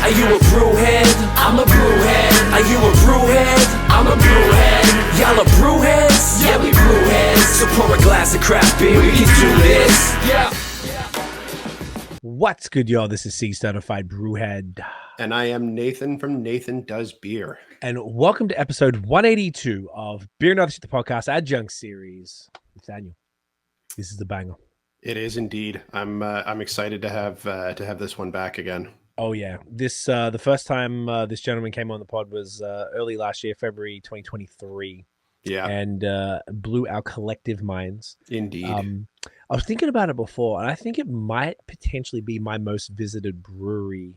Are you a brewhead? I'm a brewhead. Are you a brewhead? I'm a brewhead. Y'all are brewheads? Yeah, we brewheads. So pour a glass of craft beer, we can do this. Yeah. What's good, y'all? This is Cee, Certified Brewhead. And I am Nathan from Nathan Does Beer. And welcome to episode 182 of Beer and Other Shit, the podcast Adjunct series. Nathaniel, this is the banger. It is indeed. I'm excited to have this one back again. Oh yeah, this the first time this gentleman came on the pod was early last year, February 2023. Yeah, and blew our collective minds. Indeed. I was thinking about it before, and I think it might potentially be my most visited brewery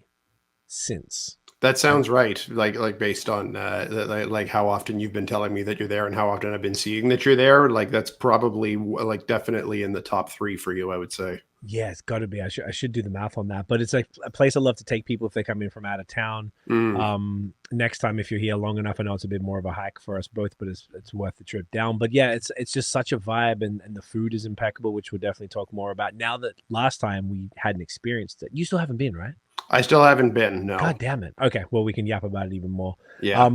since. That sounds right. Like based on like how often you've been telling me that you're there and how often I've been seeing that you're there. Like that's probably like definitely in the top 3 for you, I would say. Yeah, it's got to be. I should do the math on that. But it's like a place I love to take people if they come in from out of town. Next time, if you're here long enough, I know it's a bit more of a hike for us both, but it's worth the trip down. But yeah, it's just such a vibe, and the food is impeccable, which we'll definitely talk more about. Now that last time we hadn't experienced it, you still haven't been, right? I still haven't been. No. God damn it. Okay, well we can yap about it even more. Yeah.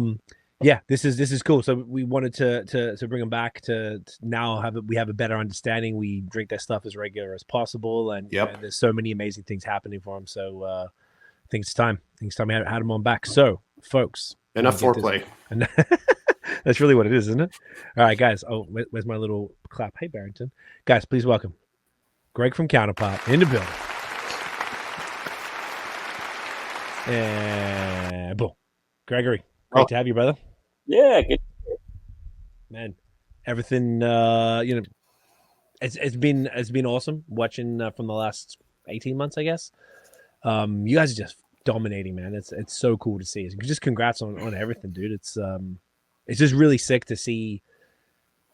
Yeah, this is cool. So we wanted to bring them back to now we have a better understanding. We drink their stuff as regular as possible, and there's so many amazing things happening for them. So I think it's time. We had them on back. So folks, enough foreplay. That's really what it is, isn't it? All right, guys. Oh, where's my little clap? Hey, Barrington. Guys, please welcome Greg from Counterpart in the building. And boom, Gregory. Great to have you, brother. Yeah, good. Man, everything it's been awesome watching from the last 18 months, I guess. You guys are just dominating, man. It's so cool to see. Just congrats on everything, dude. It's just really sick to see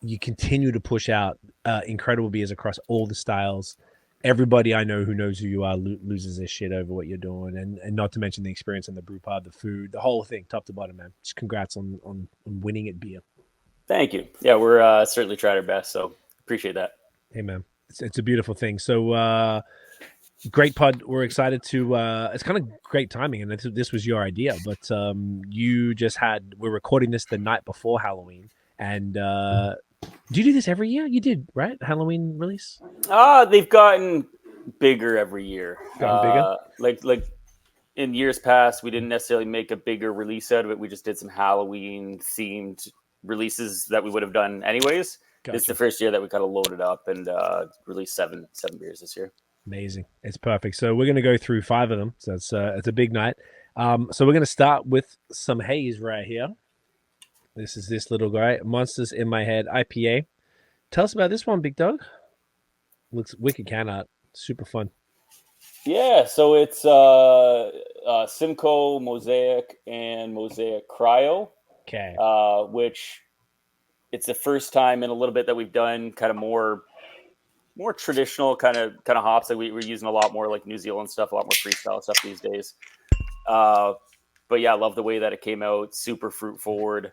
you continue to push out incredible beers across all the styles. Everybody I know who knows who you are loses their shit over what you're doing, and not to mention the experience in the brew pub, the food, the whole thing, top to bottom, man. Just congrats on winning at beer. Thank you. Yeah, we're certainly tried our best, so appreciate that. Hey, man, it's a beautiful thing. So great pod. We're excited to. It's kind of great timing, and this was your idea, but we're recording this the night before Halloween, and. Do you do this every year? You did, right? Halloween release? They've gotten bigger every year. Like in years past, we didn't necessarily make a bigger release out of it. We just did some Halloween themed releases that we would have done anyways. Gotcha. It's the first year that we kind of loaded up and released seven beers this year. Amazing. It's perfect. So we're going to go through 5 of them. So it's a big night. So we're going to start with some haze right here. This is this little guy, Monsters in My Head IPA. Tell us about this one, big dog. Looks wicked can art. Super fun. Yeah, so it's Simcoe, Mosaic, and Mosaic Cryo. Okay. Which it's the first time in a little bit that we've done kind of more traditional kind of hops. Like we're using a lot more like New Zealand stuff, a lot more freestyle stuff these days. But yeah, I love the way that it came out. Super fruit forward.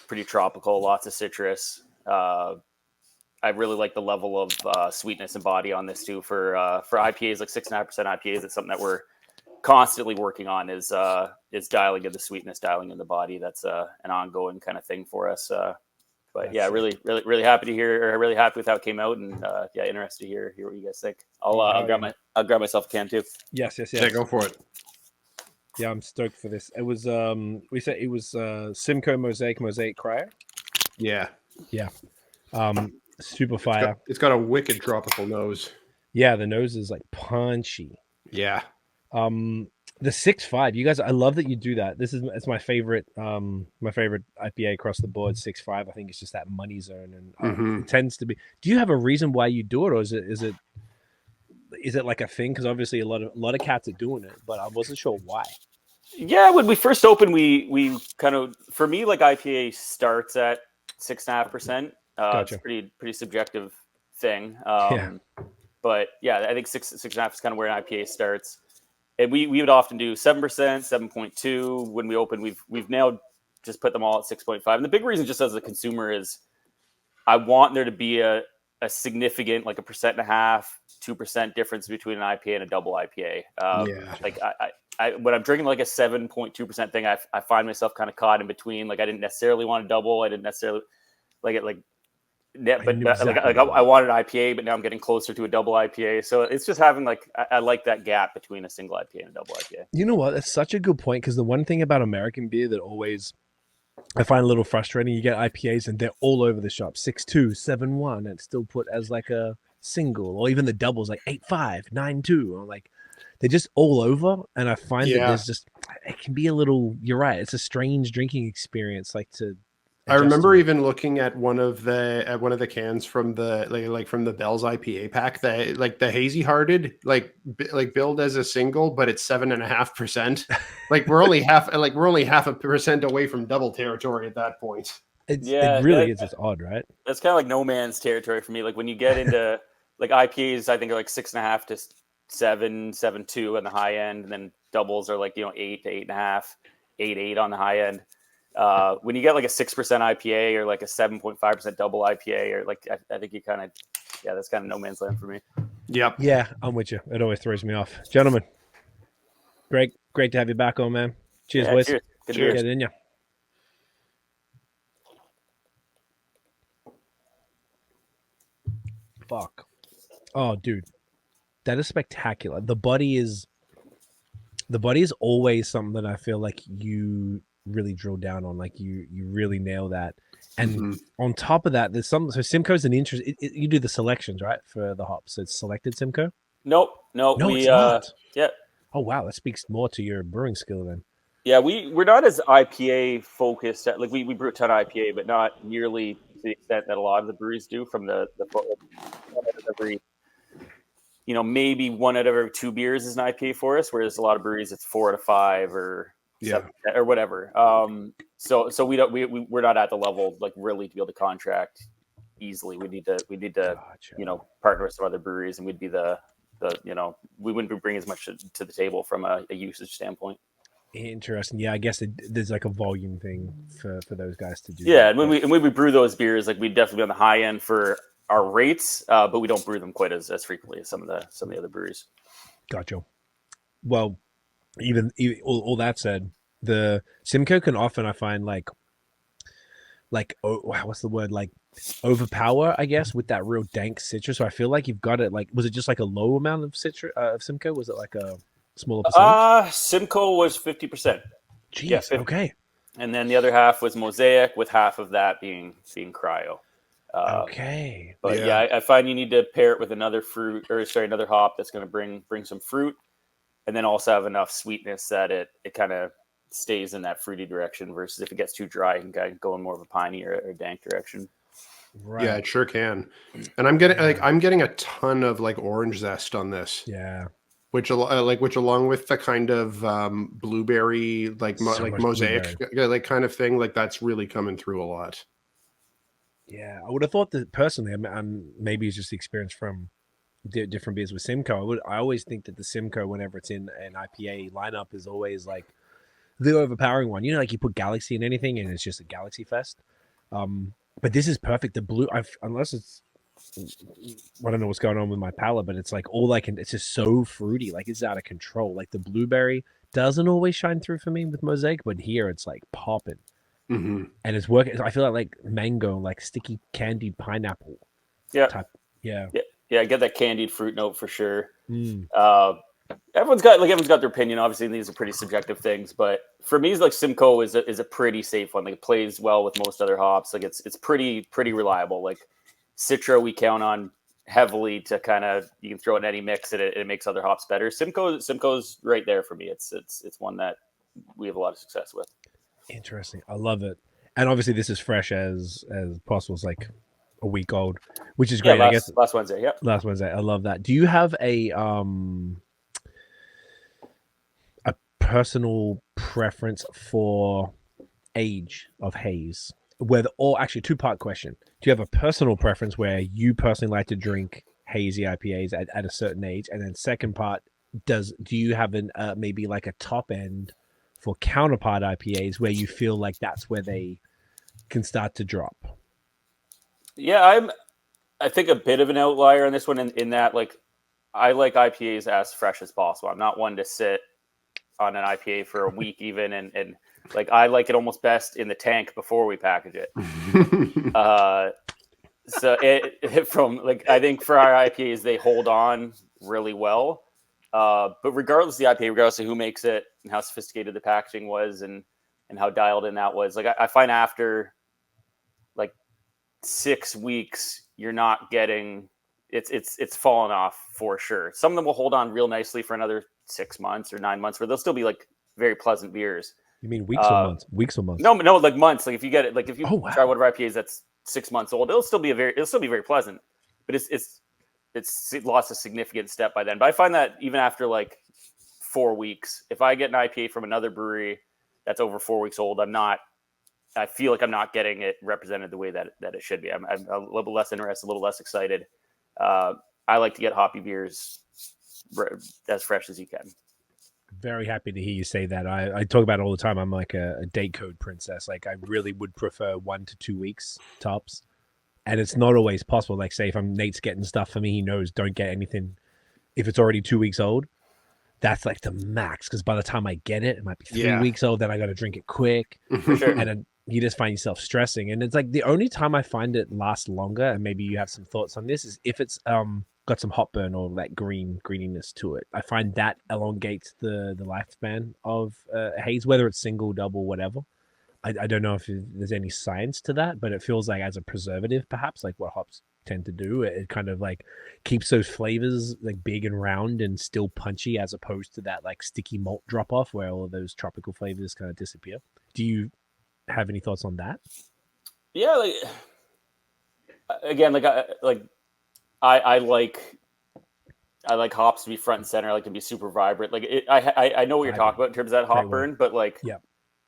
Pretty tropical, lots of citrus. I really like the level of sweetness and body on this too. For IPAs, like 6.5% IPAs, it's something that we're constantly working on. Is dialing in the sweetness, dialing in the body. That's an ongoing kind of thing for us. But yeah, really happy to hear. Or really happy with how it came out, and yeah, interested to hear what you guys think. I'll grab myself a can too. Yes. Yeah, go for it. Yeah, I'm stoked for this. It was we said it was Simcoe Mosaic Cryo. Yeah. Super fire. It's got a wicked tropical nose. Yeah, the nose is like punchy. Yeah. The 6.5, you guys, I love that you do that. It's my favorite IPA across the board. 6.5. I think it's just that money zone, and it tends to be. Do you have a reason why you do it, or is it like a thing? Because obviously a lot of cats are doing it, but I wasn't sure why. Yeah, when we first opened, we kind of, for me, like IPA starts at 6.5%. Gotcha. It's a pretty subjective thing. But yeah, I think 6.5 is kind of where an IPA starts. And we would often do 7%, 7.2. When we open, we've now just put them all at 6.5. And the big reason, just as a consumer, is I want there to be a a significant, like 1.5%, 2% difference between an IPA and a double IPA. Yeah. Like I when I'm drinking like a 7.2% thing, I find myself kind of caught in between. Like I didn't necessarily want a double. I didn't necessarily like it. Like, yeah, but exactly. I wanted an IPA, but now I'm getting closer to a double IPA. So it's just having like I like that gap between a single IPA and a double IPA. You know what? That's such a good point, because the one thing about American beer that always I find a little frustrating, you get IPAs and they're all over the shop, 6.2, 7.1, and it's still put as like a single, or even the doubles like 8.5, 9.2. Or like they're just all over, and I find that there's just it can be a little. You're right. It's a strange drinking experience, like to. I remember even looking at one of the cans from the like from the Bell's IPA pack, that like the hazy hearted like billed as a single, but it's 7.5%. Like we're only half a percent away from double territory at that point. It really is. It's odd, right? That's kind of like no man's territory for me. Like when you get into like IPAs, I think are like 6.5 to 7.2 on the high end, and then doubles are like 8 to 8.5, 8.8 on the high end. When you get like a 6% IPA or like a 7.5% double IPA, or like I think you kind of that's kind of no man's land for me. Yep. Yeah, I'm with you. It always throws me off, gentlemen. Great to have you back on, man. Cheers, boys. Cheers. Cheers. Get in ya. Fuck. Oh, dude, that is spectacular. The body is always something that I feel like you really drill down on, like you really nail that. And on top of that, there's some. So Simcoe's an interest. You do the selections, right, for the hops. So it's selected Simcoe. No, it's not. Yeah. Oh wow, that speaks more to your brewing skill then. Yeah, we're not as IPA focused. Like we brew a ton of IPA, but not nearly to the extent that a lot of the breweries do. From the every, maybe 1 out of every 2 beers is an IPA for us, whereas a lot of breweries it's 4 out of 5 or 7 or whatever. So we're not at the level like really to be able to contract easily. We need to gotcha. Partner with some other breweries, and we'd be the we wouldn't be bringing as much to the table from a usage standpoint. Interesting. Yeah, I guess there's like a volume thing for those guys to do. Yeah, and when we brew those beers, like we'd definitely be on the high end for our rates, but we don't brew them quite as frequently as some of the other breweries. Gotcha. Well, even all that said, the Simcoe can often, I find, like what's the word, like overpower, I guess, with that real dank citrus. So I feel like you've got it. Like, was it just like a low amount of citrus of Simcoe? Was it like a smaller percentage? Simcoe was 50%. Jeez, yeah, 50. Okay. And then the other half was Mosaic, with half of that being cryo. Okay. But I find you need to pair it with another another hop that's going to bring some fruit, and then also have enough sweetness that it kind of stays in that fruity direction, versus if it gets too dry, it can kind of go in more of a piney or dank direction. Right. Yeah, it sure can. And I'm getting a ton of like orange zest on this. Yeah. Which along with the kind of blueberry like mosaic blueberry, like kind of thing, like that's really coming through a lot. Yeah, I would have thought that personally. Maybe it's just the experience from different beers with Simcoe. I always think that the Simcoe, whenever it's in an IPA lineup, is always like the overpowering one. Like you put Galaxy in anything, and it's just a Galaxy fest. But this is perfect. The blue, unless it's, I don't know what's going on with my palate, but it's like it's just so fruity. Like it's out of control. Like the blueberry doesn't always shine through for me with Mosaic, but here it's like popping. Mm-hmm. And it's working. I feel like mango, like sticky candied pineapple. Yeah. Yeah. I get that candied fruit note for sure. Everyone's got their opinion. Obviously, these are pretty subjective things, but for me, it's like Simcoe is a pretty safe one. Like it plays well with most other hops. Like it's pretty reliable. Like Citra, we count on heavily to kind of, you can throw it in any mix and it makes other hops better. Simcoe's right there for me. It's one that we have a lot of success with. Interesting. I love it. And obviously this is fresh as possible. It's like a week old, which is great. Yeah, I guess last Wednesday. Yeah. Last Wednesday. I love that. Do you have a personal preference for age of haze? Actually, 2-part question. Do you have a personal preference where you personally like to drink hazy IPAs at a certain age? And then second part, do you have maybe like a top end for Counterpart IPAs where you feel like that's where they can start to drop? Yeah, I think a bit of an outlier on this one in that, like, I like IPAs as fresh as possible. I'm not one to sit on an IPA for a week even, and like I like it almost best in the tank before we package it. So from like I think for our IPAs they hold on really well. But regardless of the IPA, regardless of who makes it and how sophisticated the packaging was and how dialed in that was, like I find after like 6 weeks, you're not getting it's fallen off for sure. Some of them will hold on real nicely for another 6 months or 9 months, where they'll still be like very pleasant beers. You mean weeks or months? Weeks or months? No, like months. Like if you get it, like if you wow. try one of our IPAs that's 6 months old, it'll still be very pleasant. But it's lost a significant step by then. But I find that even after like 4 weeks, if I get an IPA from another brewery that's over 4 weeks old, I feel like I'm not getting it represented the way that it should be. I'm a little less interested, a little less excited. I like to get hoppy beers as fresh as you can. Very happy to hear you say that. I talk about it all the time. I'm like a date code princess. Like I really would prefer 1 to 2 weeks tops. And it's not always possible. Like say if Nate's getting stuff for me, he knows don't get anything if it's already 2 weeks old. That's like the max, because by the time I get it, it might be 3 weeks old. Then I got to drink it quick. For sure. And then you just find yourself stressing. And it's like the only time I find it last longer, and maybe you have some thoughts on this, is if it's got some hot burn or that greeniness to it. I find that elongates the lifespan of haze, whether it's single, double, whatever. I don't know if there's any science to that, but it feels like as a preservative, perhaps, like what hops tend to do, it kind of like keeps those flavors like big and round and still punchy, as opposed to that like sticky malt drop off where all of those tropical flavors kind of disappear. Do you have any thoughts on that? Yeah, like again, I like hops to be front and center. I like to be super vibrant. Like I know what you're talking about in terms of that hop burn, but like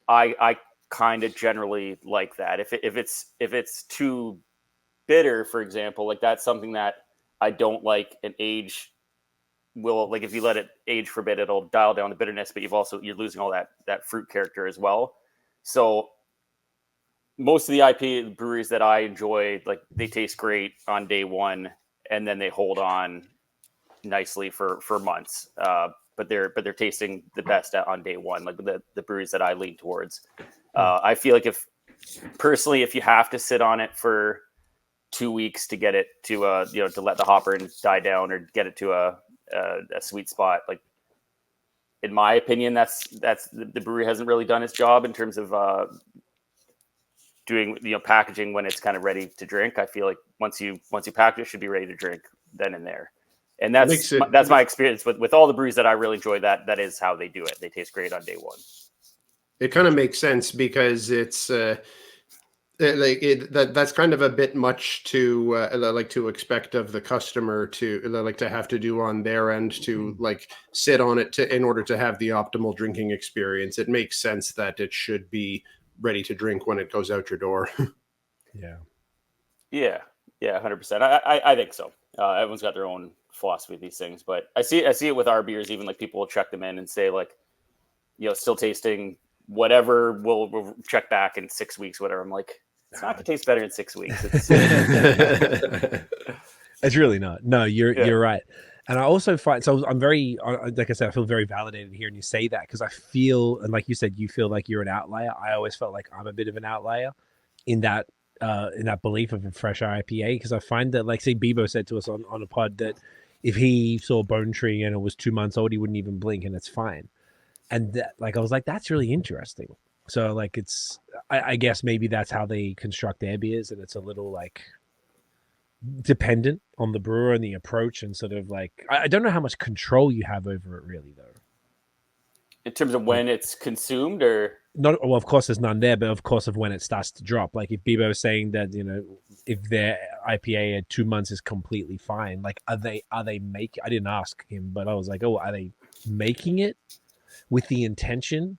I kind of generally like that. If it's too bitter, for example, like that's something that I don't like. An age will, like if you let it age for a bit, it'll dial down the bitterness, but you're losing all that fruit character as well. So most of the IPA breweries that I enjoy, like they taste great on day one, and then they hold on nicely for months. But they're tasting the best on day one, like the breweries that I lean towards. I feel like if you have to sit on it for 2 weeks to get it to to let the hopper die down or get it to a sweet spot, like in my opinion, that's the brewery hasn't really done its job in terms of doing packaging when it's kind of ready to drink. I feel like once you package it, should be ready to drink then and there. And that's my experience with all the breweries that I really enjoy. That is how they do it. They taste great on day one. It kind of makes sense because it's that's kind of a bit much to expect of the customer to have to do on their end to like sit on it in order to have the optimal drinking experience. It makes sense that it should be ready to drink when it goes out your door. Yeah, 100%. I think so. Everyone's got their own philosophy of these things, but I see it with our beers. Even like people will check them in and say like, still tasting whatever. We'll check back in 6 weeks, whatever. I'm like, it's not going to taste better in 6 weeks. It's really not. No, you're right. And I also find, so I'm very, like I said, I feel very validated hearing you say that, because I feel, and like you said, you feel like you're an outlier. I always felt like I'm a bit of an outlier in that belief of a fresh IPA, because I find that, like, say, Bebo said to us on a pod that if he saw Bone Tree and it was 2 months old, he wouldn't even blink, and it's fine. And that, like, I was like, that's really interesting. So, like, it's, I guess maybe that's how they construct their beers, and it's a little like dependent on the brewer and the approach, and sort of like, I don't know how much control you have over it really, though. In terms of when it's consumed, or not? Well, of course there's none there, but of course of when it starts to drop. Like if Bebo is saying that, if their IPA at 2 months is completely fine, like are they making? I didn't ask him, but I was like, are they making it with the intention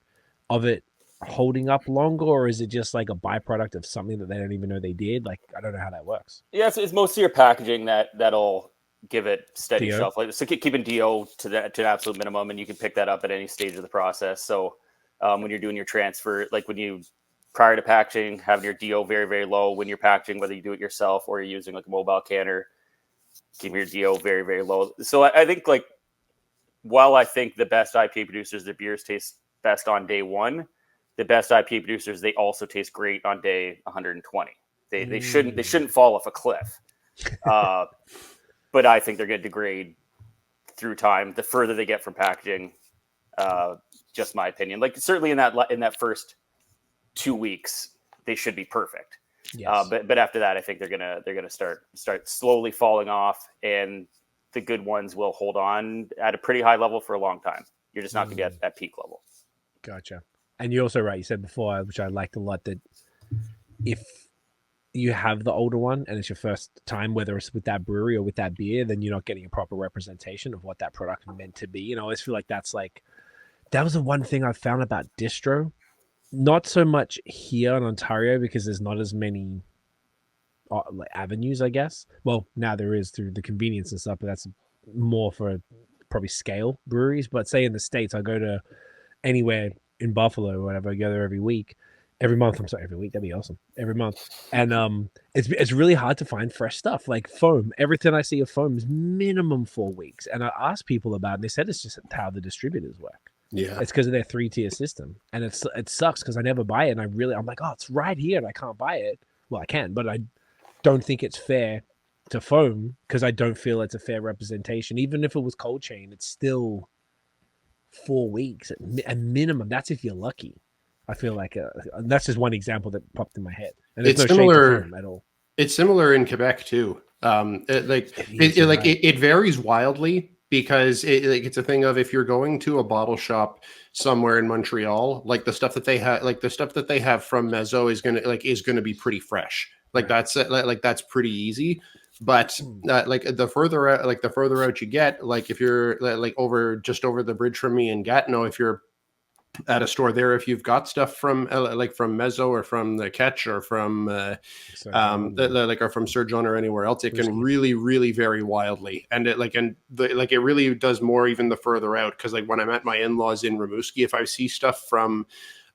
of it holding up longer, or is it just like a byproduct of something that they don't even know they did? Like, I don't know how that works. Yeah, it's mostly your packaging that'll give it steady DO? shelf life. So keeping DO to an absolute minimum, and you can pick that up at any stage of the process. So when you're doing your transfer, like when you prior to packaging, having your DO very, very low when you're packaging, whether you do it yourself or you're using like a mobile canner, keep your DO very, very low. So I think like, while I think the best IPA producers, their beers taste best on day one, the best IPA producers, they also taste great on day 120. They shouldn't fall off a cliff. But I think they're going to degrade through time the further they get from packaging. Just my opinion. Like certainly in that first 2 weeks, they should be perfect. Yes. But after that, I think they're gonna start slowly falling off, and the good ones will hold on at a pretty high level for a long time. You're just not going to be at peak level. Gotcha. And you're also right. You said before, which I liked a lot, that if you have the older one and it's your first time, whether it's with that brewery or with that beer, then you're not getting a proper representation of what that product is meant to be. And I always feel like that was the one thing I've found about distro. Not so much here in Ontario because there's not as many like avenues, I guess. Well, now there is through the convenience and stuff, but that's more for probably scale breweries. But say in the States, I go to anywhere in Buffalo or whatever, I go there every week. Every month, I'm sorry, every week. That'd be awesome. Every month. And it's really hard to find fresh stuff like foam. Everything I see of foam is minimum 4 weeks. And I asked people about it, and they said it's just how the distributors work. Yeah. It's because of their 3-tier system. And it sucks because I never buy it. And I'm like, oh, it's right here and I can't buy it. Well, I can, but I don't think it's fair to foam because I don't feel it's a fair representation. Even if it was cold chain, it's still 4 weeks at minimum. That's if you're lucky. I feel like that's just one example that popped in my head. And it's no similar shade to foam at all. It's similar in Quebec too. It varies wildly because it's a thing of if you're going to a bottle shop somewhere in Montreal, like the stuff that they have from Mezzo is gonna be pretty fresh. That's pretty easy. But the further out you get, like if you're like over the bridge from me in Gatineau, if you're at a store there, if you've got stuff from Mezzo or from the Catch or from or from Sir John or anywhere else, it can really, really vary wildly. And it really does more even the further out. Cause like when I'm at my in-laws in Rimouski, if I see stuff from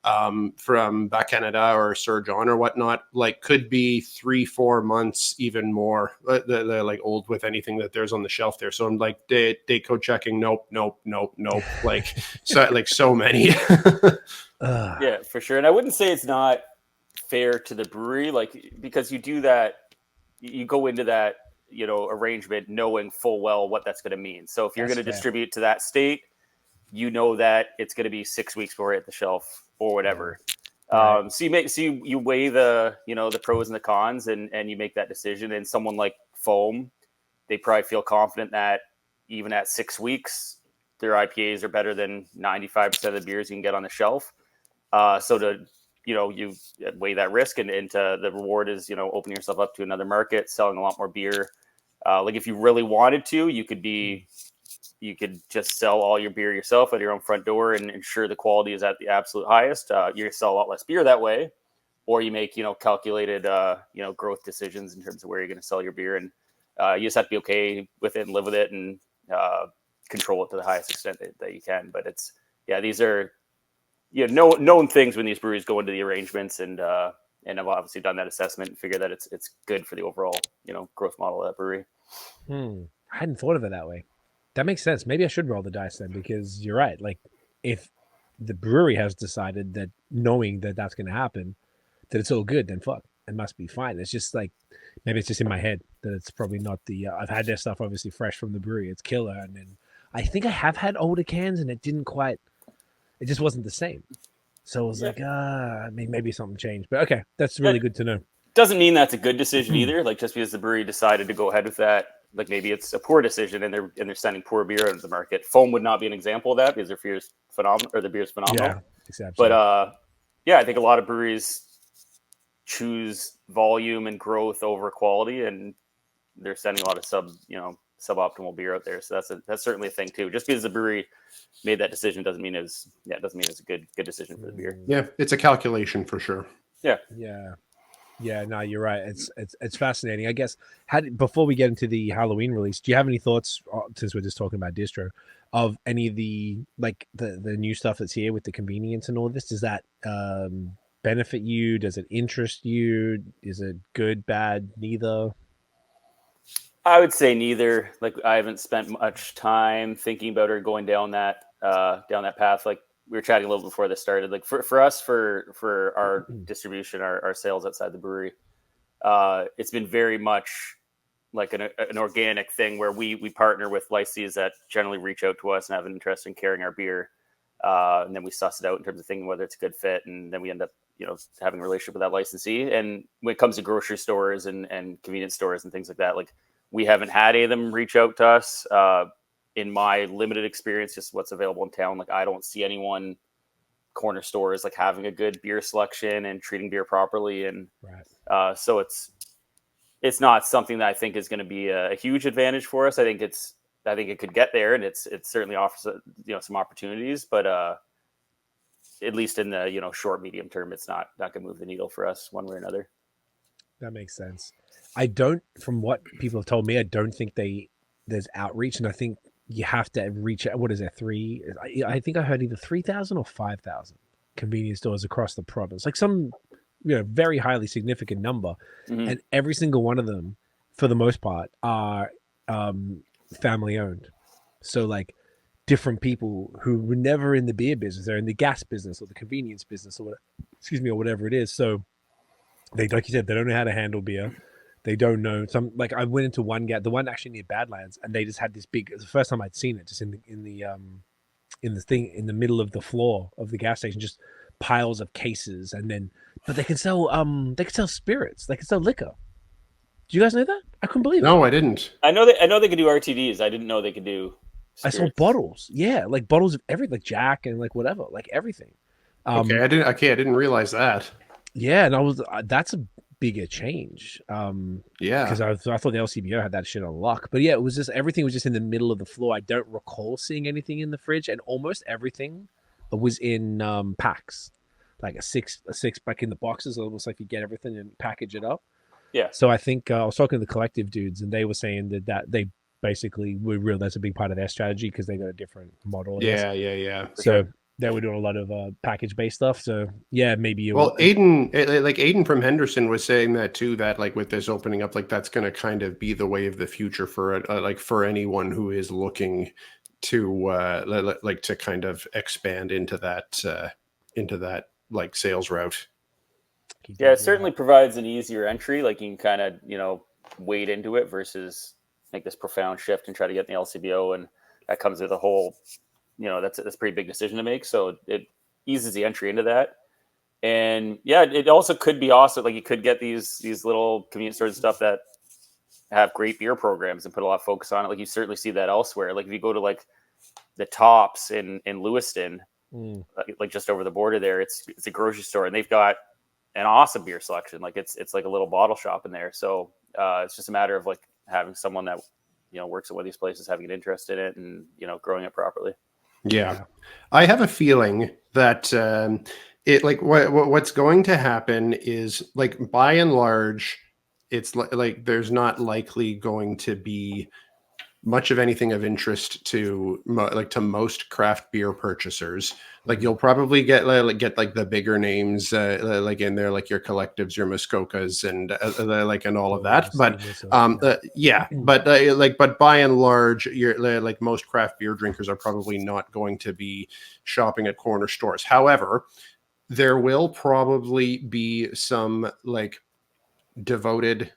back Canada or Sir John or whatnot, like could be 3-4 months, even more. They're like old with anything that there's on the shelf there. So I'm like date code checking. Nope. Like so many. Yeah, for sure. And I wouldn't say it's not fair to the brewery, like because you do that, you go into that arrangement knowing full well what that's going to mean. So if you're going to distribute to that state, you know that it's going to be 6 weeks before you're at the shelf or whatever. Right. So you weigh the the pros and the cons and you make that decision. And someone like Foam, they probably feel confident that even at 6 weeks, their IPAs are better than 95% of the beers you can get on the shelf. So to you weigh that risk and into the reward is opening yourself up to another market, selling a lot more beer. Like if you really wanted to, you could just sell all your beer yourself at your own front door and ensure the quality is at the absolute highest. You sell a lot less beer that way, or you make, calculated, growth decisions in terms of where you're going to sell your beer. And you just have to be okay with it and live with it and control it to the highest extent that you can. But these are, known things when these breweries go into the arrangements and I've obviously done that assessment and figure that it's good for the overall, growth model of that brewery. I hadn't thought of it that way. That makes sense. Maybe I should roll the dice then, because you're right. Like, if the brewery has decided that, knowing that that's going to happen, that it's all good, then fuck, it must be fine. It's just like, maybe it's just in my head that it's probably not the. I've had their stuff obviously fresh from the brewery. It's killer, and then I think I have had older cans, and it didn't quite. It just wasn't the same. So I was like, maybe something changed. But okay, that's really good to know. Doesn't mean that's a good decision either. Like just because the brewery decided to go ahead with that. Like maybe it's a poor decision and they're sending poor beer out of the market. Foam would not be an example of that because their beer is phenomenal, or the beer is phenomenal. Yeah, exactly. But I think a lot of breweries choose volume and growth over quality, and they're sending a lot of suboptimal beer out there. So that's certainly a thing too. Just because the brewery made that decision doesn't mean it's a good decision for the beer. Yeah, it's a calculation for sure. Yeah. Yeah, no, you're right. It's fascinating. I guess before we get into the Halloween release, do you have any thoughts, since we're just talking about distro, of any of the the new stuff that's here with the convenience and all of this? Does that benefit you? Does it interest you? Is it good, bad, neither? I would say neither. Like, I haven't spent much time thinking about or going down that path. Like, we were chatting a little before this started. Like, for us, for our distribution, our sales outside the brewery, it's been very much like an organic thing where we partner with licensees that generally reach out to us and have an interest in carrying our beer. And then we suss it out in terms of thinking whether it's a good fit. And then we end up, having a relationship with that licensee. And when it comes to grocery stores and convenience stores and things like that, like, we haven't had any of them reach out to us. In my limited experience, just what's available in town, like, I don't see anyone corner stores like having a good beer selection and treating beer properly. And Right. so it's not something that I think is going to be a huge advantage for us. I think it could get there, and it certainly offers some opportunities, but at least in the short medium term, it's not going to move the needle for us one way or another. That makes sense. From what people have told me, I don't think there's outreach, and I think you have to reach out. What is that? I think I heard either 3,000 or 5,000 convenience stores across the province, like some, very highly significant number. Mm-hmm. And every single one of them, for the most part, are family owned. So like different people who were never in the beer business, they're in the gas business or the convenience business or whatever it is. So they, like you said, they don't know how to handle beer. They don't know like I went into the one actually near Badlands, and they just had this big. It was the first time I'd seen it, just in the middle of the floor of the gas station, just piles of cases, but they can sell spirits, they can sell liquor. Do you guys know that? I couldn't believe it. No, I didn't. I know they could do RTDs. I didn't know they could do spirits. I saw bottles, like bottles of everything, like Jack and like whatever, like everything. Okay, I didn't realize that. Yeah, and that's a bigger change. Yeah, because I thought the LCBO had that shit on lock, but yeah, it was just everything was just in the middle of the floor. I don't recall seeing anything in the fridge, and almost everything was in packs, like a six pack in the boxes, almost like you get everything and package it up. Yeah. So I think I was talking to the Collective dudes, and they were saying that they basically were real. That's a big part of their strategy because they got a different model. Yeah. So they were doing a lot of package-based stuff. So yeah, maybe. Aiden from Henderson was saying that too. That like with this opening up, like that's going to kind of be the way of the future for for anyone who is looking to to kind of expand into that like sales route. Yeah, it certainly provides an easier entry. Like, you can kind of wade into it versus make this profound shift and try to get in the LCBO, and that comes with a whole. That's a pretty big decision to make. So it eases the entry into that. And yeah, it also could be awesome. Like, you could get these little convenience stores and stuff that have great beer programs and put a lot of focus on it. Like, you certainly see that elsewhere. Like, if you go to like the Tops in Lewiston, like just over the border there, it's a grocery store, and they've got an awesome beer selection. Like, it's like a little bottle shop in there. So it's just a matter of like having someone that, works at one of these places, having an interest in it and, growing it properly. Yeah. I have a feeling that it like what's going to happen is like by and large, it's like there's not likely going to be much of anything of interest to most craft beer purchasers. Like, you'll probably get like the bigger names like in there, like your Collectives, your Muskokas, and and all of that. But but by and large, you're like most craft beer drinkers are probably not going to be shopping at corner stores. However, there will probably be some like devoted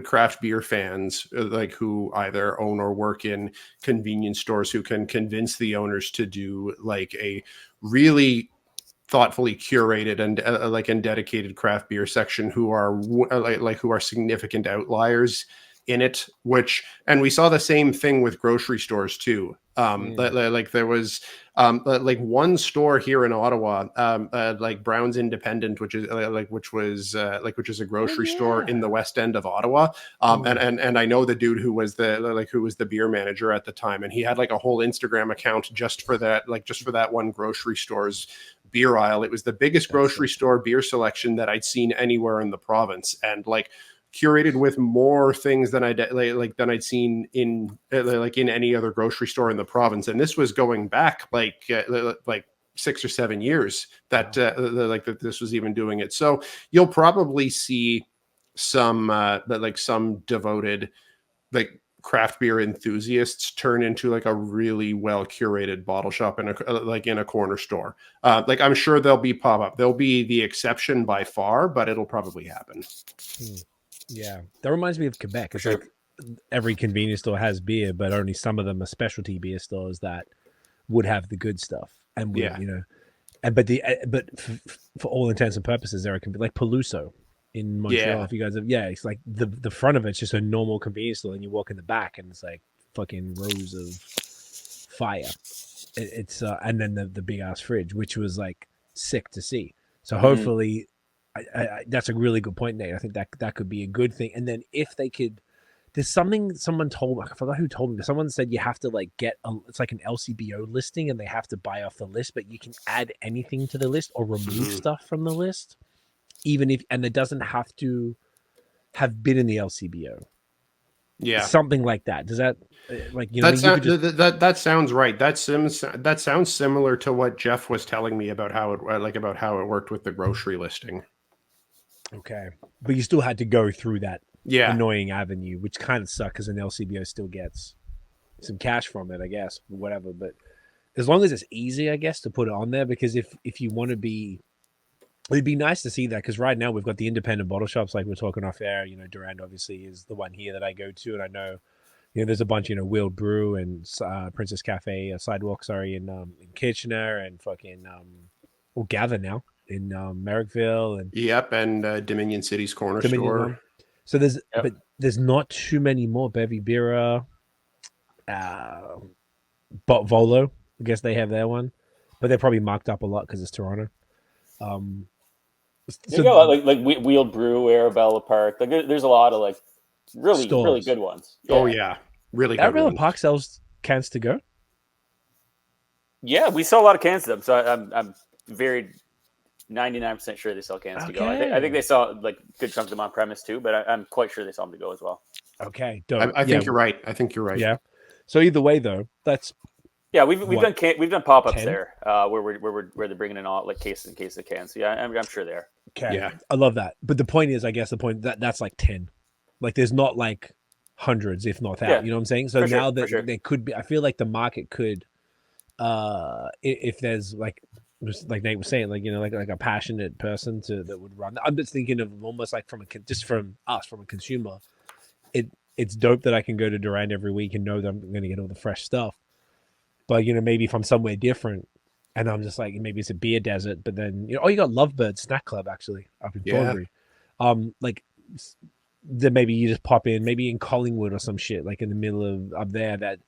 craft beer fans like who either own or work in convenience stores who can convince the owners to do like a really thoughtfully curated and and dedicated craft beer section, who are who are significant outliers in it, and we saw the same thing with grocery stores too. Like there was like one store here in Ottawa, like Brown's Independent, which is which is a grocery store in the West End of Ottawa. And I know the dude who was the beer manager at the time, and he had like a whole Instagram account just for that one grocery store's beer aisle. It was the biggest grocery store beer selection that I'd seen anywhere in the province, and like curated with more things than I'd seen in any other grocery store in the province. And this was going back like 6 or 7 years that that this was even doing it. So you'll probably see some some devoted like craft beer enthusiasts turn into like a really well curated bottle shop in a corner store. Like I'm sure there'll be pop-up. They'll be the exception by far, but it'll probably happen. Yeah, that reminds me of Quebec. It's sure. like every convenience store has beer, but only some of them are specialty beer stores that would have the good stuff and would, Yeah. and but for all intents and purposes, there can be like Peluso in Montreal. Yeah. If you guys have, it's like the front of it's just a normal convenience store, and you walk in the back, and it's like fucking rows of fire. It's and then the big ass fridge, which was like sick to see. So hopefully, that's a really good point, Nate. I think that could be a good thing. And then if they could. There's something someone told me. I forgot who told me. But someone said you have to like it's like an LCBO listing, and they have to buy off the list. But you can add anything to the list or remove stuff from the list, even if and it doesn't have to have been in the LCBO. Yeah, something like that. Does that that sounds right? That sounds similar to what Jeff was telling me about how it worked with the grocery listing. Okay, but you still had to go through that. Yeah, annoying avenue, which kind of sucks because an LCBO still gets some cash from it, I guess, whatever. But as long as it's easy, I guess, to put it on there, because if you want to be, it'd be nice to see that, because right now we've got the independent bottle shops, like we're talking off air. Durand obviously is the one here that I go to, and I know, there's a bunch, Wheeled Brew and Princess Cafe, Sidewalk, in Kitchener, and fucking Gather now in Merrickville, and and Dominion City's corner store. So but there's not too many more. Bevy Bira, but Volo, I guess they have their one, but they're probably marked up a lot because it's Toronto. You got like Wheeled Brew, Arabella Park. Like there's a lot of like really stores. Really good ones. Yeah. Oh yeah, really good. Arabella Park sells cans to go. Yeah, we sell a lot of cans to them, so I'm very 99% sure they sell cans to go. I think they sell like good chunks of them on premise too, but I'm quite sure they sell them to go as well. Okay, I think you're right. Yeah. So either way, though, that's we've done pop-ups there where they're bringing in all like cases and cases of cans. So, yeah, I'm sure they are. Okay, yeah, I love that. But the point is, I guess that's like 10. Like there's not like hundreds, if not that. Yeah, you know what I'm saying? So now that they could be, I feel like the market could, if there's like Nate was saying, like like a passionate person that would run. I'm just thinking of almost like from a consumer. It's dope that I can go to Durand every week and know that I'm going to get all the fresh stuff. But maybe if I'm somewhere different, and I'm just like maybe it's a beer desert, but then you got Lovebird Snack Club actually up in Thornbury. Then maybe you just pop in, maybe in Collingwood or some shit, like in the middle of up there, that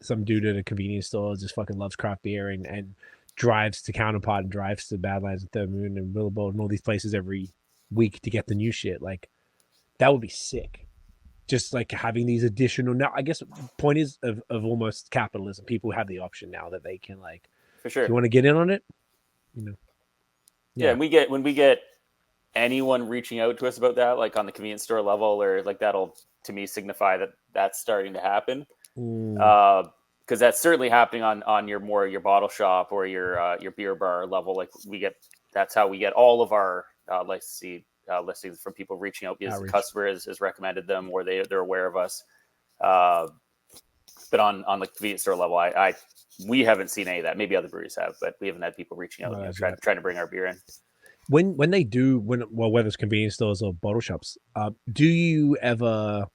some dude at a convenience store just fucking loves craft beer and drives to Counterpart and drives to Badlands and Third Moon and Willowboat and all these places every week to get the new shit. Like that would be sick. Just like having these additional, now I guess the point is of almost capitalism. People have the option now that they can, like, for sure, if you want to get in on it, Yeah, and when we get anyone reaching out to us about that, like on the convenience store level, or like that'll to me signify that that's starting to happen. Because that's certainly happening on your bottle shop or your beer bar level. Like that's how we get all of our listings from people reaching out because the customer has recommended them or they're aware of us. But on the convenience store level, we haven't seen any of that. Maybe other breweries have, but we haven't had people reaching out trying to bring our beer in. When they do, whether it's convenience stores or bottle shops, do you ever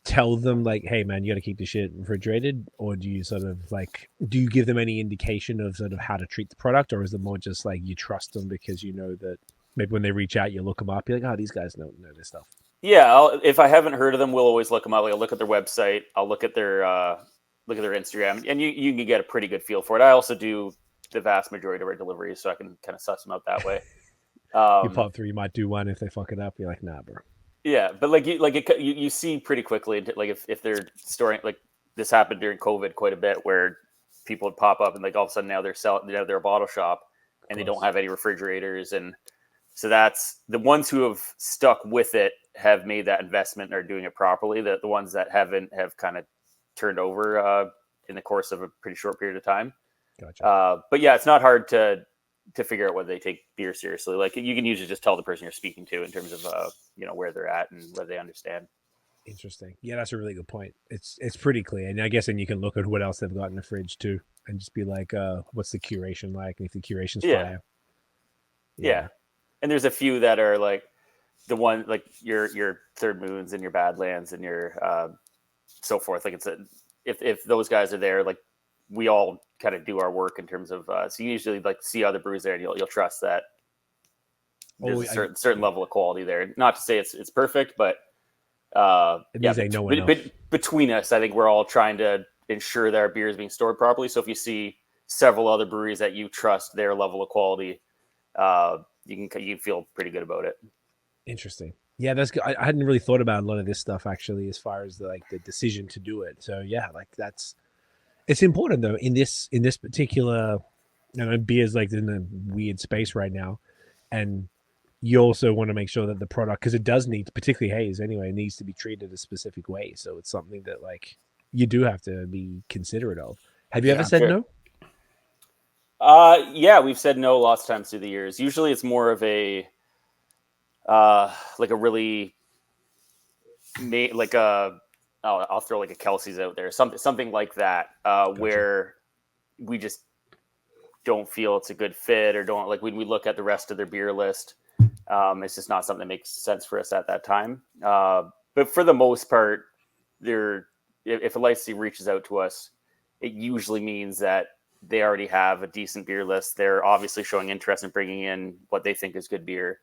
tell them like, hey man, you got to keep the shit refrigerated, or do you do you give them any indication of sort of how to treat the product, or is it more just like you trust them because you know that maybe when they reach out you look them up, you're like, oh, these guys know this stuff? Yeah, if I haven't heard of them, we'll always look them up. Like, I'll look at their website, I'll look at their Instagram, and you can get a pretty good feel for it. I also do the vast majority of our deliveries, so I can kind of suss them out that way. You pop through, you might do one. If they fuck it up, you're like, nah, bro. Yeah, but you see pretty quickly, like if they're storing, like this happened during COVID quite a bit, where people would pop up and like all of a sudden now they're a bottle shop and they don't have any refrigerators, and so that's the ones who have stuck with it have made that investment and are doing it properly. The ones that haven't have kind of turned over in the course of a pretty short period of time. Gotcha. But yeah, it's not hard to figure out whether they take beer seriously. Like you can usually just tell the person you're speaking to in terms of where they're at and whether they understand. Interesting. Yeah, that's a really good point. It's pretty clear, and I guess then you can look at what else they've got in the fridge too, and just be like, what's the curation like? And if the curation's fire, yeah. And there's a few that are like the one like your Third Moons and your Badlands and your so forth. Like if those guys are there, like we all kind of do our work in terms of so you usually like see other brews there and you'll trust that there's a certain level of quality there. Not to say it's perfect, but between us, I think we're all trying to ensure that our beer is being stored properly. So if you see several other breweries that you trust their level of quality, you can feel pretty good about it. Interesting. Yeah, that's good. I hadn't really thought about a lot of this stuff actually, as far as the decision to do it. So yeah, like it's important though in this particular, beer's like in a weird space right now, and you also want to make sure that the product, because it does need, particularly haze anyway, needs to be treated a specific way. So it's something that like you do have to be considerate of. Have you ever said no? Yeah, we've said no lots of times through the years. Usually it's more of a like a really I'll throw like a Kelsey's out there, something like that, gotcha. Where we just don't feel it's a good fit, or don't like when we look at the rest of their beer list, it's just not something that makes sense for us at that time. But for the most part, if a licensee reaches out to us, it usually means that they already have a decent beer list. They're obviously showing interest in bringing in what they think is good beer.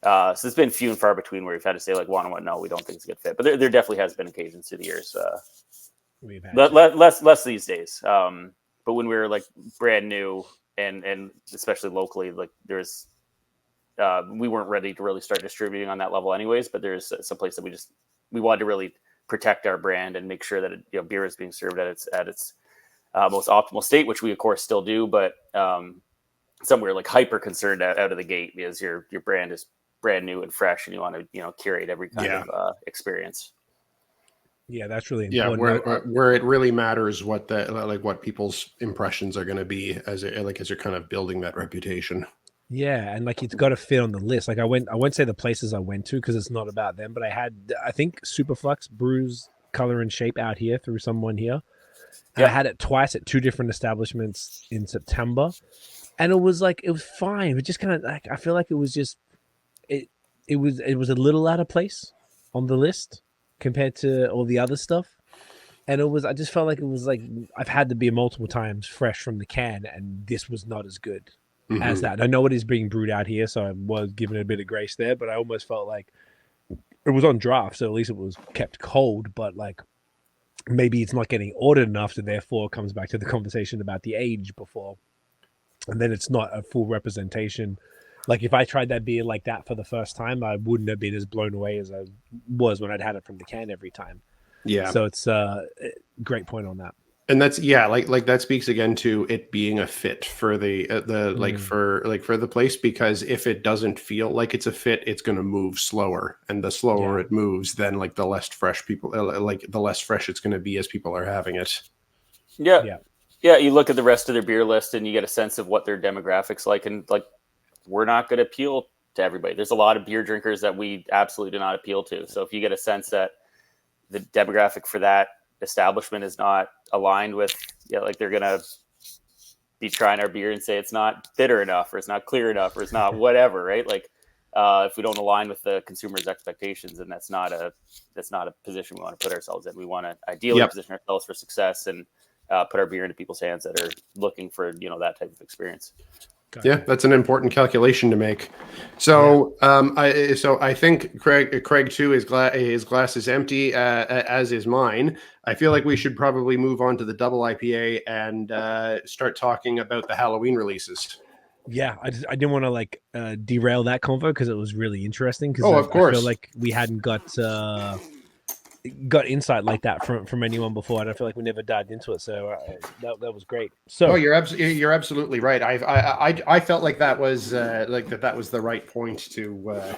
So it's been few and far between where we've had to say like no, we don't think it's a good fit. But there definitely has been occasions through the years. We've had less these days. But when we were like brand new and especially locally, like there's we weren't ready to really start distributing on that level anyways. But there's some place that we wanted to really protect our brand and make sure that beer is being served at its most optimal state, which we of course still do. But somewhere like hyper concerned out of the gate because your brand is brand new and fresh, and you want to curate every kind of experience. Yeah, that's really important. Yeah, where it really matters what what people's impressions are going to be as you're kind of building that reputation. Yeah, and like it's got to fit on the list. Like I won't say the places I went to because it's not about them, but I think Superflux brews Color and Shape out here through someone here. And I had it twice at two different establishments in September, and it was fine. It just kind of like I feel like it was just it was a little out of place on the list compared to all the other stuff, and I just felt like it was like I've had the beer multiple times fresh from the can, and this was not as good as that. And I know it is being brewed out here, so I was given a bit of grace there, but I almost felt like it was on draft, so at least it was kept cold, but like maybe it's not getting ordered enough, so therefore it comes back to the conversation about the age before, and then it's not a full representation. Like if I tried that beer like that for the first time, I wouldn't have been as blown away as I was when I'd had it from the can every time. Yeah. So it's a great point on that. And that's like that speaks again to it being a fit for the for the place, because if it doesn't feel like it's a fit, it's going to move slower, and the slower it moves, then like the less fresh the less fresh it's going to be as people are having it. Yeah. You look at the rest of their beer list and you get a sense of what their demographics like, and like we're not going to appeal to everybody. There's a lot of beer drinkers that we absolutely do not appeal to. So if you get a sense that the demographic for that establishment is not aligned with, like they're going to be trying our beer and say it's not bitter enough, or it's not clear enough, or it's not whatever, right? Like if we don't align with the consumer's expectations, then that's not a position we want to put ourselves in. We want to ideally position ourselves for success and put our beer into people's hands that are looking for, that type of experience. Yeah, that's an important calculation to make. So, I think Craig too, his glass is empty, as is mine. I feel like we should probably move on to the double IPA and start talking about the Halloween releases. Yeah, I didn't want to derail that convo because it was really interesting. Because of course, I feel like we hadn't got insight like that from anyone before. I don't feel like we never dived into it, so that was great. So you're absolutely right. I felt like that was that was the right point to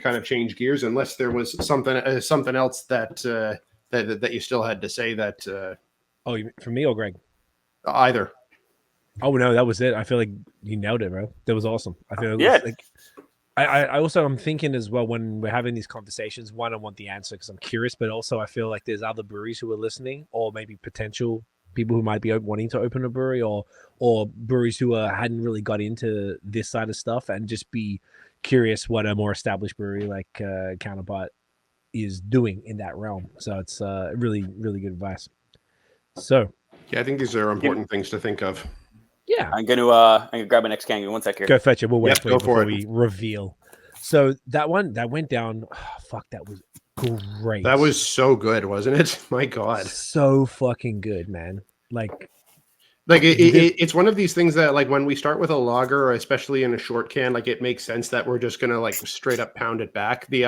kind of change gears, unless there was something else that you still had to say that. For me or Greg? Either. Oh no, that was it. I feel like you nailed it, bro. That was awesome. I feel Yeah. like I also I'm thinking as well when we're having these conversations. One, I want the answer because I'm curious, but also I feel like there's other breweries who are listening, or maybe potential people who might be wanting to open a brewery, or breweries who hadn't really got into this side of stuff and just be curious what a more established brewery like Counterpart is doing in that realm. So it's really really good advice. So Yeah, I think these are important things to think of. yeah, I'm gonna grab my next can. Give me 1 sec here. go fetch it. We'll wait Yep, for you go for before it. we reveal. So that one that went down. Oh, fuck, that was great. That was so good, wasn't it? My God. so fucking good, man. Like it's one of these things that like when we start with a lager, or especially in a short can, like it makes sense that we're just gonna like straight up pound it back. The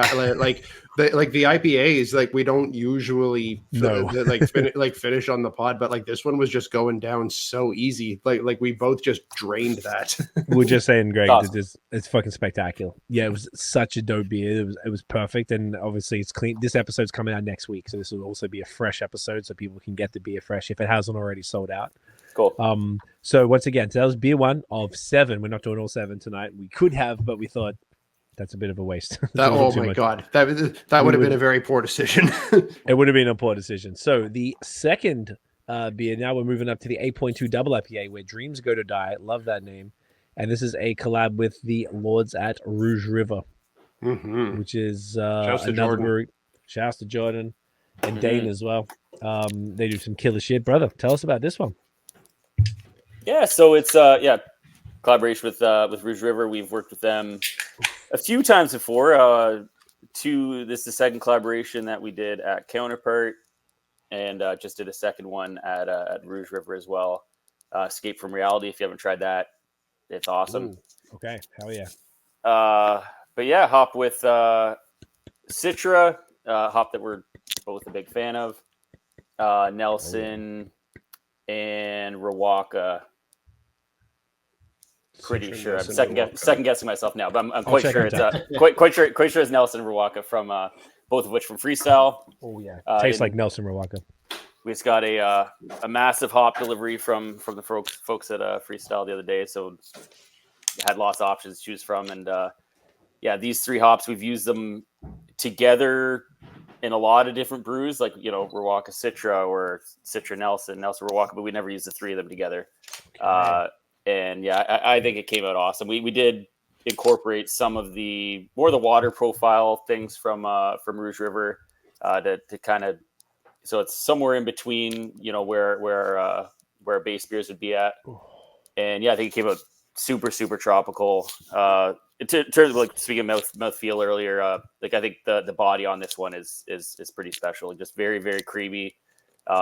the IPAs, like we don't usually finish on the pod, but like this one was just going down so easy. Like we both just drained that. we're just saying, Greg, Awesome. it's fucking spectacular. Yeah, it was such a dope beer. It was perfect, and obviously it's clean. This episode's coming out next week, so this will also be a fresh episode, so people can get the beer fresh if it hasn't already sold out. Cool. So once again, so that was beer 1 of 7. We're not doing all 7 tonight. We could have, but we thought that's a bit of a waste. Oh my God, that would have been a very poor decision. It would have been a poor decision. So the second beer, now we're moving up to the 8.2 double IPA, Where Dreams Go to Die. Love that name. And this is a collab with the Lords at Rouge River, which is another brewery. Shouts to Jordan and Dane as well. They do some killer shit. Brother, tell us about this one. Yeah, so it's collaboration with Rouge River. We've worked with them a few times before. This is the second collaboration that we did at Counterpart, and just did a second one at Rouge River as well. Escape from Reality. If you haven't tried that, it's awesome. Ooh, okay, hell yeah. But yeah, hop with Citra, hop that we're both a big fan of. Nelson and Rawaka. Pretty sure. I'm second guessing myself now, but I'm quite sure it's quite sure it's Nelson and Rawaka from both of which from Freestyle. Oh yeah, tastes like Nelson Rawaka. We just got a massive hop delivery from the folks at Freestyle the other day, so had lots of options to choose from. And these 3 hops, we've used them together in a lot of different brews, like Rawaka Citra or Citra Nelson Rawaka, but we never used the 3 of them together. Okay. And I think it came out awesome. We did incorporate some of the water profile things from Rouge River to kind of, so it's somewhere in between, where base beers would be at. And I think it came out super, super tropical. In terms of like speaking of mouthfeel earlier, like I think the body on this one is pretty special. Just very, very creamy,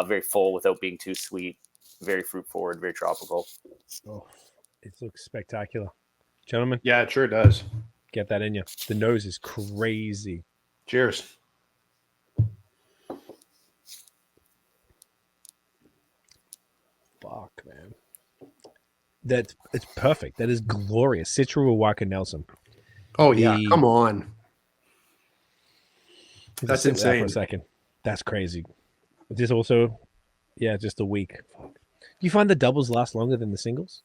very full without being too sweet. Very fruit forward, very tropical. Oh, it looks spectacular, gentlemen. Yeah, it sure does. Get that in you. The nose is crazy. Cheers. Fuck, man. It's perfect. That is glorious. Citra Rawaka Nelson. Oh yeah, come on. That's insane. For a second. That's crazy. This also, just a week. Fuck. Do you find the doubles last longer than the singles?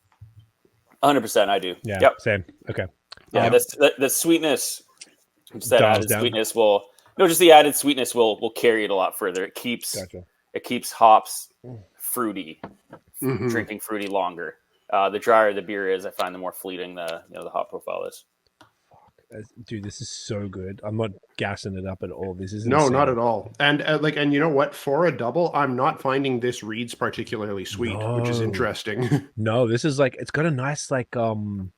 100%, I do. Yeah, yep. Same. Okay. Yeah, the sweetness, just that added sweetness the added sweetness will carry it a lot further. It keeps hops fruity, drinking fruity longer. The drier the beer is, I find the more fleeting the hop profile is. Dude, this is so good. I'm not gassing it up at all. This is no, not at all. And and you know what? For a double, I'm not finding this reads particularly sweet, which is interesting. No, this is like, it's got a nice I'm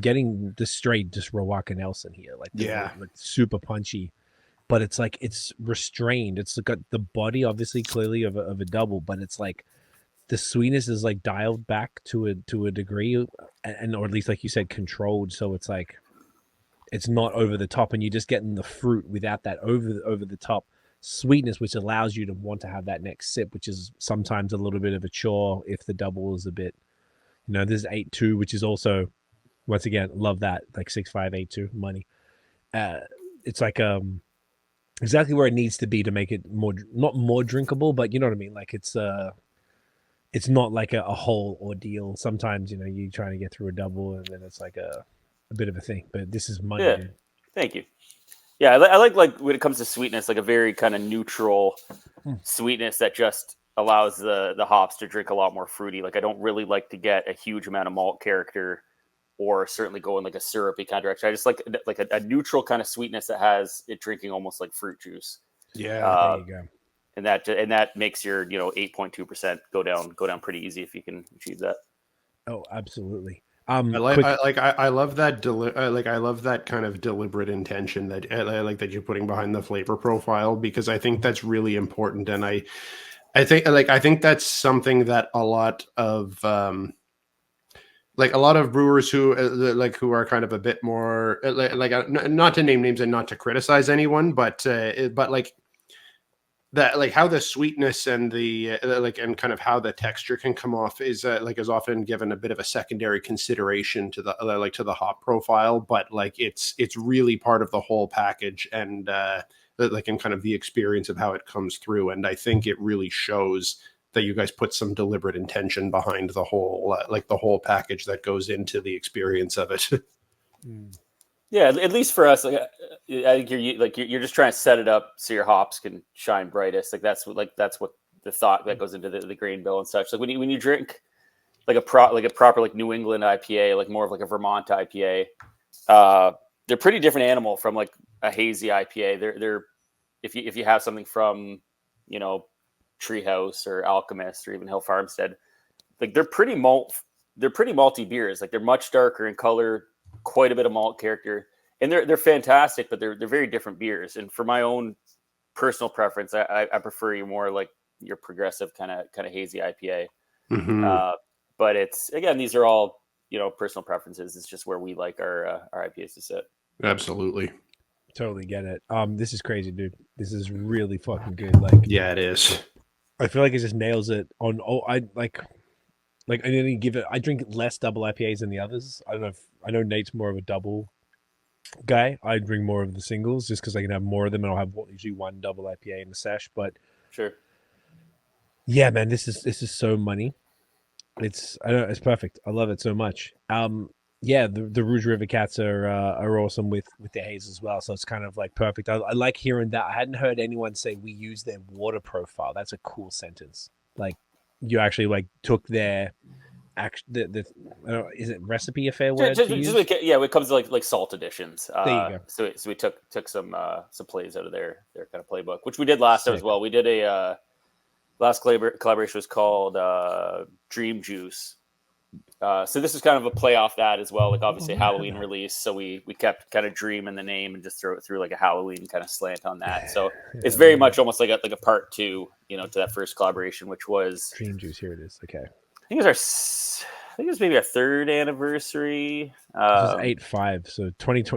getting the straight just Rawaka Nelson here, like super punchy, but it's like it's restrained. It's got the body obviously clearly of a double, but it's like the sweetness is like dialed back to a degree, and or at least like you said, controlled. So it's like, it's not over the top, and you're just getting the fruit without that over the top sweetness, which allows you to want to have that next sip, which is sometimes a little bit of a chore if the double is a bit, this is 8.2, which is also, once again, love that, like 6.5, 8.2 money. It's like exactly where it needs to be to make it more, not more drinkable, but you know what I mean? Like it's it's not like a whole ordeal. Sometimes, you know, you're trying to get through a double and then it's like a bit of a thing. But this is money, Yeah. dude. Thank you. Yeah, I like when it comes to sweetness, like a very kind of neutral sweetness that just allows the hops to drink a lot more fruity. Like I don't really like to get a huge amount of malt character, or certainly go in like a syrupy kind of direction. I just like a neutral kind of sweetness that has it drinking almost like fruit juice. Yeah. There you go. And that makes your 8.2% go down pretty easy if you can achieve that. Oh, absolutely. I quick- love that I love that kind of deliberate intention that that you're putting behind the flavor profile, because I think that's really important, and I think that's something that a lot of brewers who who are kind of a bit more not to name names and not to criticize anyone, but like that, like how the sweetness and the and kind of how the texture can come off is is often given a bit of a secondary consideration to the to the hop profile, but like it's really part of the whole package, and and kind of the experience of how it comes through. And I think it really shows that you guys put some deliberate intention behind the whole the whole package that goes into the experience of it. Yeah, at least for us, I think you're just trying to set it up so your hops can shine brightest. That's what the thought that goes into the grain bill and such. Like when you drink like a proper like New England IPA, like more of like a Vermont IPA, they're pretty different animal from like a hazy IPA. They're if you have something from Treehouse or Alchemist or even Hill Farmstead, like they're pretty malty beers. Like they're much darker in color, quite a bit of malt character, and they're fantastic, but they're very different beers. And for my own personal preference, I prefer your progressive kind of hazy IPA. Mm-hmm. But these are all personal preferences. It's just where we like our IPAs to sit. Absolutely. Totally get it. This is crazy, dude. This is really fucking good. Like, Yeah, it is. I feel like it just nails it on. Oh, I didn't give it. I drink less double IPAs than the others. I know Nate's more of a double guy. I drink more of the singles just because I can have more of them, and I'll have usually one double IPA in the sesh. But Sure. yeah, man, this is so money. It's perfect. I love it so much. Yeah, the Rouge River cats are awesome with their haze as well. So it's kind of like perfect. I like hearing that. I hadn't heard anyone say we use their water profile. That's a cool sentence. Like you actually like took their is it recipe a fair word to use? It comes to like salt additions. There you go. So we took some plays out of their kind of playbook, which we did last time as well. We did a last collaboration was called Dream Juice. So this is kind of a play off that as well. Like obviously Halloween release, so we kept kind of Dream in the name and just throw it through like a Halloween kind of slant on that. So it's very much almost like a part two, to that first collaboration, which was Dream Juice. Here it is. Okay. I think it was maybe our third anniversary. This is 8/5, so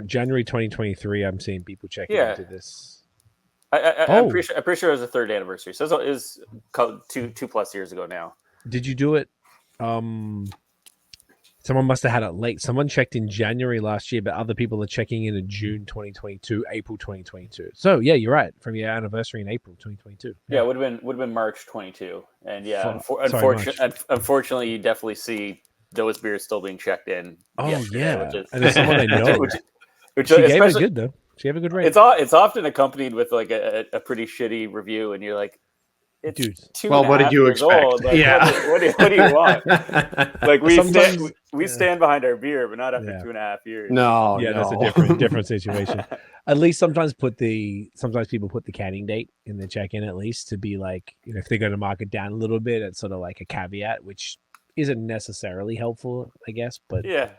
January 2023. I'm seeing people checking into this. I'm pretty sure it was the third anniversary. So it was 2+ years ago now. Did you do it? Someone must have had it late. Someone checked in January last year, but other people are checking in June 2022, April 2022. So yeah, you're right. From your anniversary in April 2022. Yeah, it would have been March 22. And yeah, unfortunately, you definitely see those beers still being checked in. Oh yeah, and there's someone I know. which she gave it good though. She gave a good rate. It's often accompanied with like a pretty shitty review, and you're like, it's dude. What did you expect? Like, yeah. What do you want? Like we stand behind our beer, but not after 2.5 years. No, that's a different situation. At least sometimes people put the canning date in the check-in at least to be like, if they're going to mark it down a little bit, it's sort of like a caveat, which isn't necessarily helpful, I guess. But yeah.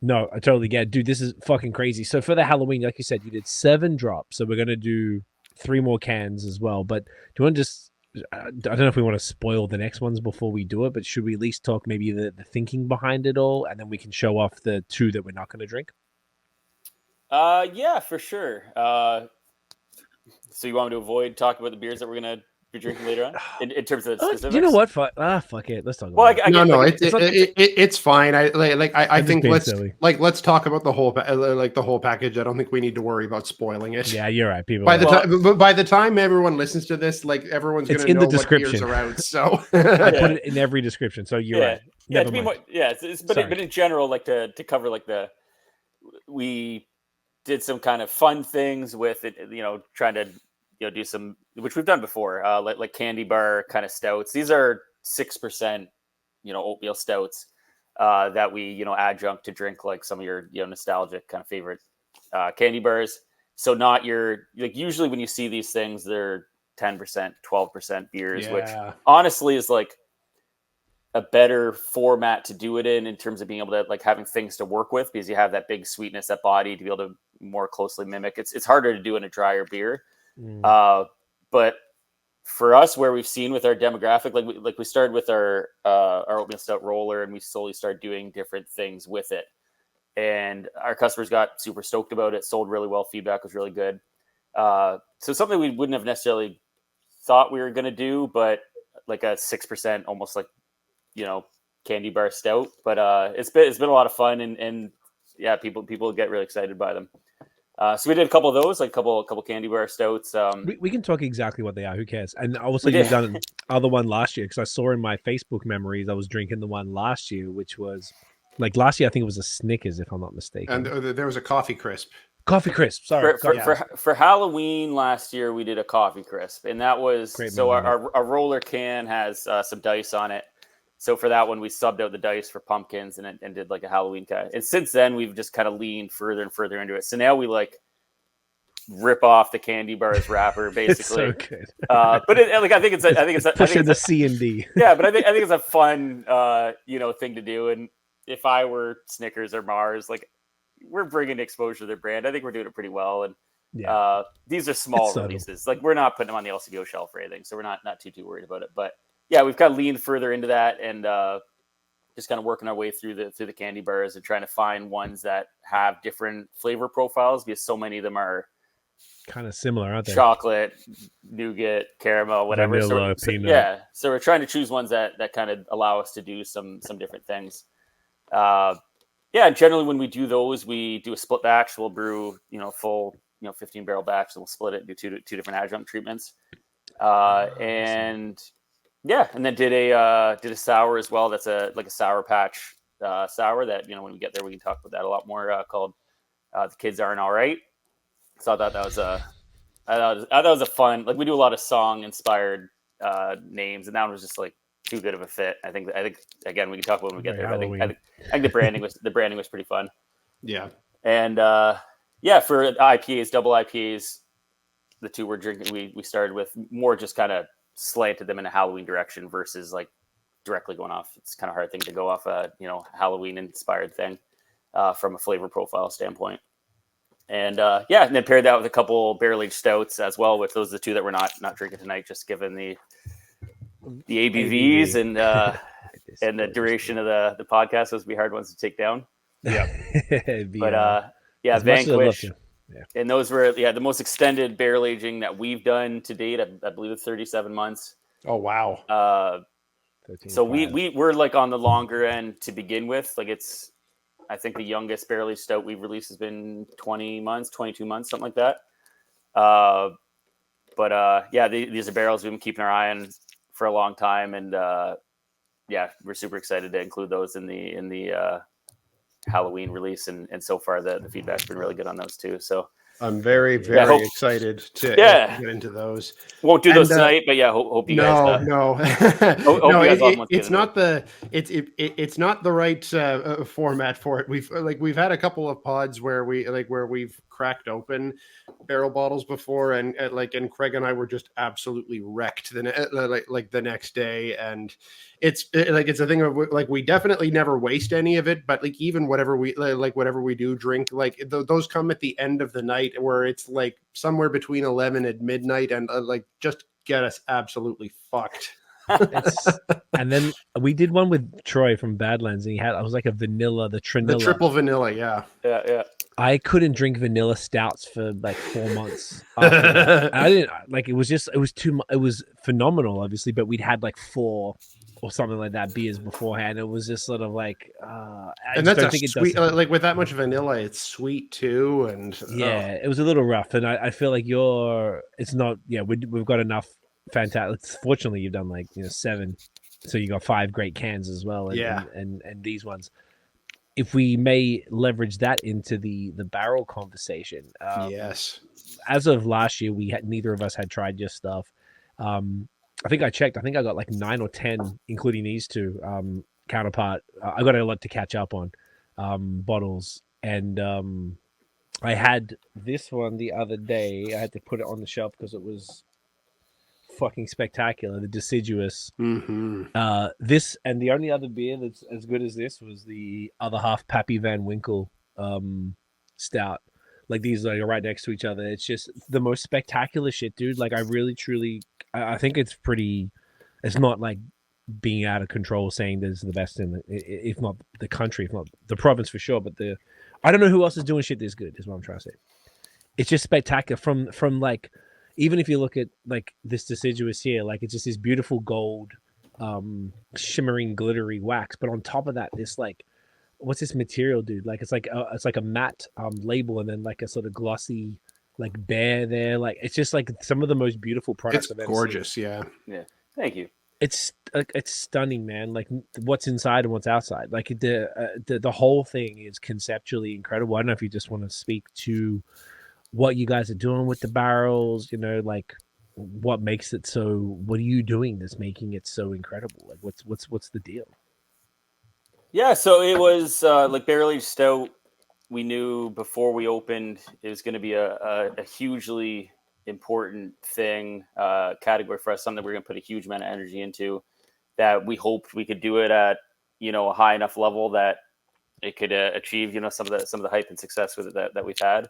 No, I totally get it. Dude, this is fucking crazy. So for the Halloween, like you said, you did 7 drops. So we're going to do 3 more cans as well. But do you want to just, I don't know if we want to spoil the next ones before we do it, but should we at least talk maybe the thinking behind it all, and then we can show off the 2 that we're not going to drink? Yeah, for sure. So you want me to avoid talking about the beers that we're going to be drinking later on in terms of specifics? You know what? Fuck it. Let's talk about Well, it. It's fine. I just think being let's silly. let's talk about the whole the whole package. I don't think we need to worry about spoiling it. Yeah, you're right. People. By the time everyone listens to this, like everyone's going It's to in know the description. what beers are out. So I put it in every description. So you're right. Yeah, Never to be mind. more, but in general, like to cover like we did some kind of fun things with it, trying to do some, which we've done before, like candy bar kind of stouts. These are 6%, oatmeal stouts that we adjunct to drink like some of your nostalgic kind of favorite candy bars. So not your usually when you see these things, they're 10%, 12% beers, which honestly is like a better format to do it in terms of being able to having things to work with, because you have that big sweetness, that body to be able to more closely mimic. It's harder to do in a drier beer. But for us, where we've seen with our demographic, like we started with our oatmeal stout roller, and we slowly started doing different things with it. And our customers got super stoked about it, sold really well. Feedback was really good. So something we wouldn't have necessarily thought we were going to do, but like a 6%, almost like, candy bar stout, but it's been a lot of fun, and yeah, people get really excited by them. So we did a couple of those, like a couple candy bar stouts. We can talk exactly what they are. Who cares? And also, you've done other one last year, because I saw in my Facebook memories I was drinking the one last year, which was like last year. I think it was a Snickers, if I'm not mistaken. And there was a coffee crisp. Coffee crisp. Sorry. For Halloween last year, we did a coffee crisp, and that was our roller can has some dice on it. So for that one, we subbed out the dice for pumpkins and did like a Halloween kind of. And since then, we've just kind of leaned further and further into it. So now we rip off the candy bar's wrapper, basically. It's so good. But I think it's pushing the C and D. Yeah, but I think it's a fun thing to do. And if I were Snickers or Mars, we're bringing exposure to their brand. I think we're doing it pretty well. And these are small releases. We're not putting them on the LCBO shelf or anything, so we're not too worried about it. But yeah, we've kind of leaned further into that, and just kind of working our way through the candy bars and trying to find ones that have different flavor profiles, because so many of them are kind of similar, aren't they? Chocolate, nougat, caramel, whatever. Vanilla, peanut. So we're trying to choose ones that kind of allow us to do some different things. Generally when we do those, we do a split batch. We'll brew, full, 15 barrel batch, and we'll split it and do two different adjunct treatments. And then did a sour as well. That's a Sour Patch sour that when we get there we can talk about that a lot more. Called The Kids Aren't All Right. So I thought that was a fun. We do a lot of song inspired names, and that one was just too good of a fit. I think again we can talk about when we get there. I think the branding was pretty fun. Yeah. And for IPAs, double IPAs, the two we're drinking, we started with more just kind of slanted them in a Halloween direction versus directly going off. It's kind of hard thing to go off a Halloween inspired thing from a flavor profile standpoint. And and then paired that with a couple barrel aged stouts as well, which those are the two that we're not drinking tonight, just given the ABVs and and the duration of the podcast. Those would be hard ones to take down. Yeah. But Vanquish. And those were the most extended barrel aging that we've done to date. I believe it's 37 months. Oh wow. So we're on the longer end to begin with. I think the youngest barrel aged stout we've released has been 20 months, 22 months, something like that. These are barrels we've been keeping our eye on for a long time, and we're super excited to include those in the Halloween release, and so far the feedback's been really good on those too. So I'm very excited to get into those. Won't do those tonight, but hope you guys. It's not the right format for it. We've had a couple of pods where we've cracked open barrel bottles before, and Craig and I were just absolutely wrecked the next day, and it's a thing of we definitely never waste any of it, but even whatever we do drink, those come at the end of the night where it's somewhere between 11 and midnight, and just get us absolutely fucked. And then we did one with Troy from Badlands, and I was like a vanilla, the Trinilla. The triple vanilla, yeah. I couldn't drink vanilla stouts for like 4 months after that. I didn't like it was too much. It was phenomenal, obviously, but we'd had like 4 or something like that beers beforehand. It was just sort of like I And just that's don't a think it sweet, does. like with that much vanilla, it's sweet too. And Yeah, it was a little rough, and I feel like it's not. Yeah, we've got enough fantastic. Fortunately, you've done like 7, so you got 5 great cans as well, and Yeah. and these ones. If we may leverage that into the barrel conversation, yes. as of last year, neither of us had tried your stuff. I think I checked. I think I got like 9 or 10, including these two. Counterpart. I got a lot to catch up on bottles, and I had this one the other day. I had to put it on the shelf because it was fucking spectacular. The Deciduous. Mm-hmm. This and the only other beer that's as good as this was the other half Pappy Van Winkle stout. Like these are right next to each other. It's just the most spectacular shit, dude. Like I really truly I think it's pretty. It's not like being out of control saying this is the best in if not the country, if not the province for sure, but I don't know who else is doing shit this good is what I'm trying to say. It's just spectacular from like, even if you look at like this Deciduous here, like it's just this beautiful gold shimmering glittery wax, but on top of that this like, what's this material, dude? Like it's like a matte label and then like a sort of glossy like bear there. Like it's just like some of the most beautiful products It's I've ever gorgeous. seen. Yeah. Thank you. It's stunning, man. Like what's inside and what's outside. Like the whole thing is conceptually incredible. I don't know if you just want to speak to what you guys are doing with the barrels, like what makes it so, what are you doing that's making it so incredible? Like what's the deal? Yeah, so it was like barrel aged stout. We knew before we opened it was going to be a hugely important thing, category for us, something that we're going to put a huge amount of energy into, that we hoped we could do it at a high enough level that it could achieve some of the hype and success with it that we've had.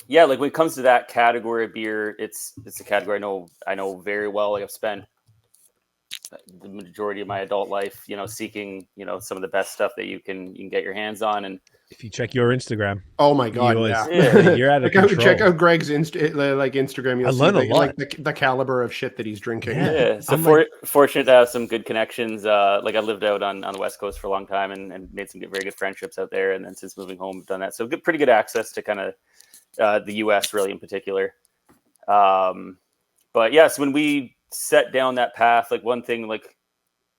Yeah, like when it comes to that category of beer, it's a category I know very well. Like I've spent the majority of my adult life, seeking, some of the best stuff that you can get your hands on. And If you check your Instagram, Oh my god, you're out of control. Check out Greg's Instagram. You'll I see learn a lot. like the caliber of shit that he's drinking. Yeah, so fortunate to have some good connections. Like I lived out on the West Coast for a long time and made some very good friendships out there. And then since moving home, I've done that. So pretty good access to kind of the U.S. really in particular. But yes, when we set down that path, like one thing, like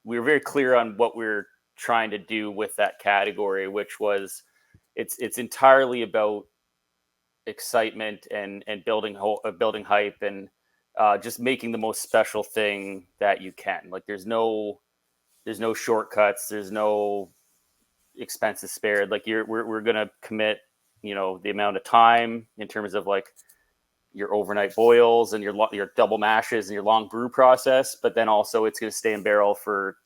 we were very clear on what we're trying to do with that category, which was it's entirely about excitement and building hype and just making the most special thing that you can. Like there's no shortcuts, there's no expenses spared. Like we're gonna commit the amount of time in terms of like your overnight boils and your double mashes and your long brew process, but then also it's going to stay in barrel for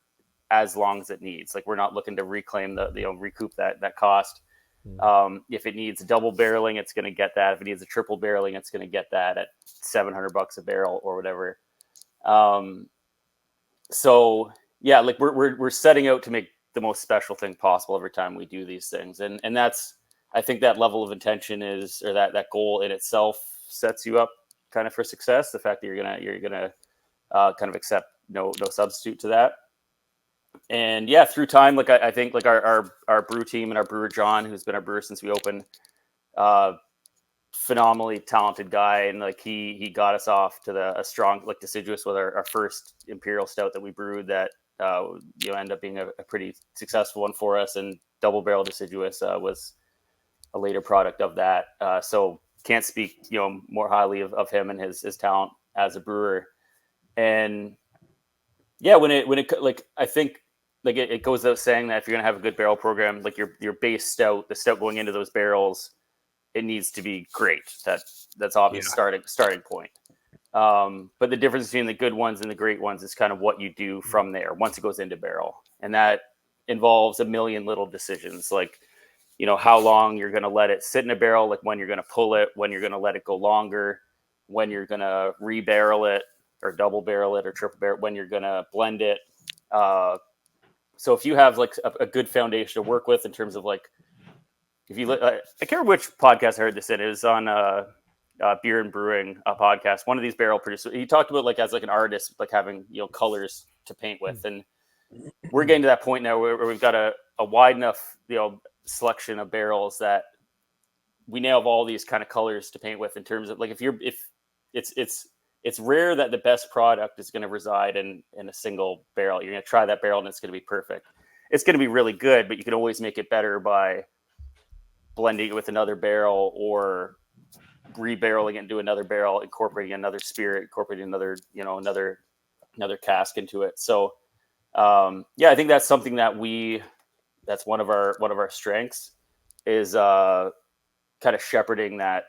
as long as it needs. Like we're not looking to reclaim recoup that cost. If it needs double barreling, it's going to get that. If it needs a triple barreling, it's going to get that at $700 a barrel or whatever. So yeah, like we're setting out to make the most special thing possible every time we do these things. And that's, I think that level of intention or that goal in itself sets you up kind of for success. The fact that you're gonna kind of accept no substitute to that. And yeah, through time, like I think like our brew team and our brewer John, who's been our brewer since we opened, phenomenally talented guy, and like he got us off to a strong like Deciduous with our first imperial stout that we brewed that ended up being a pretty successful one for us. And double barrel Deciduous was a later product of that. So can't speak more highly of him and his talent as a brewer. And yeah, when it like I think like it goes without saying that if you're gonna have a good barrel program, like your base stout, the stout going into those barrels, it needs to be great. That's obvious starting point. But the difference between the good ones and the great ones is kind of what you do from there once it goes into barrel, and that involves a million little decisions, like how long you're going to let it sit in a barrel, like when you're going to pull it, when you're going to let it go longer, when you're going to re-barrel it or double barrel it or triple barrel, when you're going to blend it. So if you have like a good foundation to work with in terms of like if you look, I can't remember which podcast I heard this in. It was on Beer and Brewing podcast. One of these barrel producers, he talked about like as like an artist, like having colors to paint with, and we're getting to that point now where we've got a wide enough selection of barrels that we now have all these kind of colors to paint with. In terms of like if it's rare that the best product is going to reside in a single barrel. You're going to try that barrel and it's going to be perfect. It's going to be really good, but you can always make it better by blending it with another barrel or rebarreling it into another barrel, incorporating another spirit, incorporating another cask into it. So I think that's something that's one of our strengths is kind of shepherding that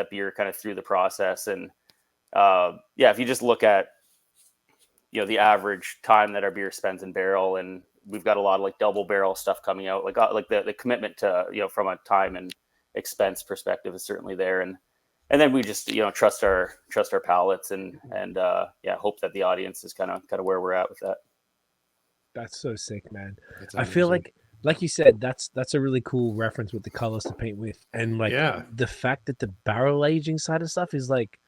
beer kind of through the process. And if you just look at the average time that our beer spends in barrel, and we've got a lot of like double barrel stuff coming out, like the commitment to from a time and expense perspective is certainly there, and then we just trust our palates and hope that the audience is kind of where we're at with that. That's so sick, man. I feel like you said, that's a really cool reference with the colors to paint with, and like the fact that the barrel aging side of stuff is like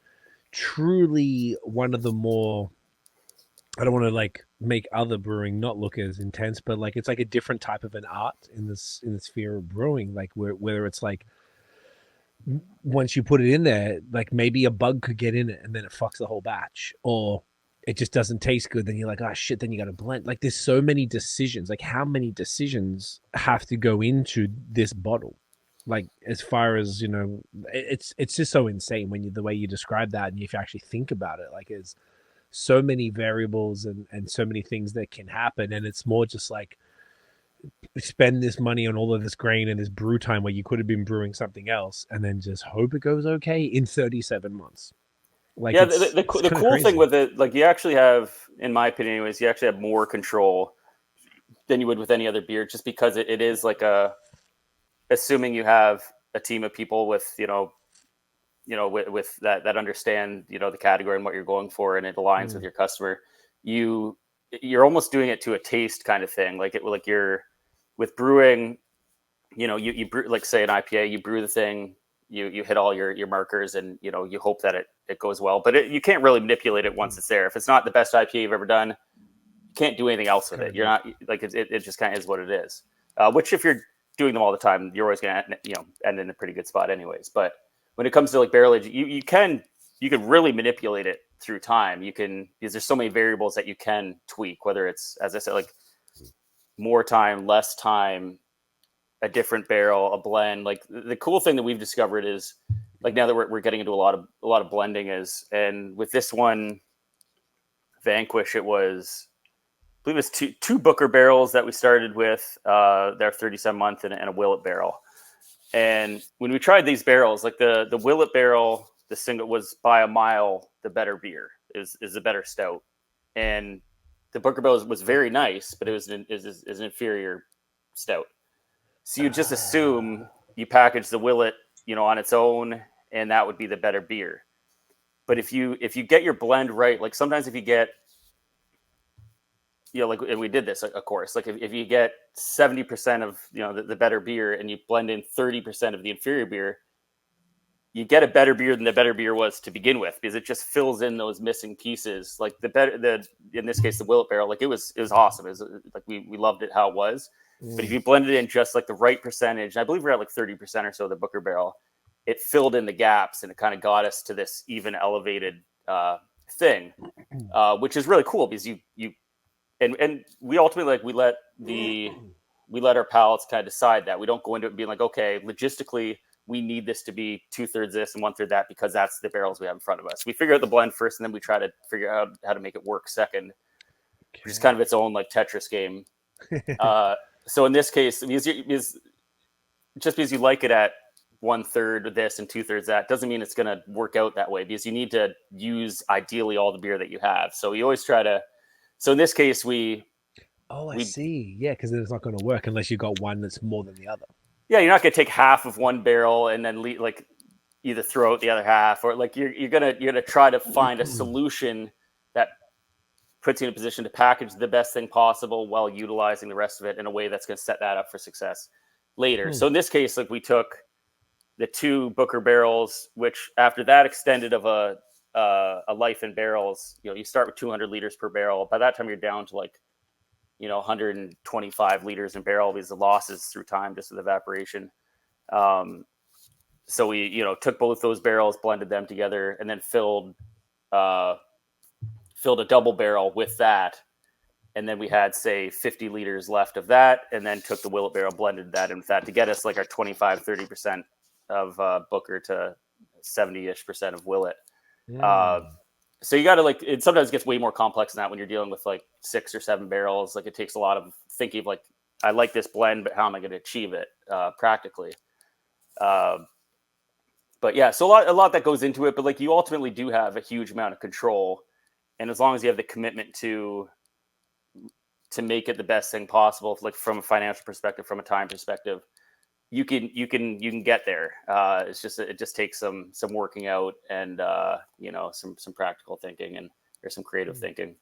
truly one of the more, I don't want to like make other brewing not look as intense, but like it's like a different type of an art in the sphere of brewing, like whether it's like once you put it in there, like maybe a bug could get in it and then it fucks the whole batch, or it just doesn't taste good. Then you're like, oh shit, then you got to blend. Like there's so many decisions, like how many decisions have to go into this bottle? Like as far as, it's just so insane when the way you describe that. And if you actually think about it, like it's so many variables and so many things that can happen. And it's more just like spend this money on all of this grain and this brew time where you could have been brewing something else and then just hope it goes okay in 37 months. Like the cool crazy thing with it, like you actually have, in my opinion anyways, you actually have more control than you would with any other beer, just because it is like assuming you have a team of people with with that understand the category and what you're going for, and it aligns with your customer. You're almost doing it to a taste kind of thing, like you're with brewing. You brew, like say an IPA, you brew the thing, you hit all your markers, and you hope that it goes well, but you can't really manipulate it once it's there. If it's not the best IPA you've ever done, you can't do anything else with it. You're not like it just kind of is what it is, which if you're doing them all the time, you're always going to end in a pretty good spot anyways. But when it comes to like barrel aging, you can really manipulate it through time. Because there's so many variables that you can tweak, whether it's, as I said, like more time, less time, a different barrel, a blend. Like the cool thing that we've discovered is, like now that we're getting into a lot of blending and with this one Vanquish, it was, I believe it was two Booker barrels that we started with, their 37 month and a Willet barrel. And when we tried these barrels, like the Willet barrel, the single was by a mile the better beer, is a better stout, and the Booker barrel was very nice, but it was an inferior stout. So you just assume you package the Willet, on its own, and that would be the better beer. But if you get your blend right, like sometimes if you get, like, and we did this, of course, like if you get 70% of, the better beer and you blend in 30% of the inferior beer, you get a better beer than the better beer was to begin with, because it just fills in those missing pieces. Like in this case, the Willet barrel, like it was awesome. It was like, we loved it how it was. But if you blended in just like the right percentage, I believe we're at like 30% or so of the Booker barrel, it filled in the gaps and it kind of got us to this even elevated thing, which is really cool, because and we ultimately, like, we let our palates kind of decide that. We don't go into it being like, okay, logistically, we need this to be 2/3 this and 1/3 that, because that's the barrels we have in front of us. We figure out the blend first, and then we try to figure out how to make it work second, which is kind of its own like Tetris game. So in this case, just because you like it at 1/3 of this and 2/3 that doesn't mean it's going to work out that way, because you need to use ideally all the beer that you have. So you always try to. So in this case, I see. Yeah, because it's not going to work unless you got one that's more than the other. Yeah, you're not going to take half of one barrel and then like either throw out the other half, or like you're gonna try to find a solution that puts you in a position to package the best thing possible while utilizing the rest of it in a way that's going to set that up for success. later. So in this case, like we took the 2 Booker barrels, which after that extended of a life in barrels, you start with 200 liters per barrel. By that time, you're down to like, 125 liters in barrel because the losses through time just with evaporation. So we, took both those barrels, blended them together, and then filled a double barrel with that. And then we had, say, 50 liters left of that, and then took the Willet barrel, blended that in with that to get us like our 25-30% of Booker to 70-ish% of Willet. So you got to like, it sometimes gets way more complex than that when you're dealing with like 6 or 7 barrels. Like it takes a lot of thinking of like, I like this blend, but how am I going to achieve it practically? But yeah, so a lot that goes into it, but like you ultimately do have a huge amount of control. And as long as you have the commitment to make it the best thing possible, like from a financial perspective, from a time perspective, you can get there. It just takes some working out and some practical thinking and there's some creative thinking.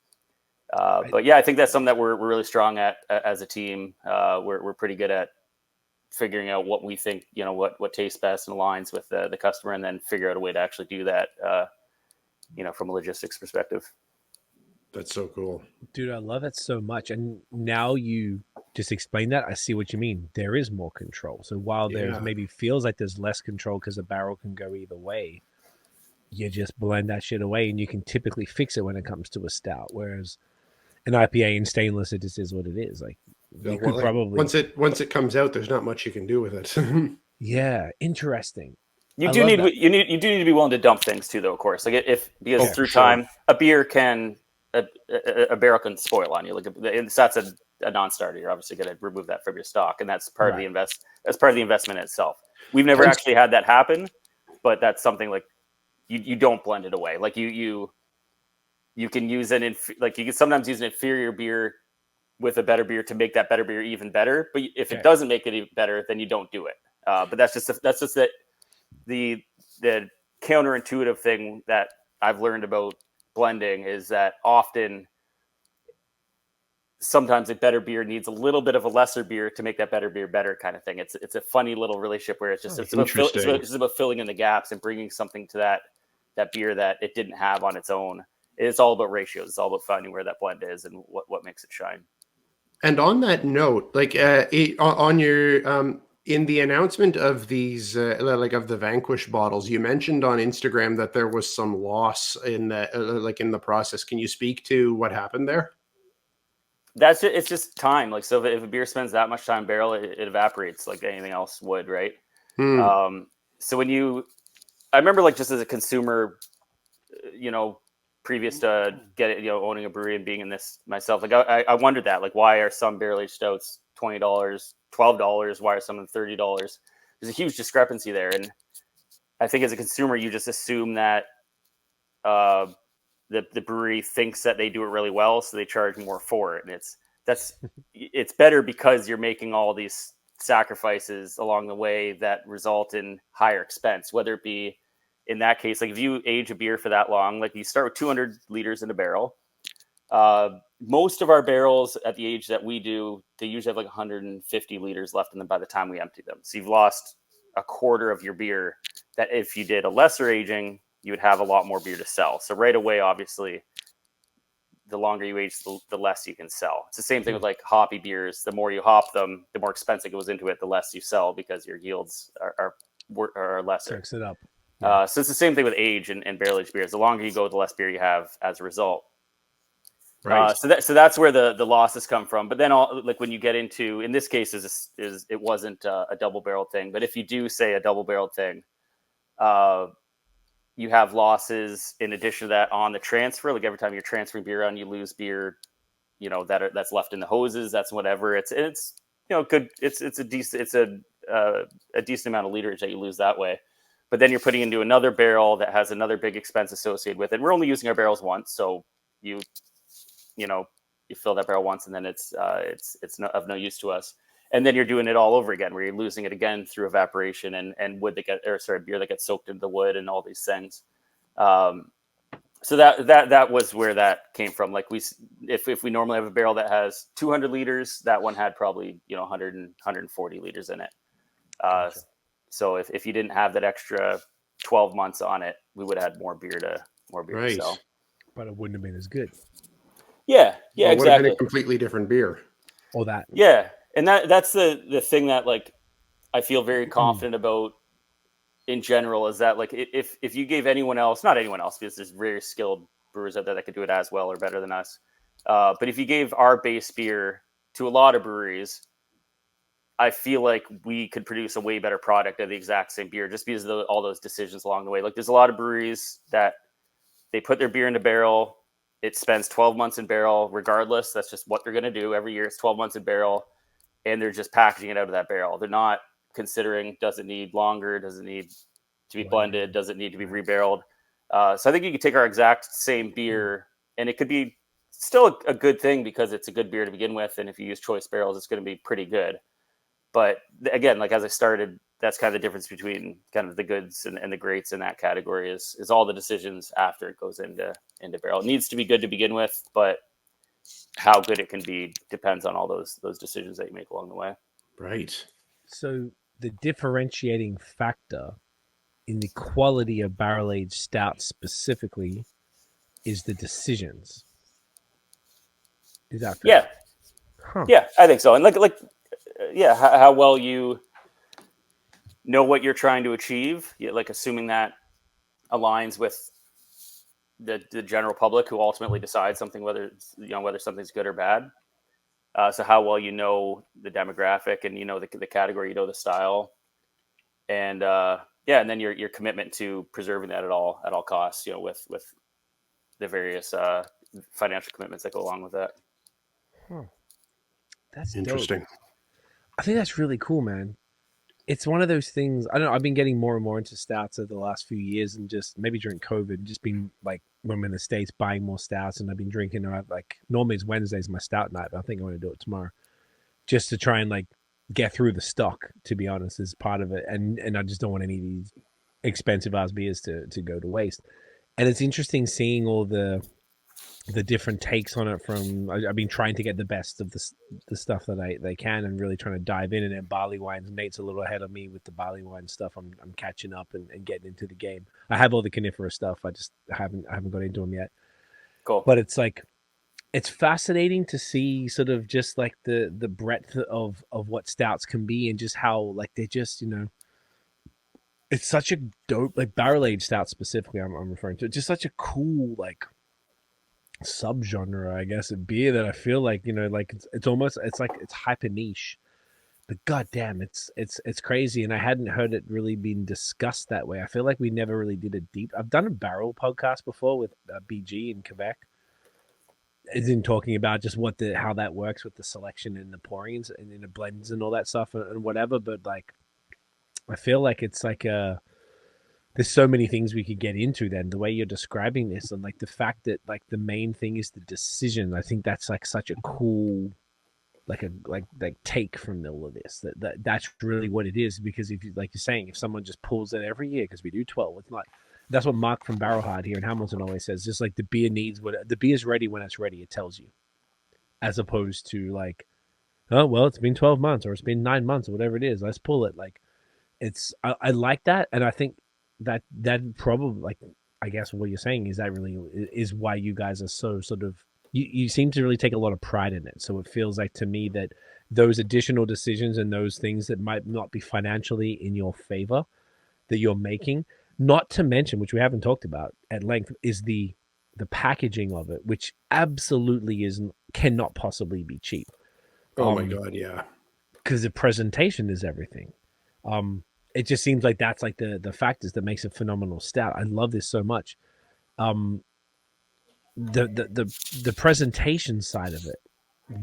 But yeah, I think that's something that we're really strong at as a team. We're pretty good at figuring out what we think, what tastes best and aligns with the customer, and then figure out a way to actually do that, from a logistics perspective. That's so cool. Dude, I love it so much. And now you just explained that, I see what you mean. There is more control. So while there's maybe feels like there's less control because a barrel can go either way, you just blend that shit away and you can typically fix it when it comes to a stout. Whereas an IPA in stainless, it just is what it is. Like you could probably once it comes out, there's not much you can do with it. Yeah, interesting. You do need to be willing to dump things too, though. Of course, like because through time, a beer can a barrel can spoil on you. Like that's a non-starter. You're obviously going to remove that from your stock, and that's part of the That's part of the investment itself. We've never actually had that happen, but that's something like you don't blend it away. Like you can use you can sometimes use an inferior beer with a better beer to make that better beer even better. But if it doesn't make it even better, then you don't do it. But that's just the counterintuitive thing that I've learned about blending is that often sometimes a better beer needs a little bit of a lesser beer to make that better beer better kind of thing. It's a funny little relationship where it's just about filling in the gaps and bringing something to that beer that it didn't have on its own. It's all about ratios. It's all about finding where that blend is and what makes it shine. And on that note, like on your in the announcement of these like of the Vanquish bottles, you mentioned on Instagram that there was some loss in the in the process. Can you speak to what happened there? It's just time. Like, so if a beer spends that much time barrel, it evaporates like anything else would, right? So I remember like just as a consumer, previous to owning a brewery and being in this myself, like I wondered that, like, why are some barrel aged stouts $20, $12? Why are some of them $30? There's a huge discrepancy there, and I think as a consumer, you just assume that the brewery thinks that they do it really well, so they charge more for it, and it's better because you're making all these sacrifices along the way that result in higher expense, whether it be in that case, like if you age a beer for that long, like you start with 200 liters in a barrel. Most of our barrels at the age that we do, they usually have like 150 liters left in them by the time we empty them. So you've lost a quarter of your beer that if you did a lesser aging, you would have a lot more beer to sell. So right away, obviously, the longer you age, the less you can sell. It's the same thing with like hoppy beers. The more you hop them, the more expensive goes into it, the less you sell because your yields are lesser. Checks it up. So it's the same thing with age and barrel aged beers. The longer you go, the less beer you have as a result. Right. So that's where the losses come from. But then like when you get into, in this case, it wasn't a double barreled thing. But if you do say a double barreled thing, you have losses in addition to that on the transfer. Like every time you're transferring beer around, you lose beer, that's left in the hoses. That's whatever. It's good. It's a decent amount of literage that you lose that way. But then you're putting into another barrel that has another big expense associated with it. We're only using our barrels once, so you fill that barrel once, and then it's of no use to us. And then you're doing it all over again, where you're losing it again through evaporation and wood beer that gets soaked into the wood and all these things. So that was where that came from. Like if we normally have a barrel that has 200 liters, that one had probably 100 and 140 liters in it. Gotcha. So if you didn't have that extra 12 months on it, we would have had more beer to Right. sell. But it wouldn't have been as good. Yeah, Well, it would have been exactly. a completely different beer. Or that. Yeah, and that's the thing that like I feel very confident about in general is that like if you gave anyone else, not anyone else, because there's very skilled brewers out there that could do it as well or better than us, but if you gave our base beer to a lot of breweries, I feel like we could produce a way better product of the exact same beer just because of all those decisions along the way. Like there's a lot of breweries that they put their beer in a barrel. It spends 12 months in barrel regardless. That's just what they're going to do every year. It's 12 months in barrel, and they're just packaging it out of that barrel. They're not considering, does it need longer? Does it need to be blended? Does it need to be rebarreled? So I think you could take our exact same beer, and it could be still a good thing because it's a good beer to begin with. And if you use choice barrels, it's going to be pretty good. But again, like as I started, that's kind of the difference between kind of the goods and the greats in that category is all the decisions after it goes into barrel. It needs to be good to begin with, but how good it can be depends on all those decisions that you make along the way. Right. So the differentiating factor in the quality of barrel-aged stouts specifically is the decisions. Is that fair? Yeah. Huh. Yeah, I think so. And how well you know what you're trying to achieve, like assuming that aligns with the general public who ultimately decides something, whether something's good or bad. So how well you know the demographic and the category, the style, and and then your commitment to preserving that at all costs, with the various financial commitments that go along with that. That's interesting. Dope. I think that's really cool, man. It's one of those things. I don't know. I've been getting more and more into stouts over the last few years, and just maybe during COVID, just been like when I'm in the States buying more stouts, and I've been drinking. Like normally it's Wednesdays my stout night, but I think I'm going to do it tomorrow, just to try and like get through the stock. To be honest, is part of it, and I just don't want any of these expensive ass beers to go to waste. And it's interesting seeing all the different takes on it from I've been trying to get the best of the stuff that they can and really trying to dive in, and then barley wines. Nate's a little ahead of me with the barley wine stuff. I'm catching up and getting into the game. I have all the coniferous stuff. I just haven't got into them yet. Cool. But it's like it's fascinating to see sort of just like the breadth of what stouts can be, and just how like they just it's such a dope like barrel aged stout specifically I'm referring to. It's just such a cool like subgenre, I guess, of beer that I feel like like it's almost it's hyper niche, but goddamn, it's crazy, and I hadn't heard it really being discussed that way. I feel like we never really did a deep. I've done a barrel podcast before with BG in Quebec, as in talking about just how that works with the selection and the pourings and the blends and all that stuff and whatever. But like, I feel like it's like there's so many things we could get into then, the way you're describing this, and like the fact that like the main thing is the decision. I think that's like such a cool like take from all of this, that's really what it is. Because if you, like you're saying, if someone just pulls it every year, because we do 12, it's not. That's what Mark from Barrel Hard here in Hamilton always says, just like the beer needs what the beer's ready when it's ready, it tells you, as opposed to like, oh well, it's been 12 months or it's been 9 months or whatever it is, let's pull it. Like I like that, and I think that probably, like, I guess what you're saying is that really is why you guys are so sort of, you seem to really take a lot of pride in it. So it feels like to me that those additional decisions and those things that might not be financially in your favor that you're making, not to mention, which we haven't talked about at length, is the packaging of it, which absolutely cannot possibly be cheap. Oh my God, yeah. Because the presentation is everything. It just seems like that's like the factors that makes a phenomenal stout. I love this so much. The presentation side of it,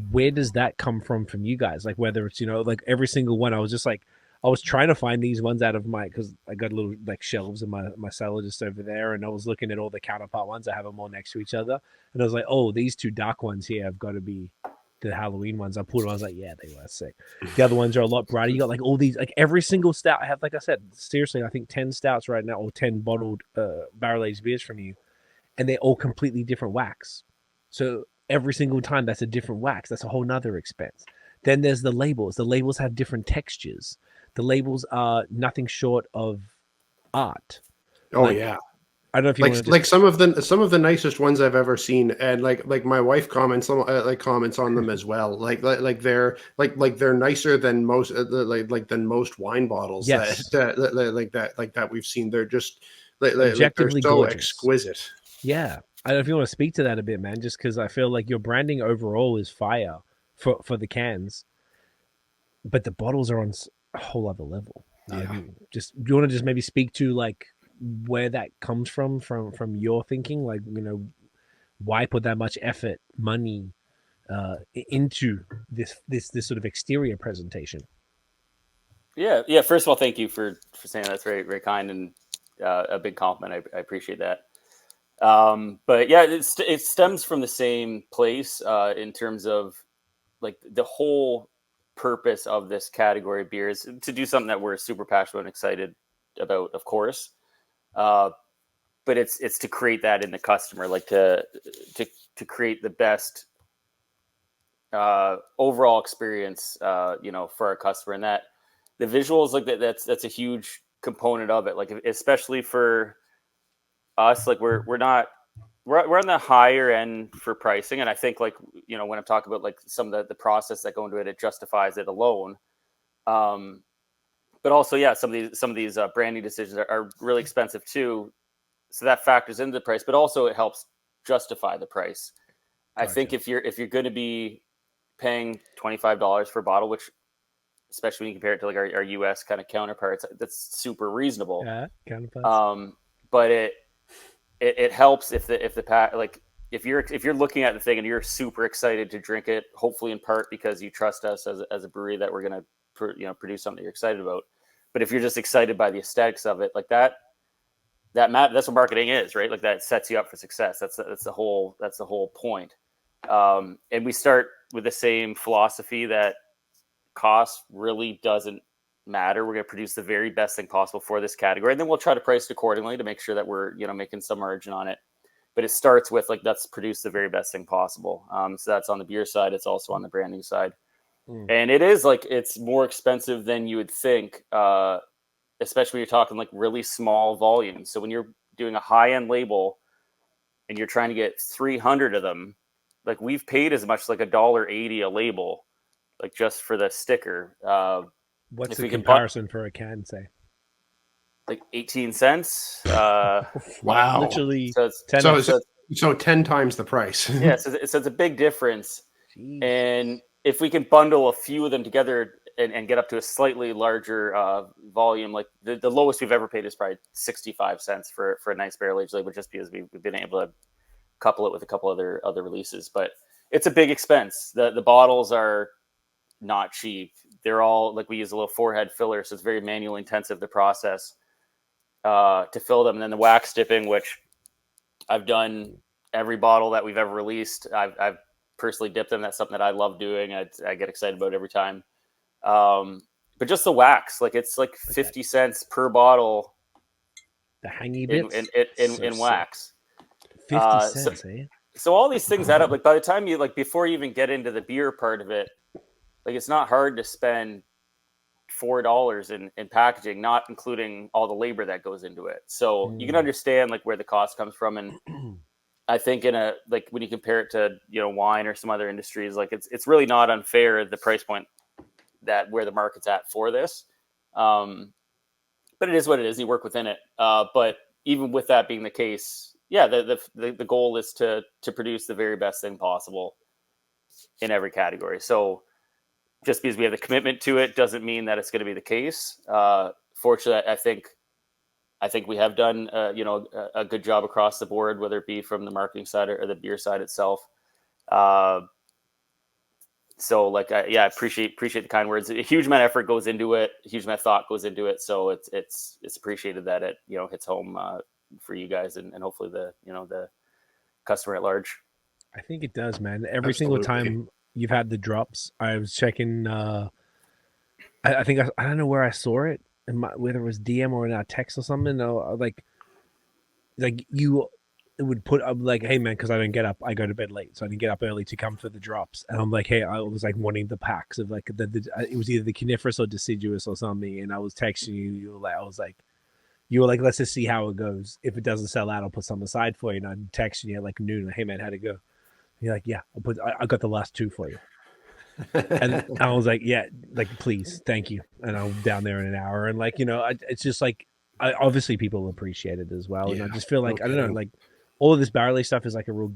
where does that come from you guys? Like whether it's like every single one, I was trying to find these ones out of because I got little like shelves in my cellar just over there, and I was looking at all the Counterpart ones. I have them all next to each other, and I was like, oh, these two dark ones here have got to be the Halloween ones. I pulled them. I was like, yeah, they were sick. The other ones are a lot brighter. You got like all these, like every single stout I have, like I said, seriously, I think 10 stouts right now, or 10 bottled barrel-aged beers from you, and they're all completely different wax. So every single time that's a different wax. That's a whole nother expense. Then there's the labels. The labels have different textures. the labels are nothing short of art. Oh Like, yeah. I don't know if you want to just... Like some of the nicest ones I've ever seen, and like my wife comments comments on them as well. Like they're nicer than most than most wine bottles Yes. that we've seen. They're just they're Objectively so gorgeous. exquisite. Yeah, I don't know if you want to speak to that a bit, man. Just because I feel like your branding overall is fire for the cans, but the bottles are on a whole other level. Yeah. Just do you want to just maybe speak to like where that comes from your thinking, like, you know, why put that much effort, money into this sort of exterior presentation? Yeah. First of all, thank you for saying that. That's very, very kind and a big compliment. I appreciate that. But yeah, it stems from the same place in terms of like the whole purpose of this category of beer is to do something that we're super passionate and excited about, of course. But it's to create that in the customer, like to create the best overall experience, you know, for our customer, and that the visuals, like that's a huge component of it. Like especially for us, like we're on the higher end for pricing, and I think, like, you know, when I'm talking about like some of the process that go into it, it justifies it alone. But also, yeah, some of these branding decisions are really expensive too. So that factors into the price, but also it helps justify the price. Gotcha. I think if you're going to be paying $25 for a bottle, which, especially when you compare it to like our US kind of counterparts, that's super reasonable. Yeah, counterparts. But it helps if the pack, like if you're looking at the thing and you're super excited to drink it, hopefully in part because you trust us as a brewery that we're going to produce something you're excited about. But if you're just excited by the aesthetics of it, like that's what marketing is, right? Like that sets you up for success. That's the whole point. And we start with the same philosophy that cost really doesn't matter. We're going to produce the very best thing possible for this category, and then we'll try to price it accordingly to make sure that we're, you know, making some margin on it. But it starts with like, let's produce the very best thing possible. So that's on the beer side. It's also on the branding side. And it is like, it's more expensive than you would think, especially when you're talking like really small volumes. So when you're doing a high-end label and you're trying to get 300 of them, like we've paid as much like $1.80 a label, like just for the sticker. What's the comparison for a can, say? Like 18 cents. Wow. Literally So 10. So 10 times the price. Yeah, so it's a big difference. Jeez. And if we can bundle a few of them together and get up to a slightly larger volume, like the lowest we've ever paid is probably 65 cents for a nice barrel aged label, just because we've been able to couple it with a couple other releases. But it's a big expense. The bottles are not cheap. They're all like, we use a little forehead filler, so it's very manually intensive, the process to fill them. And then the wax dipping, which I've done every bottle that we've ever released. I've personally dipped them. That's something that I love doing. I get excited about every time. But just the wax, like it's like 50 cents per bottle. The hangy bits in wax. 50 cents, So all these things add up. Like by the time you, like, before you even get into the beer part of it, like it's not hard to spend $4 in packaging, not including all the labor that goes into it. So you can understand like where the cost comes from. And I think like when you compare it to, you know, wine or some other industries, like it's really not unfair at the price point that where the market's at for this. But it is what it is. You work within it. But even with that being the case, yeah, the goal is to produce the very best thing possible in every category. So just because we have the commitment to it doesn't mean that it's going to be the case. Fortunately, I think we have done a good job across the board, whether it be from the marketing side or the beer side itself. So like, I appreciate the kind words. A huge amount of effort goes into it. A huge amount of thought goes into it. So it's appreciated that it, you know, hits home for you guys and hopefully the customer at large. I think it does, man. Every single time you've had the drops, I was checking. I think I don't know where I saw it, whether it was DM or in a text or something. Or like you would put up like, hey man, because I don't get up, I go to bed late, so I didn't get up early to come for the drops. And I'm like, hey, I was like wanting the packs of like it was either the coniferous or deciduous or something, and I was texting you. You were like, let's just see how it goes. If it doesn't sell out, I'll put some aside for you. And I'm texting you at like noon, like, hey man, how'd it go? And you're like, yeah, I got the last 2 for you. And I was like, yeah, like please, thank you. And I'm down there in an hour, and like it's just like obviously people appreciate it as well, and I just feel like I don't know, like all of this barrel stuff is like a real,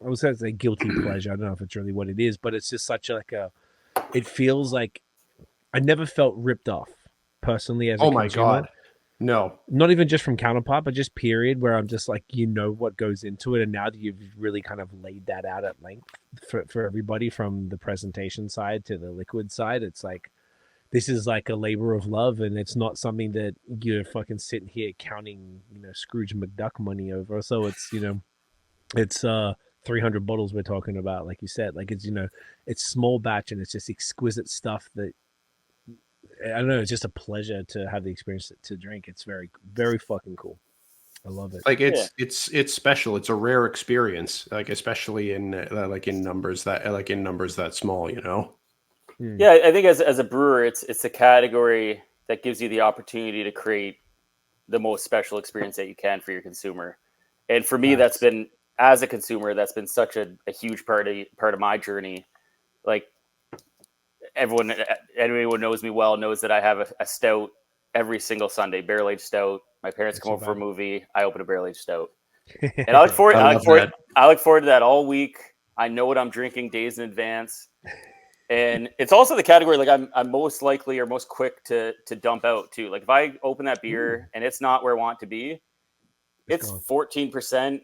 I was going to say guilty pleasure. I don't know if it's really what it is, but it's just such like it feels like I never felt ripped off personally as a consumer. God. No, not even just from Counterpart, but just period, where I'm just like, what goes into it. And now that you've really kind of laid that out at length for everybody, from the presentation side to the liquid side, it's like, this is like a labor of love. And it's not something that you're fucking sitting here counting, Scrooge McDuck money over. So it's, it's 300 bottles we're talking about. Like you said, like it's, it's small batch, and it's just exquisite stuff that, I don't know, it's just a pleasure to have the experience to drink. It's very, very fucking cool. I love it. Like it's special. It's a rare experience, like especially in numbers that small, Yeah, I think as a brewer, it's a category that gives you the opportunity to create the most special experience that you can for your consumer. And for me, that's been, as a consumer, that's been such a huge part of my journey. Like, anyone who knows me well knows that I have a stout every single Sunday, barrel-aged stout. My parents come over for a movie, I open a barrel-aged stout. And I look forward to that all week. I know what I'm drinking days in advance. And it's also the category, like I'm most likely or most quick to dump out too. Like if I open that beer and it's not where I want it to be, it's 14%.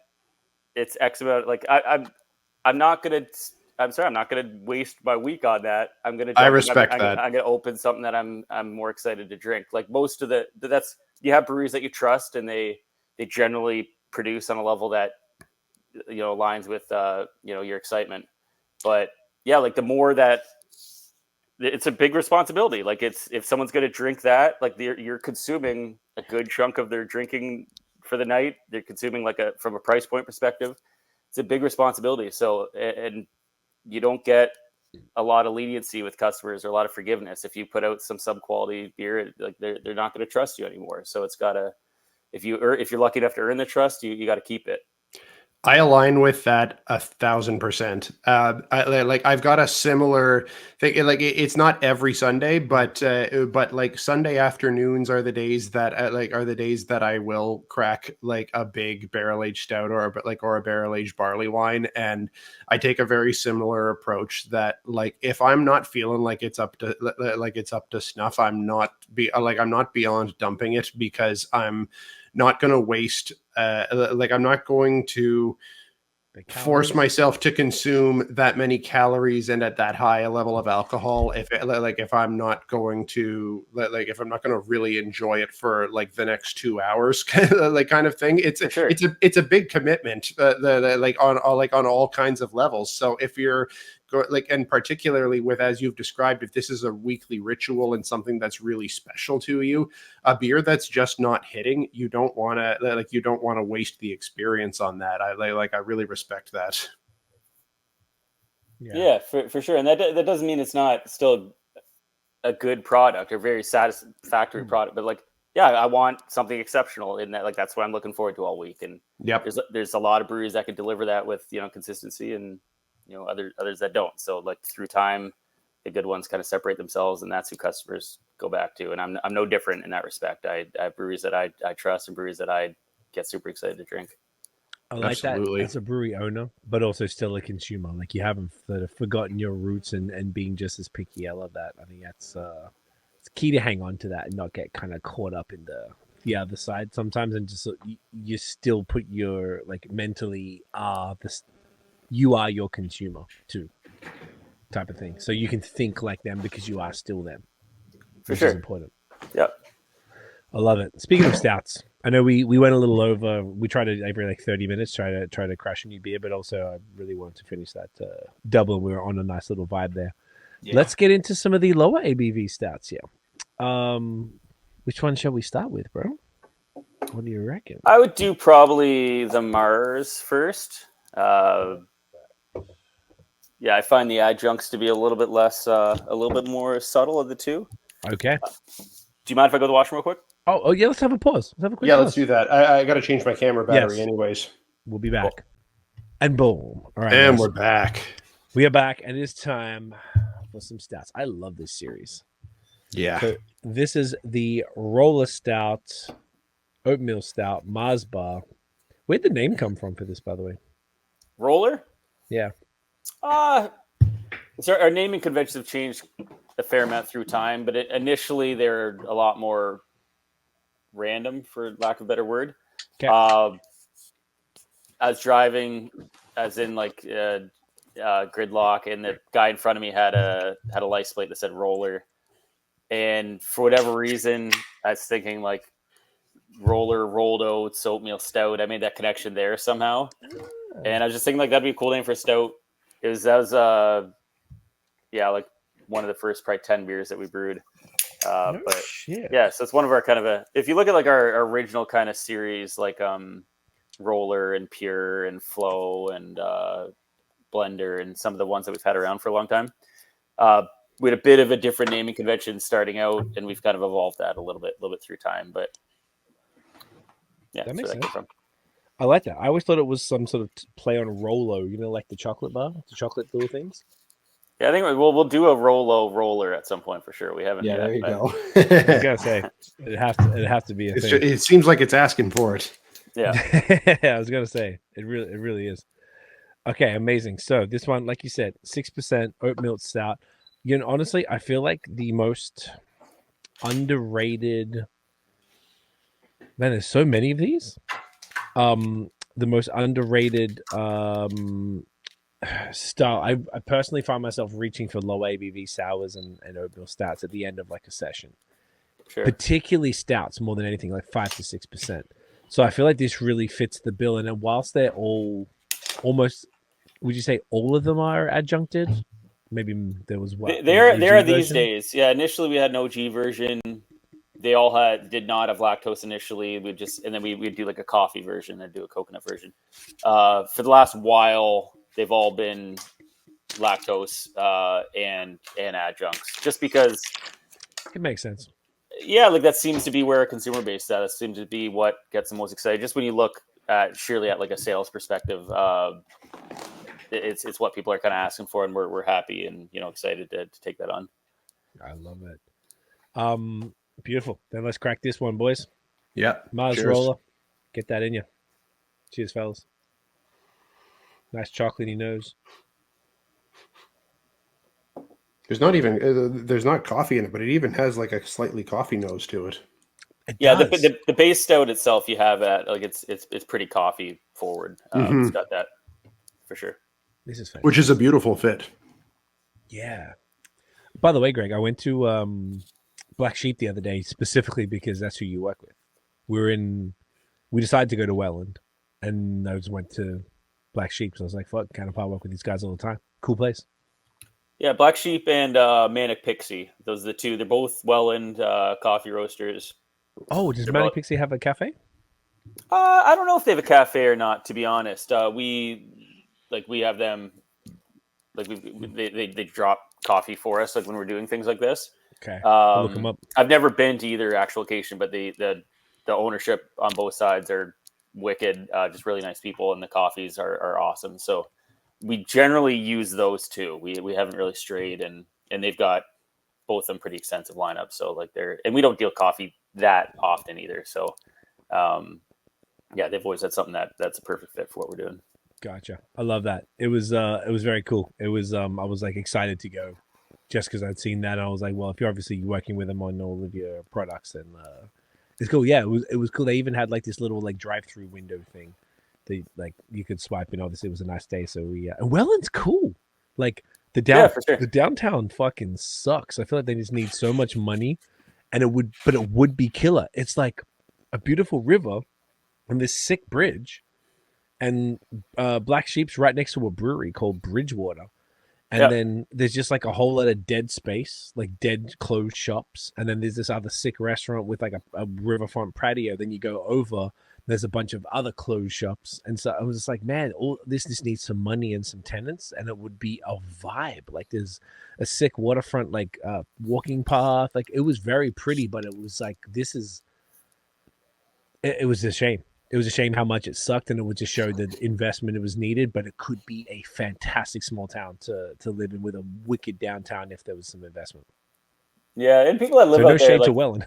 It's X amount. Like I'm not gonna waste my week on that. I respect that. I'm gonna open something that I'm more excited to drink. Like most of you have breweries that you trust, and they generally produce on a level that aligns with your excitement. But yeah, like the more that, it's a big responsibility. Like if someone's going to drink that, like you're consuming a good chunk of their drinking for the night. They're consuming from a price point perspective, it's a big responsibility. So, and you don't get a lot of leniency with customers or a lot of forgiveness. If you put out some sub-quality beer, like they're not going to trust you anymore. So it's gotta, if you're lucky enough to earn the trust, you got to keep it. I align with that 1,000%. I've got a similar thing. Like it's not every Sunday, but like Sunday afternoons are the days that I will crack like a big barrel aged stout or a barrel aged barley wine, and I take a very similar approach. That like if I'm not feeling like it's up to snuff, I'm not beyond dumping it, because I'm not going to waste. I'm not going to force myself to consume that many calories and at that high a level of alcohol if I'm not going to really enjoy it for like the next 2 hours, like kind of thing. It's a big commitment, on all kinds of levels. So if you're and particularly with, as you've described, if this is a weekly ritual and something that's really special to you, a beer that's just not hitting, you don't want to waste the experience on that. I really respect that. Yeah, for sure. And that doesn't mean it's not still a good product or very satisfactory product, but like, yeah, I want something exceptional in that. Like, that's what I'm looking forward to all week. And there's a lot of breweries that can deliver that with, consistency, and, others that don't. So like through time, the good ones kind of separate themselves, and that's who customers go back to. And I'm no different in that respect. I have breweries that I trust and breweries that I get super excited to drink. I like Absolutely. That as a brewery owner, but also still a consumer. Like you haven't forgotten your roots and being just as picky. I love that. I think that's it's key to hang on to that and not get kind of caught up in the other side sometimes, and just you still put your mentally you are your consumer too, type of thing. So you can think like them because you are still them. For sure. Is important. Yep. I love it. Speaking of stouts, I know we went a little over. We tried to every 30 minutes try to crash a new beer, but also I really wanted to finish that double. We were on a nice little vibe there. Yeah. Let's get into some of the lower ABV stouts here. Which one shall we start with, bro? What do you reckon? I would do probably the Mars first. Yeah, I find the adjuncts to be a little bit less, a little bit more subtle of the two. Okay. Do you mind if I go to the washroom real quick? Oh yeah. Let's have a pause. Let's have a quick Yeah, pause. let's do that. I got to change my camera battery Yes. anyways. We'll be back. And boom. All right. And guys. we're back. We are back, and it is time for some stouts. I love this series. Yeah. So this is the Roller Stout, Oatmeal Stout, Mars Bar. Where'd the name come from for this, by the way? Roller? Yeah. So our naming conventions have changed a fair amount through time, but initially they're a lot more random, for lack of a better word. Okay. I was driving, as in like gridlock, and the guy in front of me had a license plate that said Roller, and for whatever reason, I was thinking like Roller, rolled oats, oatmeal stout. I made that connection there somehow, and I was just thinking like that'd be a cool name for a stout. That was like one of the first probably 10 beers that we brewed. But shit. yeah, so it's one of our kind of if you look at like our original kind of series, like Roller and Pure and Flow and Blender and some of the ones that we've had around for a long time, we had a bit of a different naming convention starting out, and we've kind of evolved that a little bit through time. But yeah, That makes where sense. came from. I like that. I always thought it was some sort of play on Rolo, like the chocolate bar, the chocolate little things. Yeah, I think we'll do a Roller at some point for sure. We haven't. Yeah, there you go. I gotta say, it have to be a thing. It seems like it's asking for it. Yeah. I was gonna say it really is. Okay, amazing. So this one, like you said, 6% oatmeal stout. Honestly, I feel like the most underrated. Man, there's so many of these. The most underrated style. I personally find myself reaching for low ABV sours and oatmeal stouts at the end of like a session. Sure. Particularly stouts more than anything, like 5 to 6%. So I feel like this really fits the bill. And then whilst they're all almost, would you say all of them are adjuncted? Maybe there was one. They are these days. Yeah, initially we had an OG version. They all did not have lactose initially. And then we'd do like a coffee version and do a coconut version. For the last while, they've all been lactose and adjuncts, just because it makes sense. Yeah, like that seems to be where a consumer base that seems to be what gets them most excited. Just when you look at like a sales perspective, it's what people are kind of asking for, and we're happy and excited to take that on. I love it. Beautiful. Then let's crack this one, boys. Yeah. Mars cheers. Roller. Get that in you. Cheers, fellas. Nice chocolatey nose. There's not coffee in it, but it even has like a slightly coffee nose to it. The base stout itself, you have like it's pretty coffee forward. It's got that for sure. This is fantastic. Which is a beautiful fit. Yeah. By the way, Greg, I went to Black Sheep the other day specifically because that's who you work with. We decided to go to Welland, and I just went to Black Sheep. So I was like, fuck, Counterpart, work with these guys all the time. Cool place. Yeah, Black Sheep and Manic Pixie. Those are the two. They're both Welland coffee roasters. Oh, does Manic Pixie have a cafe? I don't know if they have a cafe or not, to be honest. We have them, like they drop coffee for us, like when we're doing things like this. Okay, I'll look them up. I've never been to either actual location, but the ownership on both sides are wicked, just really nice people, and the coffees are awesome. So we generally use those two. We haven't really strayed, and they've got both of them pretty extensive lineups. So like and we don't deal coffee that often either. So they've always had something that's a perfect fit for what we're doing. Gotcha. I love that. It was very cool. It was I was like excited to go just because I'd seen that, and I was like, well, if you're obviously working with them on all of your products, then it's cool. Yeah, it was cool. They even had like this little like drive-through window thing that like you could swipe, and obviously it was a nice day. So and Welland's cool. Like the downtown fucking sucks. I feel like they just need so much money, and it would be killer. It's like a beautiful river and this sick bridge, and Black Sheep's right next to a brewery called Bridgewater. And then there's just like a whole lot of dead space, like dead closed shops. And then there's this other sick restaurant with like a riverfront patio. Then you go over, there's a bunch of other closed shops. And so I was just like, man, all this just needs some money and some tenants, and it would be a vibe. Like there's a sick waterfront, like walking path. Like it was very pretty, but it was like, it was a shame. It was a shame how much it sucked, and it would just show the investment it was needed. But it could be a fantastic small town to live in with a wicked downtown if there was some investment. Yeah, and people that live So no out there, shade like, to Welland.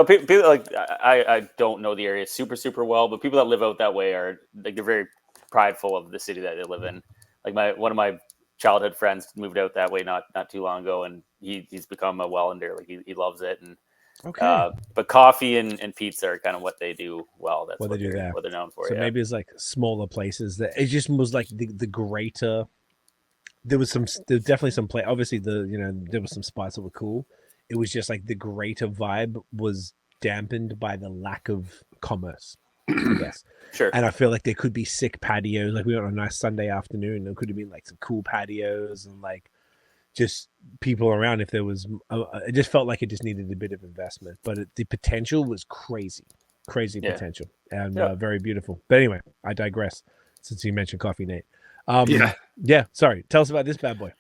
people like I don't know the area super well, but people that live out that way are like they're very prideful of the city that they live in. Like one of my childhood friends moved out that way not too long ago, and he's become a Wellander. Like he loves it, and but coffee and pizza are kind of what they do well. That's what they're known for. So maybe it's like smaller places that it just was like the greater. There was definitely some play. Obviously, there was some spots that were cool. It was just like the greater vibe was dampened by the lack of commerce, I guess. Sure. And I feel like there could be sick patios. Like we went on a nice Sunday afternoon. There could have been like some cool patios and like just people around. If there was, it just felt like it just needed a bit of investment. But the potential was crazy potential, and very beautiful. But anyway, I digress. Since you mentioned coffee, Nate. Yeah. Sorry. Tell us about this bad boy.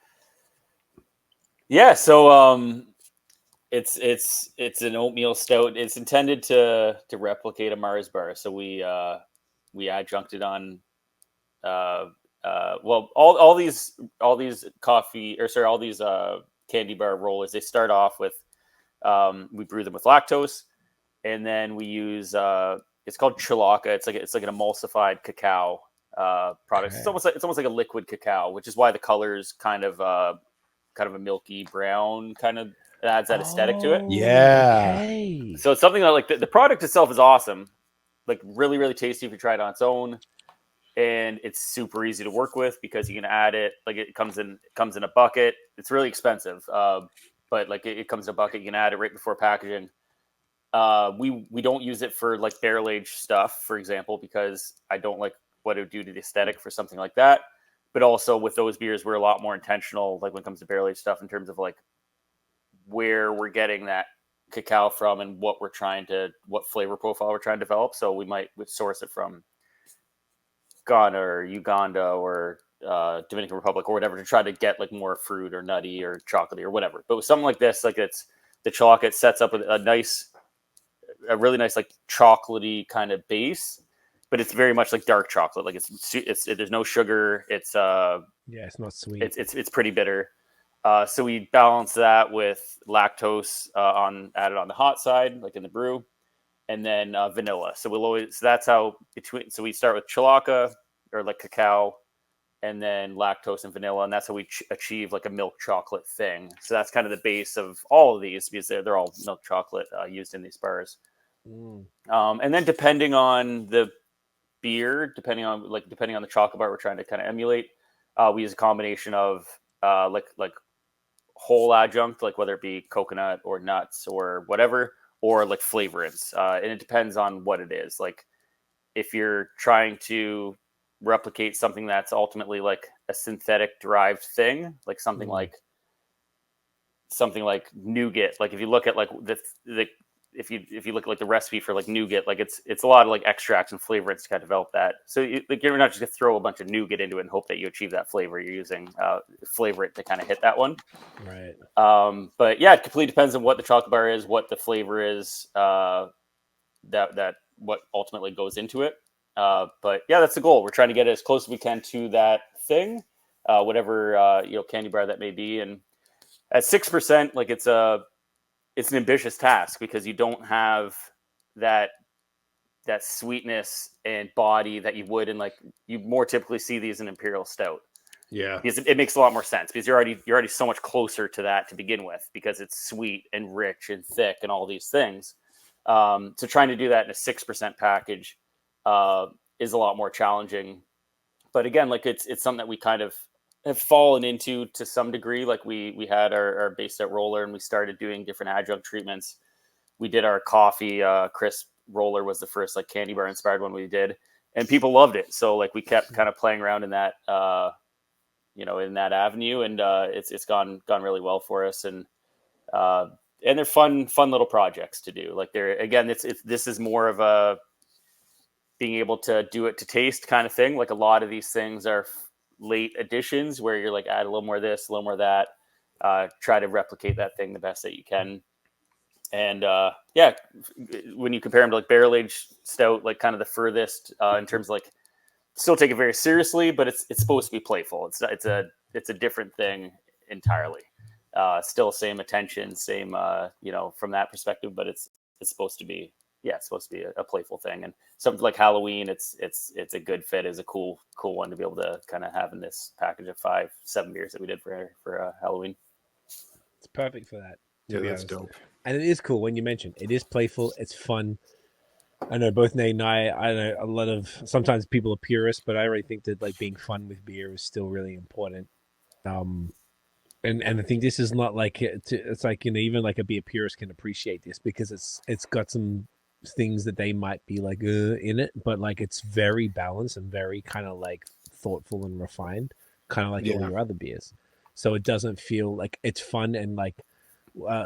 Yeah. So it's an oatmeal stout. It's intended to replicate a Mars bar. So we adjuncted on all these coffee all these candy bar rollers. They start off with we brew them with lactose, and then we use it's called Chilaka. It's like an emulsified cacao product. Okay. It's almost like a liquid cacao, which is why the color is kind of a milky brown, kind of adds that aesthetic to it. Yeah. Okay. So it's something that like the product itself is awesome, like really, really tasty if you try it on its own. And it's super easy to work with because you can add it. Like it comes in a bucket. It's really expensive. But like it comes in a bucket, you can add it right before packaging. We don't use it for like barrel aged stuff, for example, because I don't like what it would do to the aesthetic for something like that. But also with those beers, we're a lot more intentional, like when it comes to barrel aged stuff, in terms of like where we're getting that cacao from and what flavor profile we're trying to develop. So we source it from Ghana or Uganda or Dominican Republic or whatever to try to get like more fruit or nutty or chocolatey or whatever. But with something like this, like it's the chocolate sets up a really nice like chocolatey kind of base, but it's very much like dark chocolate. Like it's there's no sugar. It's it's not sweet. It's pretty bitter. So we balance that with lactose added on the hot side, like in the brew, and then vanilla. So that's how so we start with Chilaka or like cacao, and then lactose and vanilla, and that's how we achieve like a milk chocolate thing. So that's kind of the base of all of these because they're all milk chocolate used in these bars. And then depending on the beer, depending on the chocolate bar we're trying to kind of emulate, we use a combination of like whole adjunct, like whether it be coconut or nuts or whatever, or like flavorants. And it depends on what it is. Like if you're trying to replicate something that's ultimately like a synthetic derived thing, like something like nougat. Like if you look at like if you look at like the recipe for like nougat, like it's a lot of like extracts and flavorants to kind of develop that. So you're not just gonna throw a bunch of nougat into it and hope that you achieve that flavor. You're using flavor it to kind of hit that one. Right. But yeah, it completely depends on what the chocolate bar is, what the flavor is, that what ultimately goes into it. But yeah, that's the goal. We're trying to get as close as we can to that thing, whatever candy bar that may be. And at 6%, like it's an ambitious task because you don't have that sweetness and body that you would in like you more typically see these in imperial stout. Yeah, because it makes a lot more sense because you're already so much closer to that to begin with because it's sweet and rich and thick and all these things. So trying to do that in a 6% package is a lot more challenging. But again, like it's something that we kind of have fallen into to some degree. Like we had our base stout roller and we started doing different adjunct treatments. We did our coffee crisp roller was the first like candy bar inspired one we did, and people loved it. So like we kept kind of playing around in that in that avenue, and it's gone really well for us, and they're fun little projects to do. Like this is more of a being able to do it to taste kind of thing. Like a lot of these things are late additions where you're like, add a little more of this, a little more of that, try to replicate that thing the best that you can. And when you compare them to like barrel aged stout, like kind of the furthest in terms of like still take it very seriously, but it's supposed to be playful. It's a different thing entirely. Still same attention, same from that perspective, but it's supposed to be a playful thing. And something like Halloween, it's a good fit, is a cool one to be able to kind of have in this package of 5-7 beers that we did for Halloween. It's perfect for that. Yeah, that's dope. And it is cool when you mention it is playful. It's fun. I know both Nate and I know a lot of, sometimes people are purists, but I really think that like being fun with beer is still really important. And I think this is not like it's like, even like a beer purist can appreciate this because it's got some things that they might be like in it, but like it's very balanced and very kind of like thoughtful and refined, kind of like all your other beers. So it doesn't feel like it's fun, and like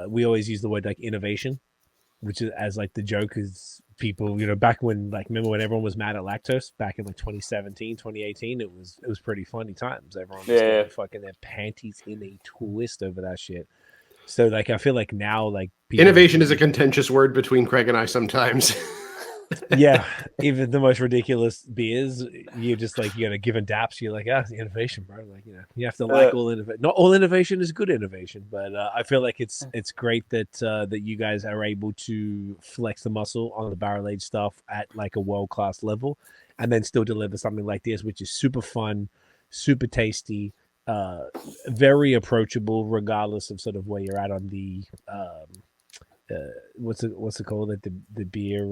we always use the word like innovation, which is as like the joke is people, back when, like, remember when everyone was mad at lactose back in like 2017, 2018, it was pretty funny times. Everyone was getting fucking their panties in a twist over that shit. So like, I feel like now, like, innovation is a contentious word between Craig and I sometimes. Yeah, even the most ridiculous beers, you just like, you give and daps, you're like, the innovation, bro. Like, you have to like all innovation. Not all innovation is good innovation, but I feel like it's great that that you guys are able to flex the muscle on the barrel aged stuff at like a world class level, and then still deliver something like this, which is super fun, super tasty, very approachable, regardless of sort of where you're at on the what's it called? The beer.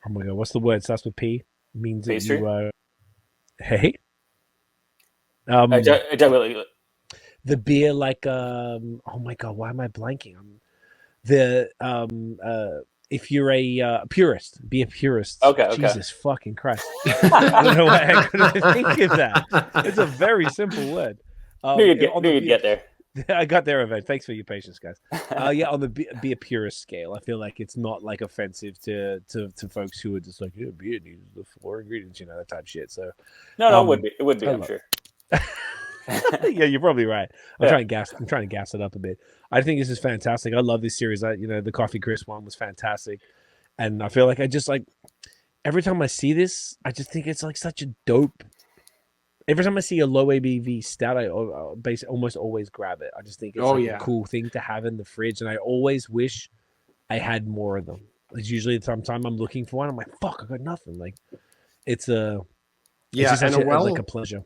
Oh my god, what's the word? It starts with P. It means pastry? That you. Hey. I definitely. The beer, like oh my god, why am I blanking? If you're a purist, be a purist. Okay. Jesus fucking Christ! I don't know why I couldn't think of that. It's a very simple word. Knew you'd get there. I got there eventually. Thanks for your patience, guys. On the be a purist scale, I feel like it's not like offensive to folks who are just like, beer needs the 4 ingredients, that type of shit. So no, it would be. I'm sure. Yeah, you're probably right. I'm trying to gas it up a bit. I think this is fantastic. I love this series. The Coffee Crisp one was fantastic, and I feel like I just like every time I see this, I just think it's like such a dope. Every time I see a low ABV stout, I almost always grab it. I just think it's a cool thing to have in the fridge, and I always wish I had more of them. It's usually the time I'm looking for one. I'm like, fuck, I got nothing. Like, it's just like a pleasure.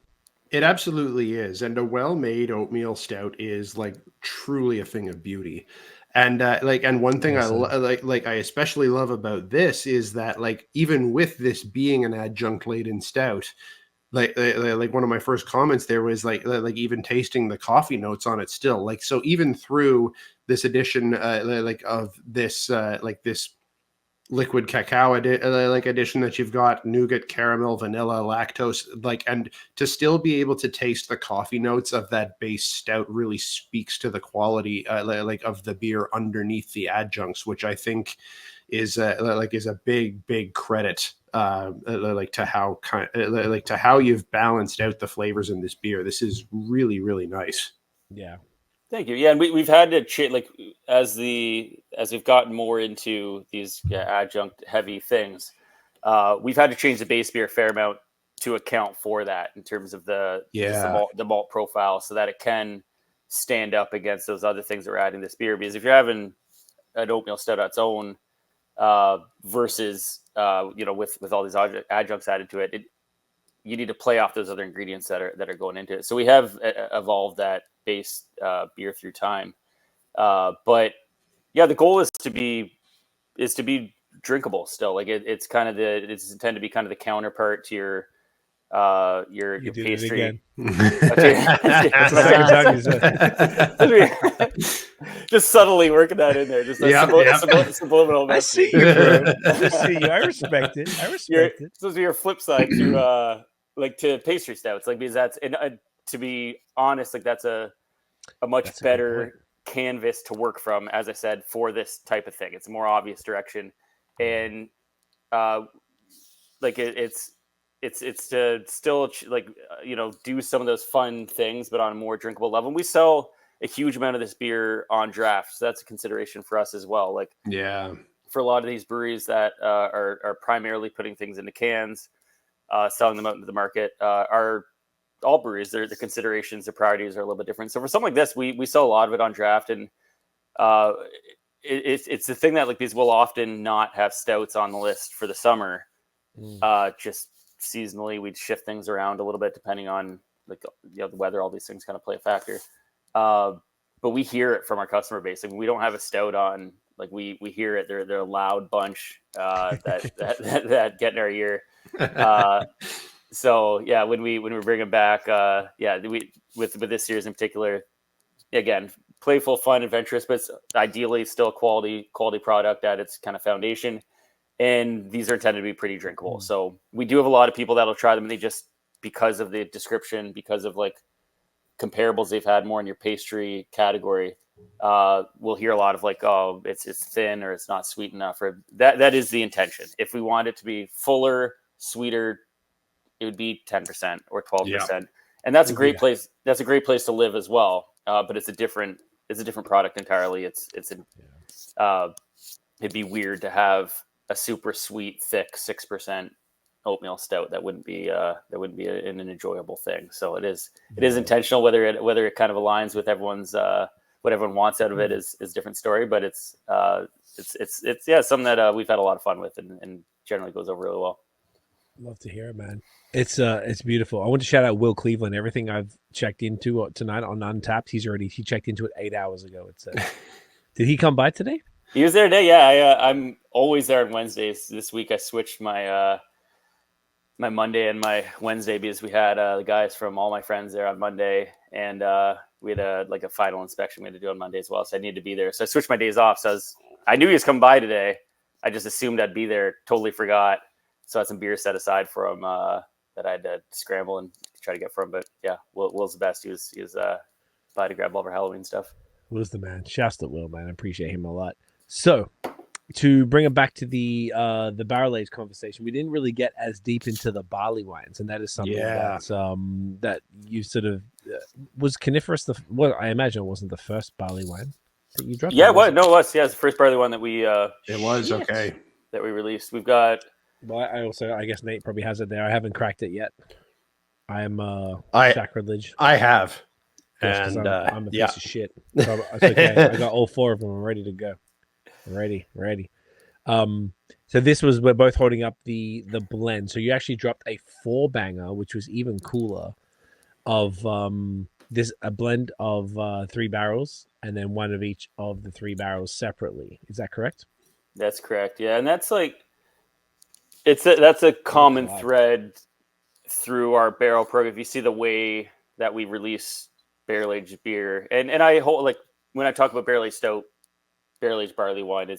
It absolutely is, and a well-made oatmeal stout is like truly a thing of beauty. And one thing I especially love about this is that, like, even with this being an adjunct laden stout. Like one of my first comments there was like even tasting the coffee notes on it still, like, so even through this addition of this this liquid cacao addition that you've got, nougat, caramel, vanilla, lactose, and to still be able to taste the coffee notes of that base stout really speaks to the quality of the beer underneath the adjuncts, which I think is a big credit to how you've balanced out the flavors in this beer. This is really, really nice. Yeah. Thank you. Yeah, and we've had to as we've gotten more into these adjunct heavy things, we've had to change the base beer a fair amount to account for that in terms of the malt profile, so that it can stand up against those other things that we're adding this beer. Because if you're having an oatmeal stout on its own versus with all these adjuncts added to it, you need to play off those other ingredients that are going into it. So we have evolved that base beer through time, but the goal is to be drinkable still. Like it's intended to be kind of the counterpart to your pastry. Just subtly working that in there. Just subliminal. I see you. I respect it. So your flip side to like to pastry stouts, like because that's and to be honest, like that's a much That's a good point. better canvas to work from, as I said, for this type of thing. It's a more obvious direction, and like it's to still like do some of those fun things, but on a more drinkable level. And we sell a huge amount of this beer on draft, so that's a consideration for us as well. Like Yeah. for a lot of these breweries that are primarily putting things into cans, selling them out into the market, are all breweries. Their considerations, their priorities are a little bit different. So for something like this, we sell a lot of it on draft, and it's the thing that like these will often not have stouts on the list for the summer. Just seasonally, we'd shift things around a little bit depending on like the weather. All these things kind of play a factor. But we hear it from our customer base. I mean, we don't have a stout on. Like we hear it. They're a loud bunch that get in our ear. So yeah, when we bring them back, we with this series in particular, again, playful, fun, adventurous, but it's ideally still quality product at its kind of foundation. And these are intended to be pretty drinkable. So we do have a lot of people that'll try them, and they just, because of the description, because of like comparables they've had more in your pastry category, we'll hear a lot of like, oh, it's thin or it's not sweet enough. Or that is the intention. If we want it to be fuller, sweeter, it would be 10% or 12%. And that's a great place. That's a great place to live as well. But it's a different product entirely. It'd be weird to have a super sweet, thick 6% oatmeal stout. That wouldn't be an enjoyable thing. So it is intentional. Whether it kind of aligns with everyone's what everyone wants out of it is a different story. But it's something that we've had a lot of fun with and generally goes over really well. Love to hear it, man. It's beautiful. I want to shout out Will Cleveland. Everything I've checked into tonight on Untapped, he checked into it 8 hours ago. It said, did he come by today? He was there today. Yeah, I'm always there on Wednesdays. This week I switched my my Monday and my Wednesday because we had the guys from All My Friends there on Monday, and we had a final inspection we had to do on Monday as well. So I needed to be there. So I switched my days off. So I knew he was coming by today. I just assumed I'd be there. Totally forgot. So I had some beer set aside for him that I had to scramble and try to get from. But yeah, Will's the best. He was by to grab all of our Halloween stuff. Will's the man. Shouts to Will, man. I appreciate him a lot. So to bring it back to the barrel aged conversation, we didn't really get as deep into the barley wines, and that is something that you sort of was Coniferous. I imagine it wasn't the first barley wine that you dropped. Yeah, what? No, it was. Yeah, it's the first barley one that we. It was okay. That we released. We've got. Well, I guess Nate probably has it there. I haven't cracked it yet. I am sacrilege. I have, and I'm a piece of shit. So it's okay. I got all four of them. I'm ready to go. Ready. So this was, we're both holding up the blend. So you actually dropped a 4-banger, which was even cooler, of a blend of 3 barrels, and then one of each of the 3 barrels separately. Is that correct? That's correct. Yeah, and that's like that's a common thread through our barrel program. If you see the way that we release barrel aged beer, and I hold, like, when I talk about barrel aged stout, barrel aged barley wine,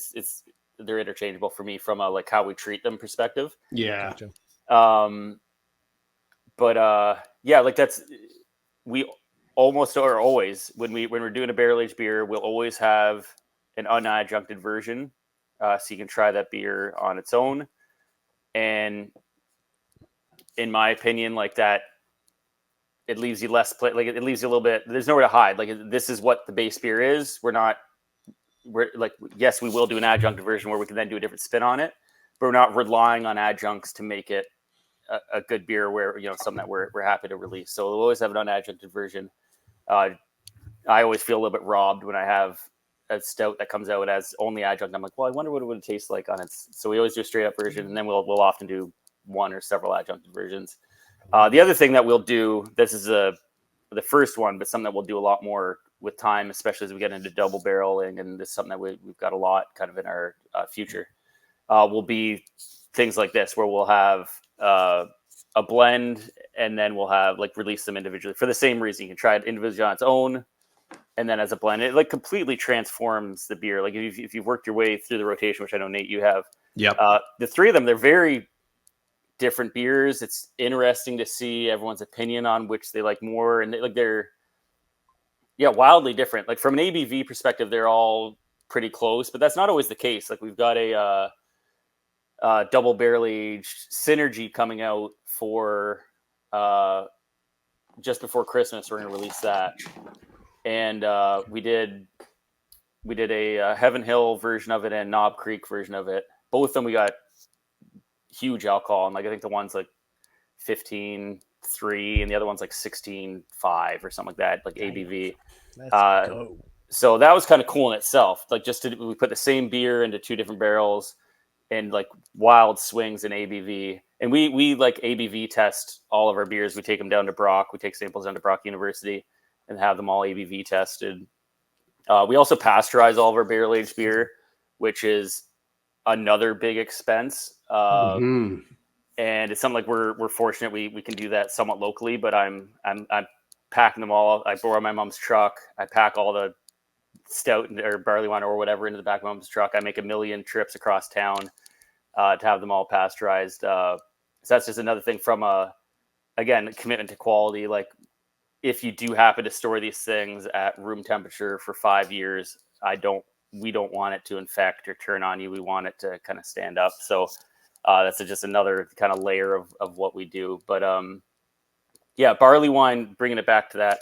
they're interchangeable for me from a like how we treat them perspective. Yeah. Gotcha. Yeah, like we almost or always when we're doing a barrel aged beer, we'll always have an unadjuncted version, so you can try that beer on its own. And in my opinion, like that, it leaves you less like it leaves you a little bit. There's nowhere to hide. Like, this is what the base beer is. We're like, yes, we will do an adjunct version where we can then do a different spin on it, but we're not relying on adjuncts to make it a good beer where, something that we're happy to release. So we'll always have an unadjuncted version. I always feel a little bit robbed when I have a stout that comes out as only adjunct. I'm like, well, I wonder what it would taste like on its. So we always do a straight up version, and then we'll often do one or several adjuncted versions. The other thing that we'll do, this is the first one, but something that we'll do a lot more with time, especially as we get into double barreling, and this is something that we've got a lot kind of in our future, will be things like this, where we'll have a blend, and then we'll have release them individually for the same reason. You can try it individually on its own, and then as a blend, it completely transforms the beer. Like, if you've worked your way through the rotation, which I know, Nate, you have. Yep. The 3 of them, they're very different beers. It's interesting to see everyone's opinion on which they like more, and they're wildly different. Like from an ABV perspective, they're all pretty close, but that's not always the case. Like we've got a double barrel aged Synergy coming out for just before Christmas. We're going to release that, and we did a Heaven Hill version of it and Knob Creek version of it. Both of them we got huge alcohol, and like I think the one's like 15.3 and the other one's like 16.5 or something like that, like ABV. Let's go. So that was kind of cool in itself. Like we put the same beer into two different barrels and like wild swings in ABV. And we like ABV test all of our beers. We take them down to Brock. We take samples down to Brock University and have them all ABV tested. We also pasteurize all of our barrel aged beer, which is another big expense. And it's something like we're fortunate we can do that somewhat locally, but I'm packing them all. I borrow my mom's truck. I pack all the stout or barley wine or whatever into the back of my mom's truck. I make a million trips across town to have them all pasteurized. So that's just another thing from again, commitment to quality. Like if you do happen to store these things at room temperature for 5 years, we don't want it to infect or turn on you. We want it to kind of stand up. So that's just another kind of layer of what we do. But barley wine, bringing it back to that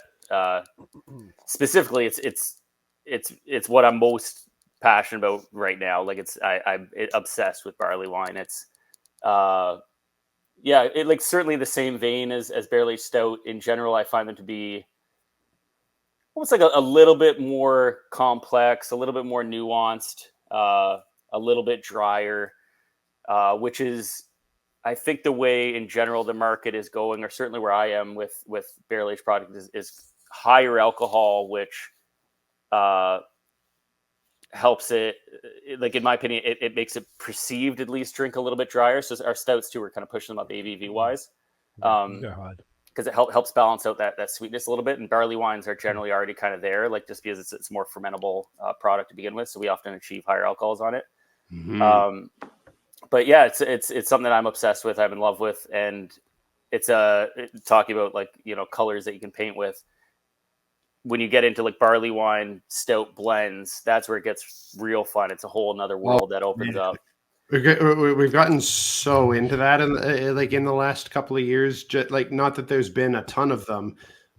specifically, it's what I'm most passionate about right now. Like I'm obsessed with barley wine. It's it like certainly the same vein as barrel aged stout. In general, I find them to be almost like a little bit more complex, a little bit more nuanced, a little bit drier, which is, I think, the way in general the market is going, or certainly where I am with barrel aged product is higher alcohol, which helps it, like in my opinion, it makes it perceived at least drink a little bit drier. So our stouts too, we're kind of pushing them up ABV wise. Because it helps balance out that sweetness a little bit. And barley wines are generally already kind of there, like just because it's more fermentable product to begin with. So we often achieve higher alcohols on it. But yeah, it's something that I'm obsessed with. I'm in love with, and it's talking about like colors that you can paint with. When you get into like barley wine stout blends, that's where it gets real fun. It's a whole another world that opens up. We've gotten so into that in the last couple of years. Just, like, not that there's been a ton of them,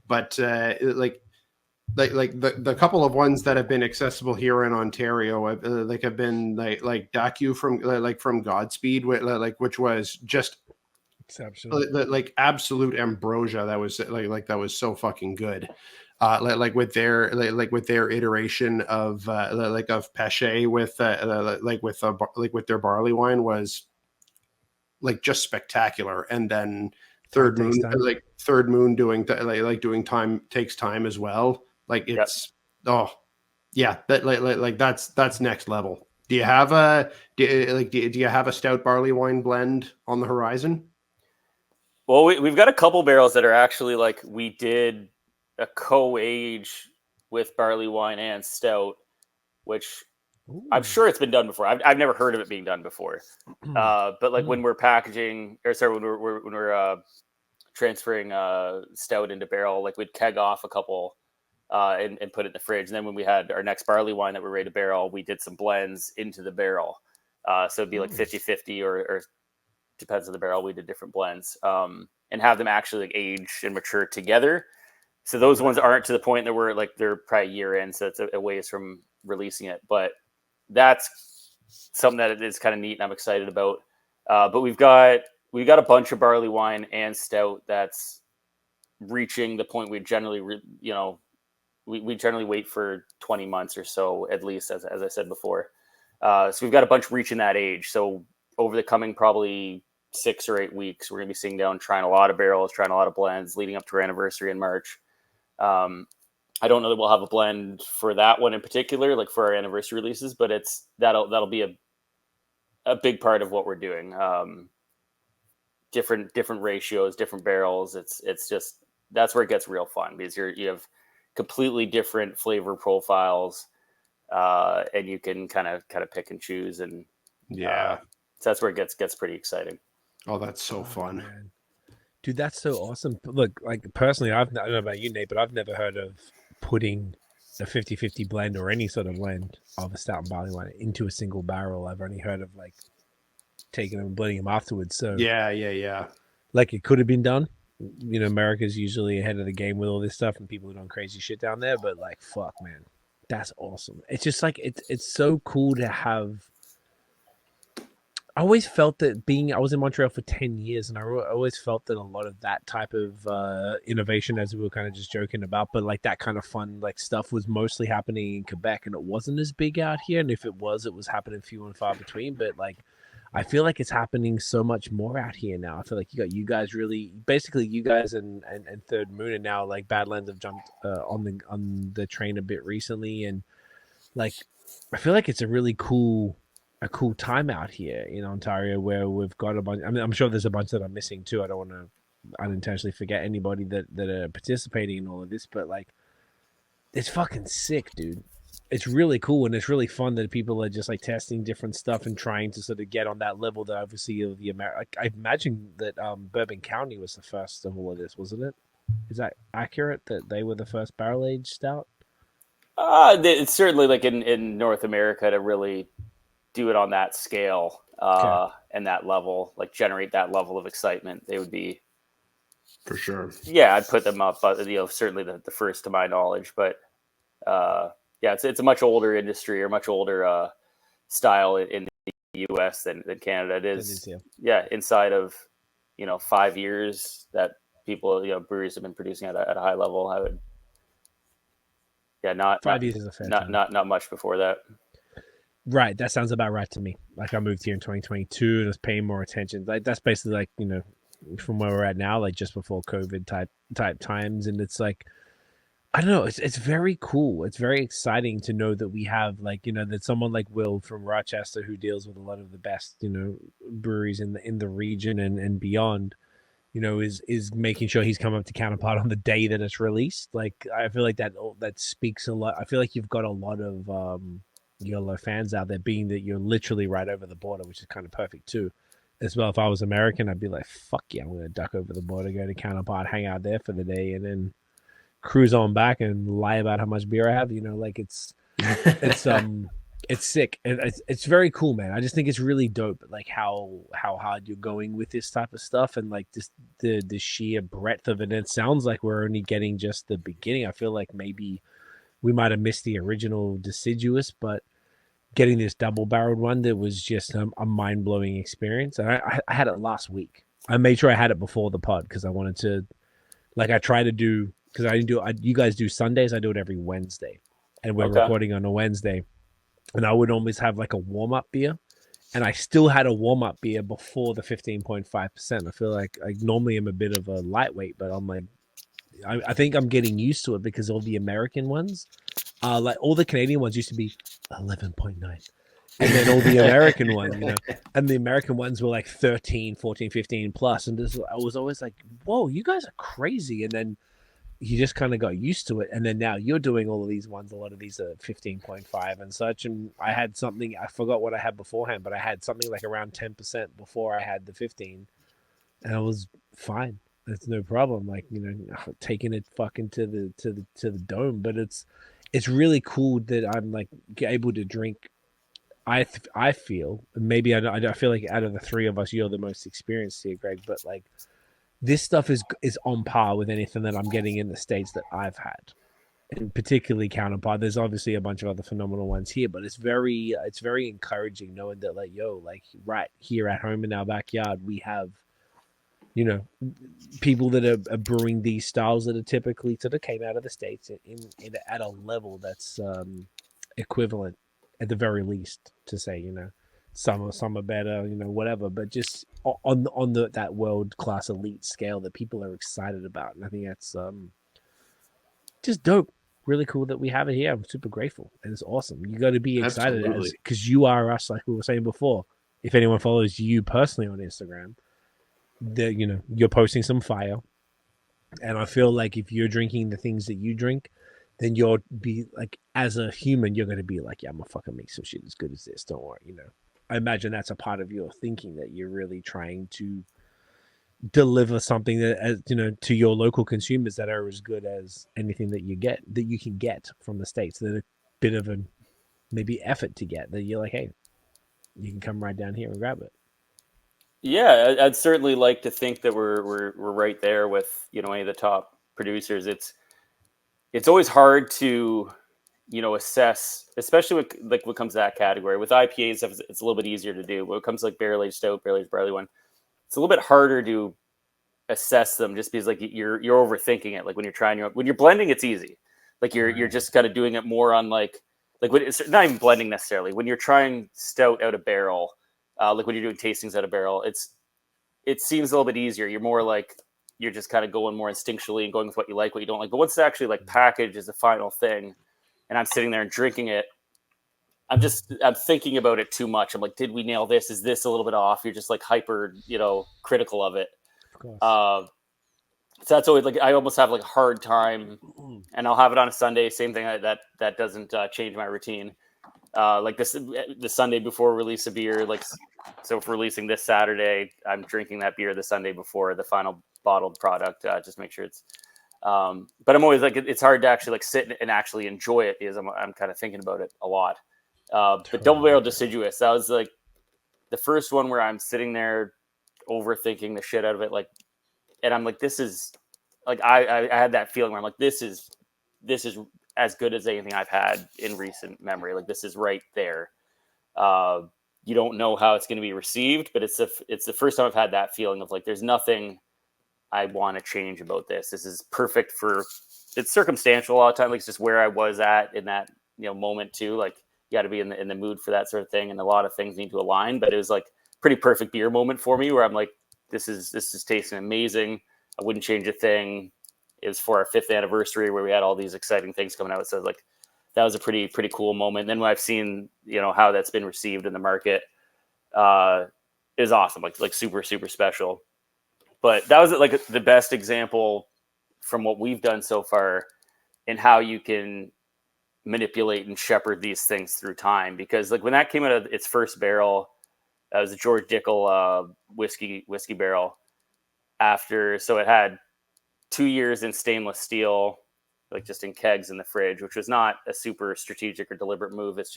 but like the couple of ones that have been accessible here in Ontario have been like Daku from Godspeed, which was just exceptional, like absolute ambrosia. That was that was so fucking good. With their iteration of of Pêché with their barley wine was like just spectacular. And then Third Moon doing doing Time Takes Time as well. Like it's that's next level. Do you have do you have a stout barley wine blend on the horizon? Well, we've got a couple barrels that are actually like we did a co-age with barley wine and stout, which I'm sure it's been done before. I've never heard of it being done before. But like when we're packaging, when we're transferring stout into barrel, like we'd keg off a couple and put it in the fridge. And then when we had our next barley wine that we're ready to barrel, we did some blends into the barrel. So it'd be like 50-50 or depends on the barrel. We did different blends and have them actually like age and mature together. So those ones aren't to the point that they're probably a year in, so it's a ways from releasing it. But that's something that is kind of neat and I'm excited about. But we've got a bunch of barley wine and stout that's reaching the point we generally, we generally wait for 20 months or so, at least, as I said before. So we've got a bunch reaching that age. So over the coming probably 6 or 8 weeks, we're going to be sitting down, trying a lot of barrels, trying a lot of blends leading up to our anniversary in March. I don't know that we'll have a blend for that one in particular, like for our anniversary releases, but that'll be a big part of what we're doing. Different ratios, different barrels. It's just, that's where it gets real fun, because you have completely different flavor profiles, and you can kind of pick and choose, and so that's where it gets pretty exciting. Oh, that's so fun. Man. Dude, that's so awesome. Look, like personally, I don't know about you, Nate, but I've never heard of putting a 50-50 blend or any sort of blend of a stout and barley wine into a single barrel. I've only heard of like taking them and blending them afterwards. So Yeah. like it could have been done. You know, America's usually ahead of the game with all this stuff, and people are doing crazy shit down there. But like, fuck, man, that's awesome. It's just like it's so cool to have. I always felt that I was in Montreal for 10 years, and I always felt that a lot of that type of innovation, as we were kind of just joking about, but like that kind of fun like stuff was mostly happening in Quebec, and it wasn't as big out here. And if it was happening few and far between. But like, I feel like it's happening so much more out here now. I feel like you guys really, basically you guys and Third Moon, and now like Badlands have jumped on the train a bit recently, and like I feel like it's a cool time out here in Ontario where we've got a bunch. I mean, I'm sure there's a bunch that I'm missing too. I don't want to unintentionally forget anybody that are participating in all of this, but like, it's fucking sick, dude. It's really cool, and it's really fun that people are just like testing different stuff and trying to sort of get on that level that obviously of the Like, I imagine that Bourbon County was the first of all of this, wasn't it? Is that accurate that they were the first barrel aged stout? It's certainly like in North America to really do it on that scale and that level, like generate that level of excitement. They would be For sure. Yeah, I'd put them up, but certainly the first to my knowledge. But yeah, it's a much older industry or much older style in the U.S. than Canada. It is, yeah, inside of 5 years that people breweries have been producing at a high level. I would, yeah, not 5 years is a fair time. Not much before that. Right, that sounds about right to me. Like I moved here in 2022 and was paying more attention. Like that's basically like from where we're at now, like just before COVID type times, and it's like, I don't know, it's very cool. It's very exciting to know that we have like that someone like Will from Rochester, who deals with a lot of the best breweries in the region and beyond, is making sure he's coming up to Counterpart on the day that it's released. Like I feel like that speaks a lot. I feel like you've got a lot of YOLO fans out there, being that you're literally right over the border, which is kind of perfect too. As well, if I was American, I'd be like, fuck yeah, I'm gonna duck over the border, go to Counterpart, hang out there for the day, and then cruise on back and lie about how much beer I have. Like it's sick, and it's very cool, man. I just think it's really dope, like how hard you're going with this type of stuff, and like this the sheer breadth of it. And it sounds like we're only getting just the beginning. I feel like maybe we might have missed the original Deciduous, but getting this double-barreled one that was just a mind-blowing experience. And I had it last week. I made sure I had it before the pod because I wanted to, like, I try to do, because I didn't do, you guys do Sundays, I do it every Wednesday. And we're recording on a Wednesday. And I would always have like a warm-up beer. And I still had a warm-up beer before the 15.5%. I feel like I normally am a bit of a lightweight, but I'm like, I think I'm getting used to it because all the American ones, like all the Canadian ones used to be 11.9. And then all the American ones, and the American ones were like 13, 14, 15 plus. And I was always like, whoa, you guys are crazy. And then you just kind of got used to it. And then now you're doing all of these ones. A lot of these are 15.5 and such. And I had something, I forgot what I had beforehand, but I had something like around 10% before I had the 15. And I was fine. It's no problem. Like, taking it fucking to the dome. But it's really cool that I'm like able to drink. I feel, maybe I feel like out of the three of us, you're the most experienced here, Greg. But like, this stuff is on par with anything that I'm getting in the States that I've had, and particularly Counterpart. There's obviously a bunch of other phenomenal ones here, but it's very encouraging knowing that like, like right here at home in our backyard, we have, people that are brewing these styles that are typically sort of came out of the States in at a level that's equivalent at the very least to say, some are better, whatever, but just on that world class elite scale that people are excited about. And I think that's just dope. Really cool that we have it here. I'm super grateful, and it's awesome. You got to be excited because you are us, like we were saying before. If anyone follows you personally on Instagram, that you're posting some fire, and I feel like if you're drinking the things that you drink, then you'll be like, as a human, you're gonna be like, yeah, I'm gonna fucking make some shit as good as this. Don't worry, I imagine that's a part of your thinking, that you're really trying to deliver something that, as you know, to your local consumers that are as good as anything that you can get from the States. That a bit of a maybe effort to get, that you're like, hey, you can come right down here and grab it. Yeah, I'd certainly like to think that we're right there with, you know, any of the top producers. It's always hard to, you know, assess, especially with like what comes to that category. With IPAs, it's a little bit easier to do. When it comes to like barrel aged stout, barrel aged barley wine, it's a little bit harder to assess them, just because like you're overthinking it. Like when you're blending, it's easy. Like you're just kind of doing it more on like when it's not even blending necessarily. When you're trying stout out of barrel, like when you're doing tastings out of barrel, it seems a little bit easier. You're more like, you're just kind of going more instinctually and going with what you like, what you don't like. But once it's actually like packaged as a final thing, and I'm sitting there and drinking it, I'm thinking about it too much. I'm like, did we nail this? Is this a little bit off? You're just like hyper, you know, critical of it. Of course. So that's always like, I almost have like a hard time, and I'll have it on a Sunday. Same thing, that doesn't change my routine. Like the Sunday before release a beer, like, so if we're releasing this Saturday, I'm drinking that beer the Sunday before the final bottled product, just make sure it's, but I'm always like, it's hard to actually like sit and actually enjoy it, because I'm kind of thinking about it a lot. But Double Barrel Deciduous, that was like the first one where I'm sitting there overthinking the shit out of it. Like, and I'm like, this is like, I had that feeling where I'm like, this is as good as anything I've had in recent memory. Like, this is right there. You don't know how it's going to be received, but it's the first time I've had that feeling of like, there's nothing I want to change about this. This is perfect for, it's circumstantial a lot of time. Like, it's just where I was at in that, you know, moment too. Like, you got to be in the mood for that sort of thing. And a lot of things need to align, but it was like pretty perfect beer moment for me, where I'm like, this is tasting amazing. I wouldn't change a thing. It was for our 5th anniversary, where we had all these exciting things coming out. So like, that was a pretty cool moment. And then when I've seen, you know, how that's been received in the market, is awesome. Like super special. But that was like the best example from what we've done so far in how you can manipulate and shepherd these things through time. Because like when that came out of its first barrel, that was a George Dickel whiskey barrel. So it had 2 years in stainless steel, like just in kegs in the fridge, which was not a super strategic or deliberate move. It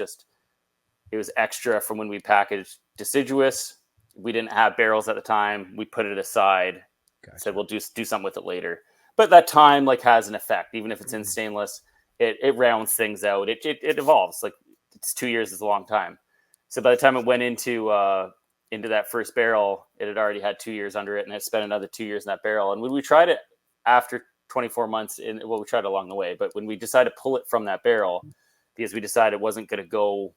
was extra from when we packaged Deciduous. We didn't have barrels at the time. We put it aside. Gotcha. Said we'll do something with it later. But that time like has an effect, even if it's in stainless. It rounds things out. It evolves. Like, it's 2 years is a long time. So by the time it went into that first barrel, it had already had 2 years under it, and it spent another 2 years in that barrel. And when we tried it after 24 months we tried it along the way, but when we decided to pull it from that barrel, because we decided it wasn't going to go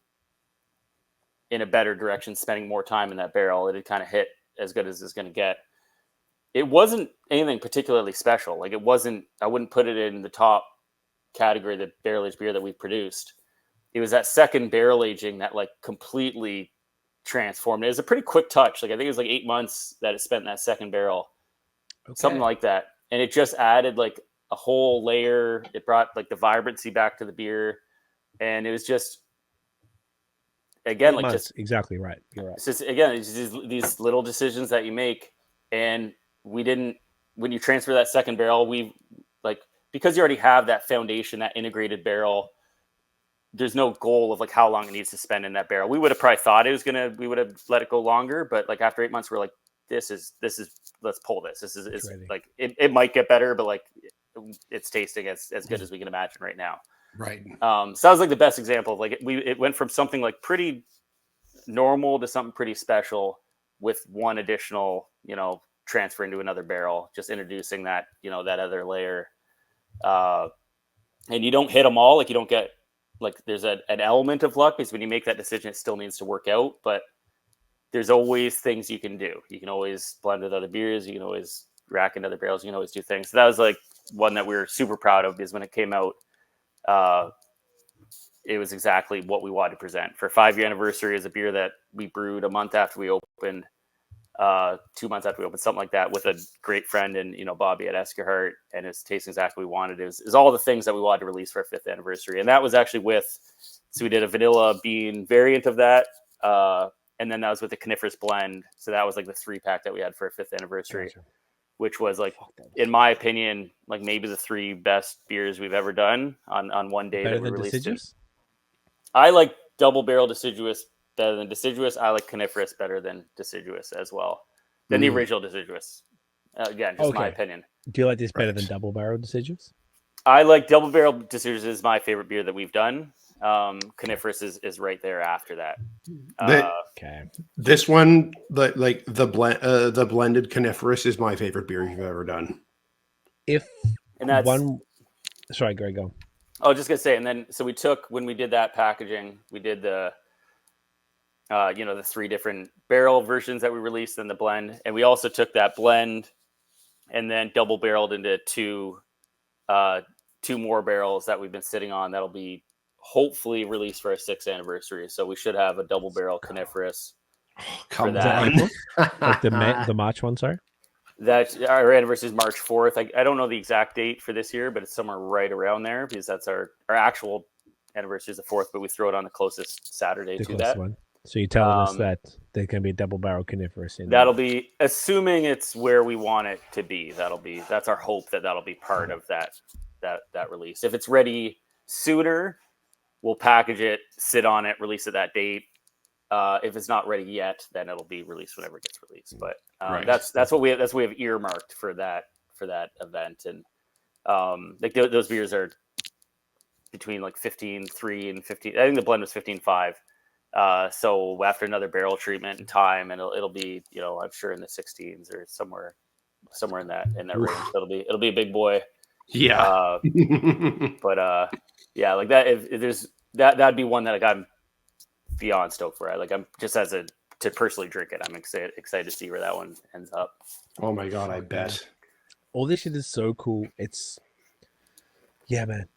in a better direction, spending more time in that barrel, it had kind of hit as good as it's going to get. It wasn't anything particularly special. Like, I wouldn't put it in the top category of the barrel aged beer that we've produced. It was that second barrel aging that like completely transformed it. It was a pretty quick touch. Like, I think it was like 8 months that it spent in that second barrel, something like that. And it just added like a whole layer. It brought like the vibrancy back to the beer. And it was just, again, like just exactly right. You're right. It's just, again, it's just these little decisions that you make. And when you transfer that second barrel, because you already have that foundation, that integrated barrel, there's no goal of like how long it needs to spend in that barrel. We would have probably thought we would have let it go longer, but like after 8 months, we're like, this is, let's pull this. It's like, it might get better, but like it's tasting as good as we can imagine right now. Right. So that was like the best example of like, it went from something like pretty normal to something pretty special with one additional, you know, transfer into another barrel, just introducing that, you know, that other layer. And you don't hit them all. Like, you don't get, like, there's an element of luck, because when you make that decision, it still needs to work out, but there's always things you can do. You can always blend with other beers. You can always rack into other barrels. You can always do things. So that was like one that we were super proud of, because when it came out, it was exactly what we wanted to present. For 5-year anniversary, is a beer that we brewed a month after we opened, 2 months after we opened, something like that, with a great friend and, you know, Bobby at Eskerhart, and it's tasting exactly what we wanted. It was all the things that we wanted to release for our 5th anniversary. And that was actually so we did a vanilla bean variant of that, and then that was with the Coniferous blend. So that was like the 3-pack that we had for our 5th anniversary, Gotcha. which was like, in my opinion, like maybe the 3 best beers we've ever done on one day Better that we than released it. deciduous? I like double barrel deciduous better than deciduous. I like Coniferous better than deciduous as well. Than the original deciduous. Again, just my Okay. opinion. Do you like this better Right. than double barrel deciduous? I like double barrel deciduous is my favorite beer that we've done. Coniferous is right there after that. Okay. This one, the blended Coniferous is my favorite beer you've ever done. If And that's one, sorry, Greg, go. I was just gonna say, and then so we took when we did that packaging, we did the the 3 different barrel versions that we released in the blend, and we also took that blend and then double barreled into 2 more barrels that we've been sitting on that'll be hopefully released for our 6th anniversary. So we should have a double barrel Coniferous. Come that. on. Like the March one, sorry? That our anniversary is March 4th. I don't know the exact date for this year, but it's somewhere right around there because that's our actual anniversary is the 4th, but we throw it on the closest Saturday The to closest that. one. So you're telling us that there's going to be a double barrel Coniferous in That'll be, assuming it's where we want it to be. That's our hope that'll be part of that release. If it's ready sooner, we'll package it, sit on it, release it that date. If it's not ready yet, then it'll be released whenever it gets released. But Right. that's what we have earmarked for that event. And like those beers are between like 15.3 and 15. I think the blend was 15.5. So after another barrel treatment and time, and it'll be I'm sure in the 16s or somewhere in that range. So it'll be a big boy. Yeah. But yeah, like that. If there's that'd be one that I'm beyond stoked for. I'm just to personally drink it. I'm excited to see where that one ends up. Oh my God, I bet. all this shit is so cool. Yeah, man.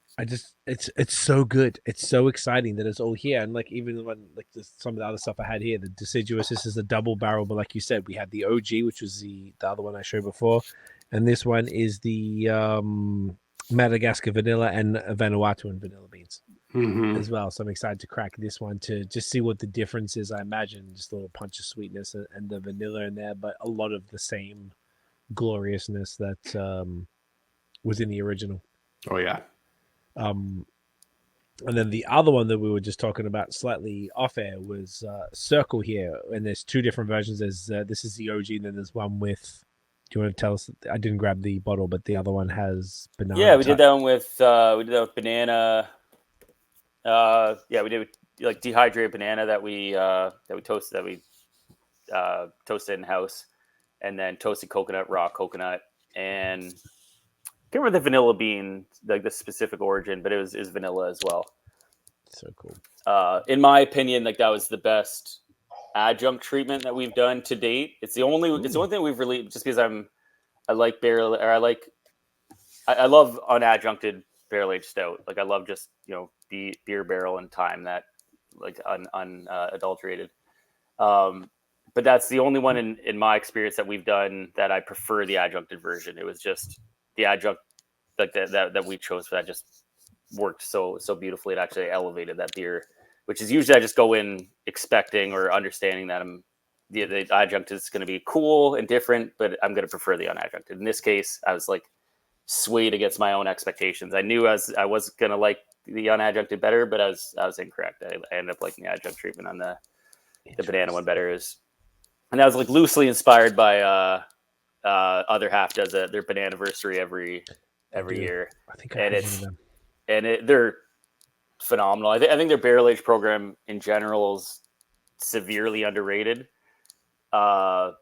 It's so good. It's so exciting that it's all here. And like even when some of the other stuff I had here, the deciduous, this is the double barrel, but like you said, we had the OG, which was the other one I showed before, and this one is the Madagascar vanilla and Vanuatu and vanilla beans as well. So I'm excited to crack this one to just see what the difference is. I imagine just a little punch of sweetness and the vanilla in there, but a lot of the same gloriousness that was in the original. Oh yeah. And then the other one that we were just talking about slightly off air was Circle here, and there's 2 different versions. There's this is the OG, and then there's one with. Do you want to tell us? I didn't grab the bottle, but the other one has banana. Yeah, we did that one with banana. We did like dehydrated banana that we toasted toasted in house, and then toasted coconut, raw coconut, and I can't remember the vanilla bean, like the specific origin, but it was vanilla as well. So cool. In my opinion, like that was the best adjunct treatment that we've done to date. It's the only thing we've really, just because I like barrel, or I love unadjuncted barrel aged stout. Like I love just beer barrel and time that like unadulterated. But that's the only one in my experience that we've done that I prefer the adjuncted version. It was just the adjunct like that we chose for that just worked so beautifully. It actually elevated that beer, which is usually I just go in expecting or understanding that the adjunct is going to be cool and different, but I'm going to prefer the unadjuncted. In this case, I was like swayed against my own expectations. I knew I was going to like the unadjuncted better, but I was incorrect. I ended up liking the adjunct treatment on the banana one better. And that was like loosely inspired by Other Half does their banana anniversary every year. I think I have one of them. And they're phenomenal. I think their barrel age program in general is severely underrated. But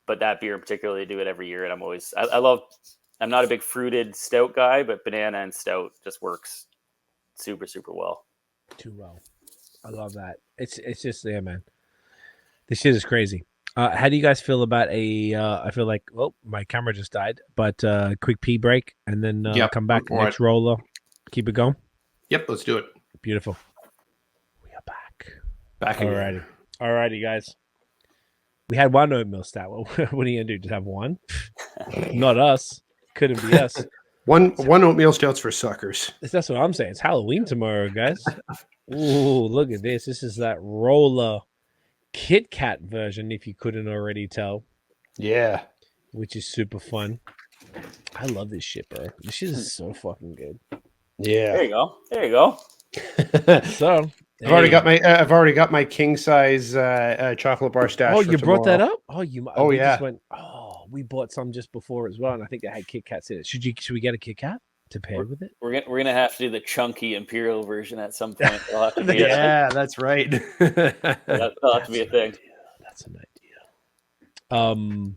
that beer in particular, they do it every year, and I'm not a big fruited stout guy, but banana and stout just works super, super well. Too well. I love that. It's just there, man. This shit is crazy. How do you guys feel about I feel like, my camera just died, but quick pee break and then come back next roller. Keep it going. Yep, let's do it. Beautiful. We are back. Back again. Alrighty, guys. We had one oatmeal stout. What are you gonna do? Just have one? Not us. Couldn't be us. One oatmeal stout's for suckers. That's what I'm saying. It's Halloween tomorrow, guys. Ooh, look at this. This is that roller Kit Kat version, if you couldn't already tell, Yeah. which is super fun. I love this shit, bro. This shit is so fucking good. Yeah. There you go. There you go. So I've already got my king size chocolate bar stash. Oh, for you brought that tomorrow. up? Oh, you. Oh, we yeah. Just went. Oh, we bought some just before as well, and I think they had Kit Kats in it. Should we get a Kit Kat to pair with it? We're gonna have to do the chunky imperial version at some point. It'll have to be Yeah, that's right. that'll have to be a thing. That's an idea.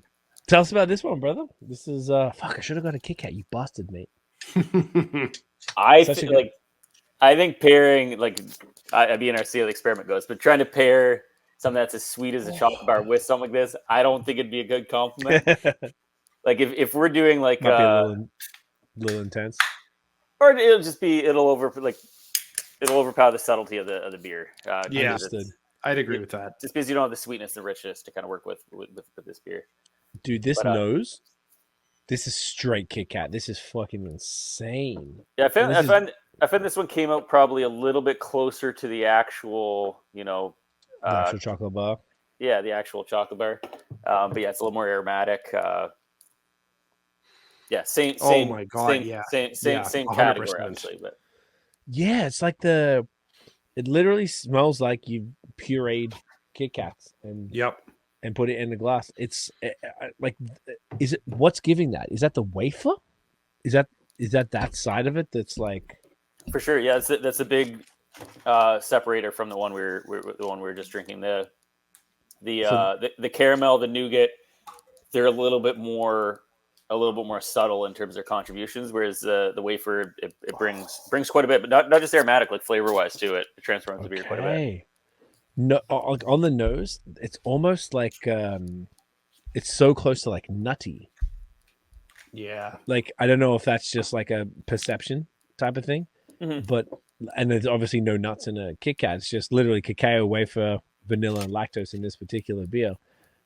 Tell us about this one, brother. This is fuck. I should have got a Kit Kat. You bastard, mate. I think pairing, like, I mean, our see how the experiment goes, but trying to pair something that's as sweet as a chocolate bar with something like this, I don't think it'd be a good compliment. Like if we're doing like might be a little intense, or it'll overpower the subtlety of the beer. Yeah, I'd agree with that. Just because you don't have the sweetness and richness to kind of work with this beer. Dude, this nose. This is straight Kit Kat. This is fucking insane. Yeah, I found this one came out probably a little bit closer to the actual, the actual chocolate bar. Yeah, the actual chocolate bar. But yeah, it's a little more aromatic. Yeah, same. Oh my god! Same 100%. category, obviously. But yeah, it's like it literally smells like you pureed Kit Kats and put it in the glass. It's like, is it what's giving that? Is that the wafer? Is that side of it that's like? For sure, yeah. That's a big separator from the one we were just drinking. The caramel, the nougat, they're a little bit more subtle in terms of their contributions, whereas the wafer it brings quite a bit, but not just aromatic, like flavor wise too. It transforms the beer quite a bit. No, on the nose, it's almost like it's so close to like nutty. Yeah, like I don't know if that's just like a perception type of thing, but and there's obviously no nuts in a Kit Kat. It's just literally cacao, wafer, vanilla, and lactose in this particular beer.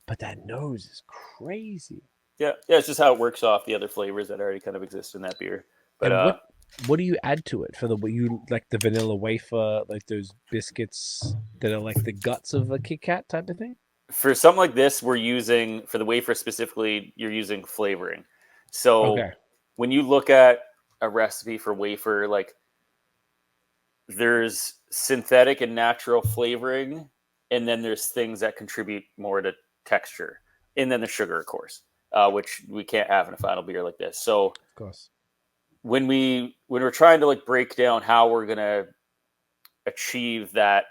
But that nose is crazy. Yeah, it's just how it works off the other flavors that already kind of exist in that beer. But what do you add to it for you like the vanilla wafer, like those biscuits that are like the guts of a Kit Kat type of thing? For something like this, we're using, for the wafer specifically, you're using flavoring. So when you look at a recipe for wafer, like there's synthetic and natural flavoring, and then there's things that contribute more to texture, and then the sugar, of course, which we can't have in a final beer like this. So of course, when we're trying to like break down how we're gonna achieve that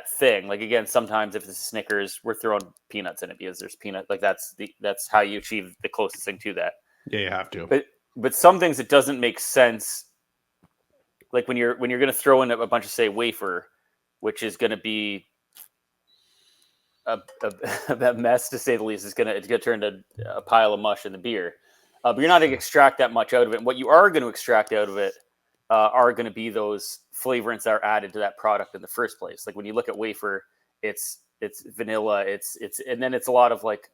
thing, like again, sometimes if it's Snickers, we're throwing peanuts in it because there's peanut, like that's how you achieve the closest thing to that. Yeah, you have to. But some things it doesn't make sense. Like when you're going to throw in a bunch of, say, wafer, which is going to be a mess to say the least. It's going to turn to a pile of mush in the beer. But you're not going to extract that much out of it. And what you are going to extract out of it are going to be those flavorants that are added to that product in the first place. Like when you look at wafer, it's vanilla, it's and then it's a lot of like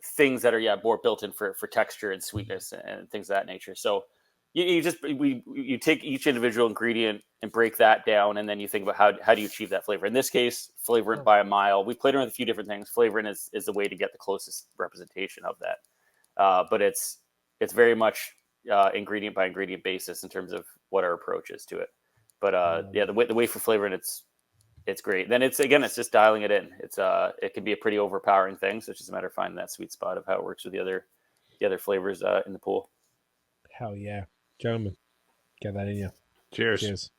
things that are more built in for texture and sweetness and things of that nature. So you take each individual ingredient and break that down, and then you think about how do you achieve that flavor. In this case, flavor it by a mile. We played around with a few different things. Flavoring is the way to get the closest representation of that. But it's very much ingredient by ingredient basis in terms of what our approach is to it. But the way for flavoring, it's great. Then it's just dialing it in. It can be a pretty overpowering thing. So it's just a matter of finding that sweet spot of how it works with the other flavors in the pool. Hell yeah. Gentlemen, get that in you. Cheers.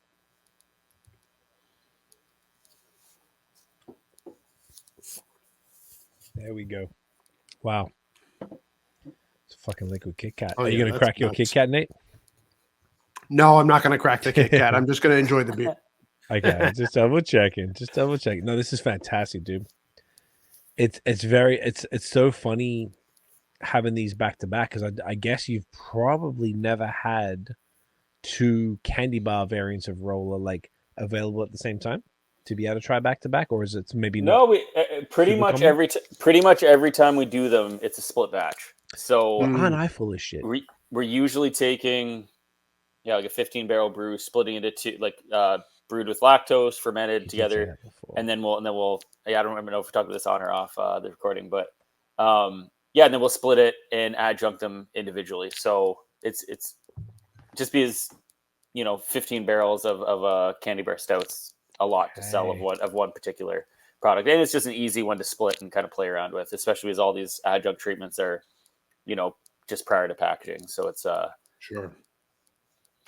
There we go. Wow. It's a fucking liquid Kit Kat. Oh, Are you going to crack your Kit Kat, Nate? No, I'm not going to crack the Kit Kat. I'm just going to enjoy the beer. Okay, just double checking. No, this is fantastic, dude. It's so funny having these back to back because I guess you've probably never had two candy bar variants of Roller like available at the same time to be able to try back to back, or is it maybe not? No, pretty much every time we do them, it's a split batch. So aren't I full of shit? We're usually taking like a 15-barrel brew, splitting it into like brewed with lactose, fermented together, and then we'll I don't remember if we talked about this on or off the recording, but and then we'll split it and adjunct them individually. So it's just because 15 barrels of candy bar stouts, a lot to sell of one particular product, and it's just an easy one to split and kind of play around with, especially as all these adjunct treatments are just prior to packaging. So it's Sure.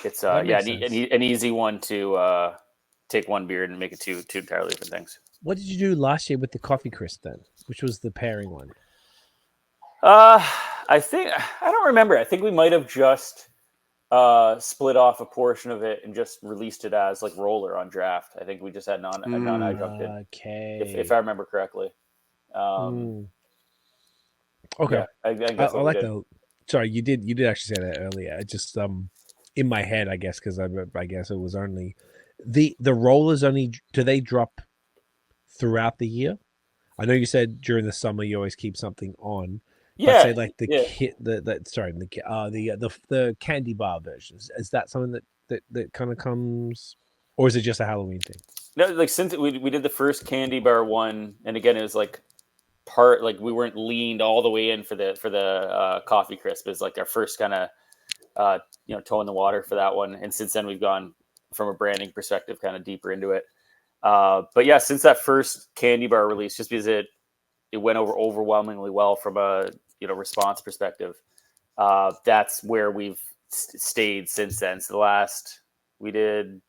It's an easy one to take one beer and make it two entirely different things. What did you do last year with the coffee crisp then? Which was the pairing one? I don't remember. I think we might have just split off a portion of it and just released it as like roller on draft. I think we just had non-adjuncted. Okay. If I remember correctly. Okay. Yeah, I I like that. Sorry, you did actually say that earlier. I just in my head, I guess, because I guess it was only the rollers only. Do they drop throughout the year? I know you said during the summer you always keep something on. Yeah. But say like the the candy bar versions. Is that something that kind of comes, or is it just a Halloween thing? No, like since we did the first candy bar one, and again it was like part like we weren't leaned all the way in for the coffee crisp. It was like our first kind of toe in the water for that one, and since then we've gone from a branding perspective kind of deeper into it. But yeah, since that first candy bar release, just because it went over overwhelmingly well from a response perspective, that's where we've stayed since then. So we did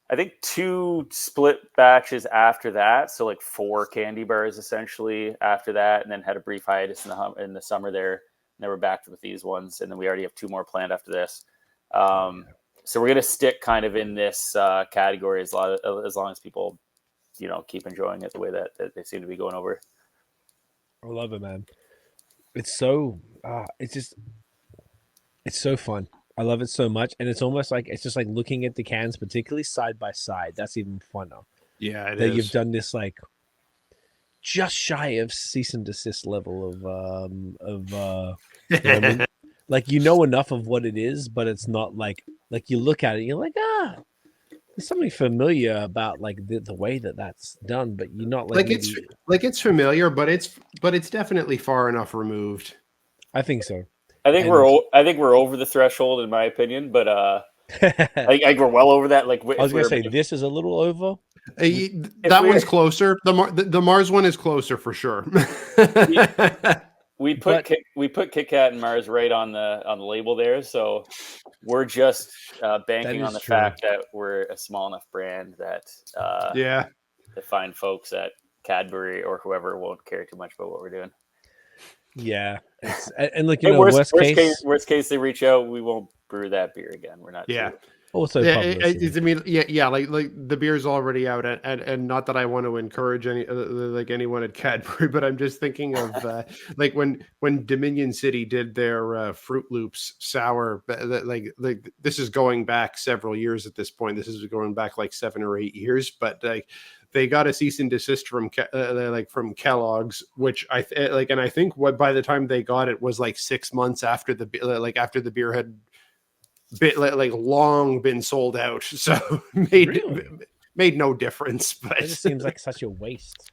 I think 2 split batches after that, so like 4 candy bars essentially after that, and then had a brief hiatus in the summer there. And then we're back with these ones, and then we already have 2 more planned after this. So we're gonna stick kind of in this category as long as people keep enjoying it the way that they seem to be going over. I love it, man. It's so it's so fun. I love it so much, and it's almost like it's just like looking at the cans, particularly side by side. That's even funner. Yeah, that you've done this like just shy of cease and desist level of like enough of what it is, but it's not like you look at it, and you're like there's something familiar about like the way that's done, but you're not like it's familiar, but it's definitely far enough removed. I think so. I think we're over the threshold in my opinion, but like we're well over that. Like I was gonna say this is a little over. That one's closer. The Mars one is closer for sure. We put Kit Kat and Mars right on the label there, so we're just banking on the fact that we're a small enough brand that the fine folks at Cadbury or whoever won't care too much about what we're doing. Yeah, and like worst case they reach out, we won't brew that beer again. We're not. Yeah. Also, like the beer's already out, and not that I want to encourage anyone at Cadbury, but I'm just thinking of like when Dominion City did their Fruit Loops sour, like this is going back several years at this point. This is going back like 7 or 8 years, but like they got a cease and desist from Kellogg's, which I think by the time they got it was like 6 months after the beer had long been sold out, so made no difference. But it just seems like such a waste.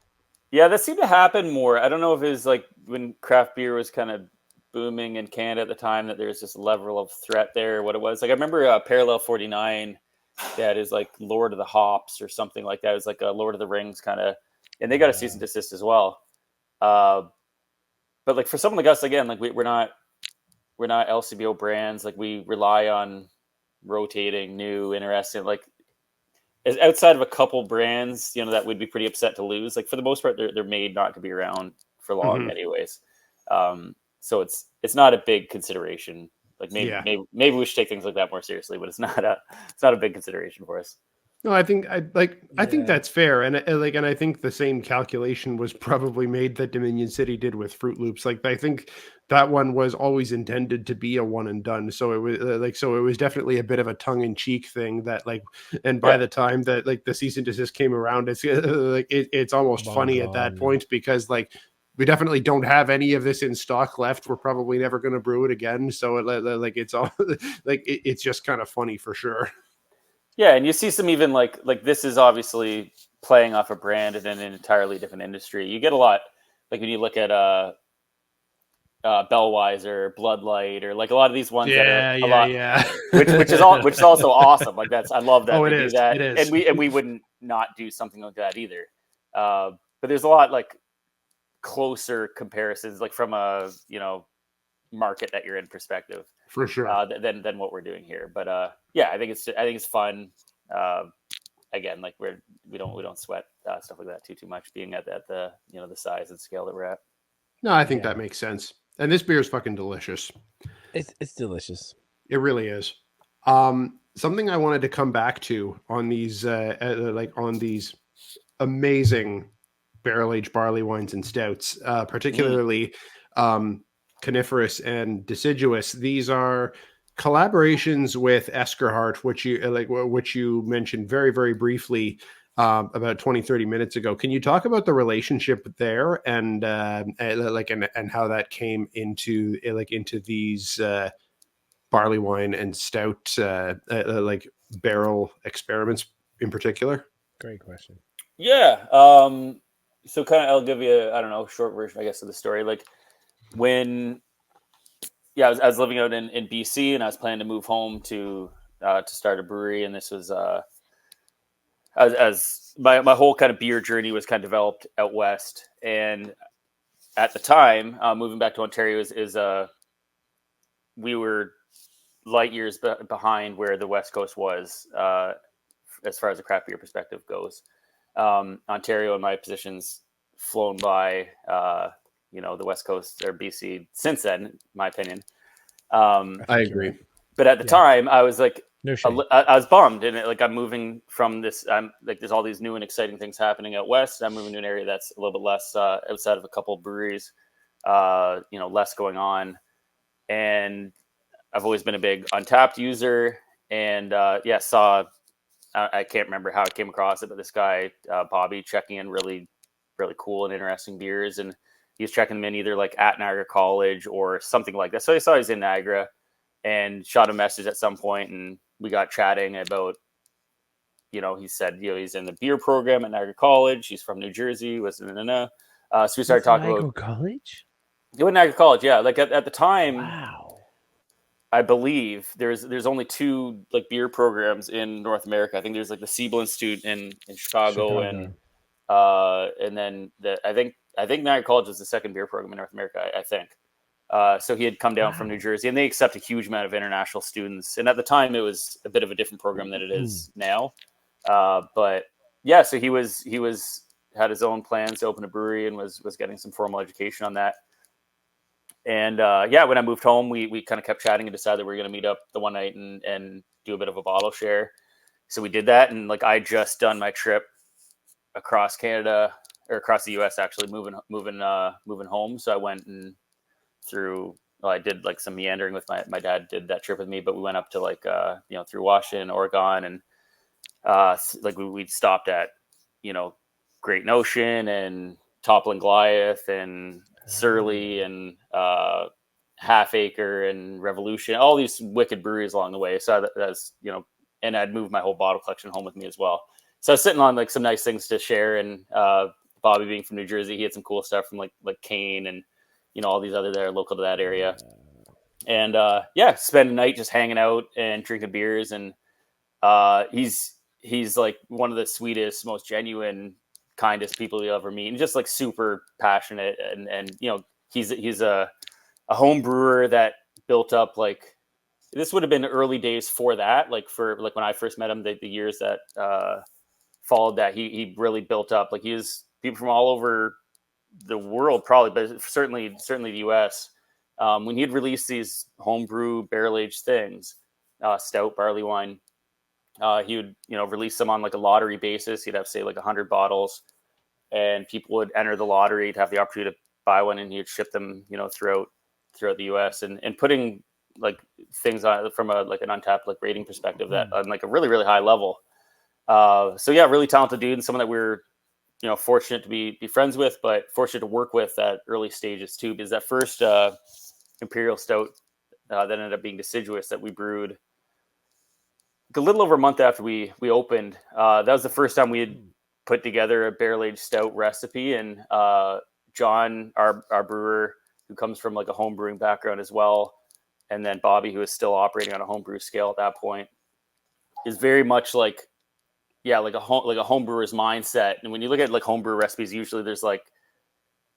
Yeah, that seemed to happen more. I don't know if it was like when craft beer was kind of booming in Canada at the time that there's this level of threat there. What it was like, I remember Parallel 49 that is like Lord of the Hops or something like that. It was like a Lord of the Rings kind of, and they got a cease and desist as well. But like for someone like us, again, like we're not LCBO brands. Like we rely on rotating new, interesting, like as outside of a couple brands, that would be pretty upset to lose. Like for the most part, they're made not to be around for long anyways. So it's not a big consideration. Like maybe we should take things like that more seriously, but it's not a big consideration for us. No, I think that's fair, and I think the same calculation was probably made that Dominion City did with Fruit Loops. Like I think that one was always intended to be a one and done, so it was definitely a bit of a tongue in cheek thing that and by the time that like the cease and desist came around, it's almost funny at that point because like we definitely don't have any of this in stock left. We're probably never going to brew it again, so it's all it's just kind of funny for sure. Yeah, and you see some even like this is obviously playing off a brand in an entirely different industry. You get a lot, like when you look at Bellweiser, Bloodlight, or like a lot of these ones that are a lot, which is also awesome. Like I love that Oh, they it do is. that, It is. and we wouldn't not do something like that either. But there's a lot like closer comparisons, like from a market that you're in perspective, For sure. than what we're doing here. But yeah, I think it's fun. Again, like we don't sweat stuff like that too much, being at the the size and scale that we're at. No, I think that makes sense. And this beer is fucking delicious. It's delicious. It really is. Something I wanted to come back to on these on these amazing barrel-aged barley wines and stouts, particularly coniferous and deciduous. These are collaborations with Eskerhart, which you mentioned very, very briefly about 20-30 minutes ago. Can you talk about the relationship there and how that came into these barley wine and stout barrel experiments in particular? Great question. Yeah. So kind of, I'll give you a short version, I guess, of the story. Like when, I was living out in BC, and I was planning to move home to start a brewery. And this was, as my whole kind of beer journey was kind of developed out West. And at the time, moving back to Ontario is we were light years behind where the West Coast was, as far as the craft beer perspective goes. Ontario, in my positions, flown by the West Coast or BC since then, in my opinion. I agree. But at the time, I was like, No shame. I was bummed, and I'm moving from this. I'm like, there's all these new and exciting things happening out West. I'm moving to an area that's a little bit less outside of a couple of breweries, less going on. And I've always been a big Untapped user, and saw. I can't remember how I came across it, but this guy, Bobby, checking in really, really cool and interesting beers. And he was checking them in either like at Niagara College or something like that. So I saw he's in Niagara and shot a message at some point, and we got chatting about, he said, he's in the beer program at Niagara College. He's from New Jersey. So we started talking Niagara about College. He went to Niagara College. Yeah. Like at the time, Wow. I believe there's only two like beer programs in North America. I think there's like the Siebel Institute in Chicago. And then I think Niagara College is the second beer program in North America. I think. So he had come down from New Jersey, and they accept a huge amount of international students. And at the time, it was a bit of a different program than it is now. But yeah, so he had his own plans to open a brewery and was getting some formal education on that. And when I moved home, we kind of kept chatting and decided we were going to meet up the one night and do a bit of a bottle share. So we did that, and like I just done my trip across Canada or across the U.S. actually moving home. So I went and I did like some meandering with my dad did that trip with me, but we went up to like through Washington, Oregon, and we stopped at Great Notion and Toppling Goliath and Surly and Half Acre and Revolution, all these wicked breweries along the way. So that's and I'd moved my whole bottle collection home with me as well. So I was sitting on like some nice things to share. And Bobby being from New Jersey, he had some cool stuff from like Kane and all these other that are local to that area. And spend a night just hanging out and drinking beers. And he's like one of the sweetest, most genuine, kindest people you'll ever meet, and just like super passionate. And he's a home brewer that built up like, this would have been early days for that, like for like when I first met him, the years that followed that, he really built up. Like he was people from all over the world, probably, but certainly the US. When he'd release these homebrew barrel aged things, stout, barley wine, he would release them on like a lottery basis. He'd have say like 100 bottles, and people would enter the lottery to have the opportunity to buy one, and he'd ship them throughout the US, and putting like things on from a like an Untapped like rating perspective that on like a really, really high level. So yeah, really talented dude, and someone that we're fortunate to be friends with, but fortunate to work with at early stages too, because that first Imperial Stout that ended up being deciduous that we brewed a little over a month after we opened, that was the first time we had put together a barrel-aged stout recipe. And John, our brewer, who comes from like a home brewing background as well, and then Bobby, who is still operating on a homebrew scale at that point, is very much like, like a home brewer's mindset. And when you look at like homebrew recipes, usually there's like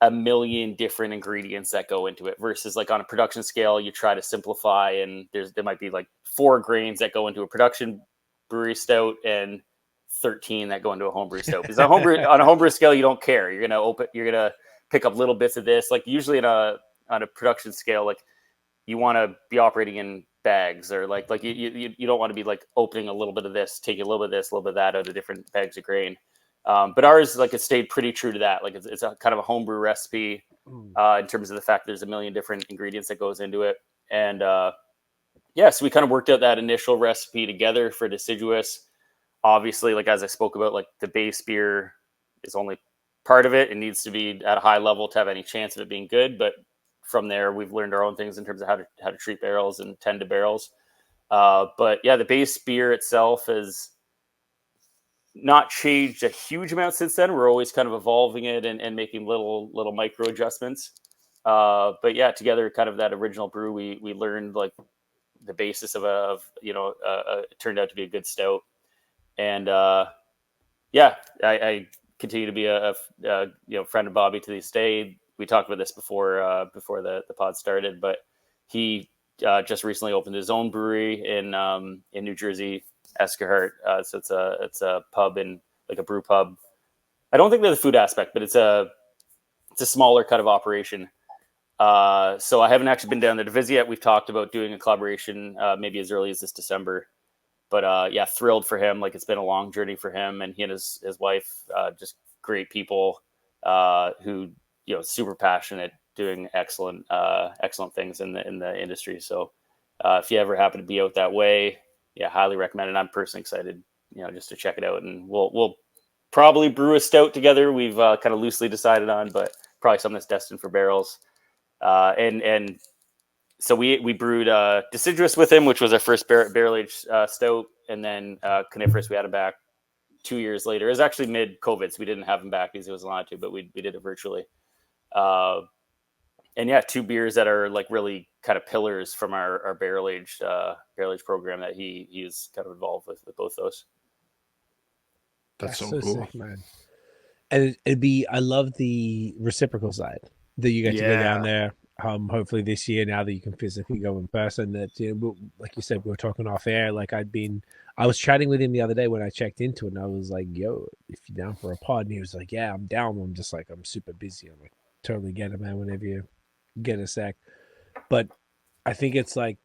a million different ingredients that go into it, versus like on a production scale, you try to simplify, and there might be like 4 grains that go into a production brewery stout and 13 that go into a homebrew stout. Because on a homebrew scale, you don't care. You're gonna pick up little bits of this. Like usually on a production scale, like you want to be operating in bags, or like you don't want to be like opening a little bit of this, taking a little bit of this, a little bit of that out of different bags of grain. But ours, like, it stayed pretty true to that. Like it's a kind of a homebrew recipe in terms of the fact there's a million different ingredients that goes into it. And so we kind of worked out that initial recipe together for deciduous. Obviously, like as I spoke about, like the base beer is only part of it. It needs to be at a high level to have any chance of it being good. But from there, we've learned our own things in terms of how to treat barrels and tend to barrels. But yeah, the base beer itself is not changed a huge amount since then. We're always kind of evolving it and making little micro adjustments. But yeah, together, kind of that original brew, we learned like the basis of it turned out to be a good stout. And I continue to be a friend of Bobby to this day. We talked about this before the pod started, but he just recently opened his own brewery in New Jersey, Escahart. So it's a pub, and like a brew pub. I don't think there's a food aspect, but it's a smaller kind of operation. So I haven't actually been down there to visit yet. We've talked about doing a collaboration maybe as early as this December. But thrilled for him. Like it's been a long journey for him, and he and his wife, just great people who super passionate, doing excellent things in the industry. So if you ever happen to be out that way, highly recommend it. I'm personally excited, just to check it out, and we'll probably brew a stout together. We've kind of loosely decided on, but probably something that's destined for barrels. And so we brewed deciduous with him, which was our first barrel-aged stout, and then coniferous we had him back 2 years later. It was actually mid-COVID, so we didn't have him back because he wasn't allowed to, but we did it virtually. And 2 beers that are like really kind of pillars from our barrel-aged program that he's kind of involved with both those. That's so cool, sick, man. And I love the reciprocal side that you get to go down there. Hopefully this year, now that you can physically go in person, that like you said, we were talking off air. Like I was chatting with him the other day when I checked into it, and I was like, "Yo, if you're down for a pod," and he was like, "Yeah, I'm down." I'm just like, I'm super busy. I'm like, totally get it, man. Whenever you get a sec. But I think it's like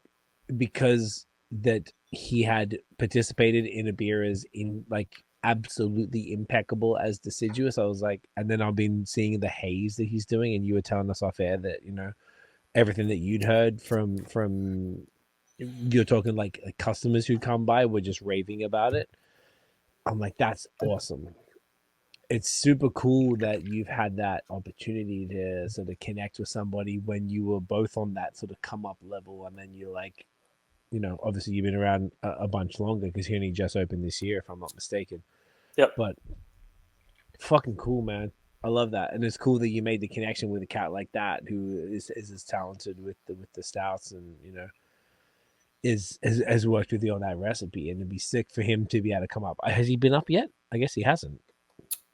because that he had participated in a beer as in like absolutely impeccable as deciduous. I was like, and then I've been seeing the haze that he's doing, and you were telling us off air that everything that you'd heard from you're talking like customers who'd come by were just raving about it. I'm like, that's awesome. It's super cool that you've had that opportunity to sort of connect with somebody when you were both on that sort of come up level, and then you're like, obviously you've been around a bunch longer because he only just opened this year, if I'm not mistaken. Yep. But fucking cool, man. I love that, and it's cool that you made the connection with a cat like that who is as talented with the stouts, and has worked with you on that recipe, and it'd be sick for him to be able to come up. Has he been up yet? I guess he hasn't.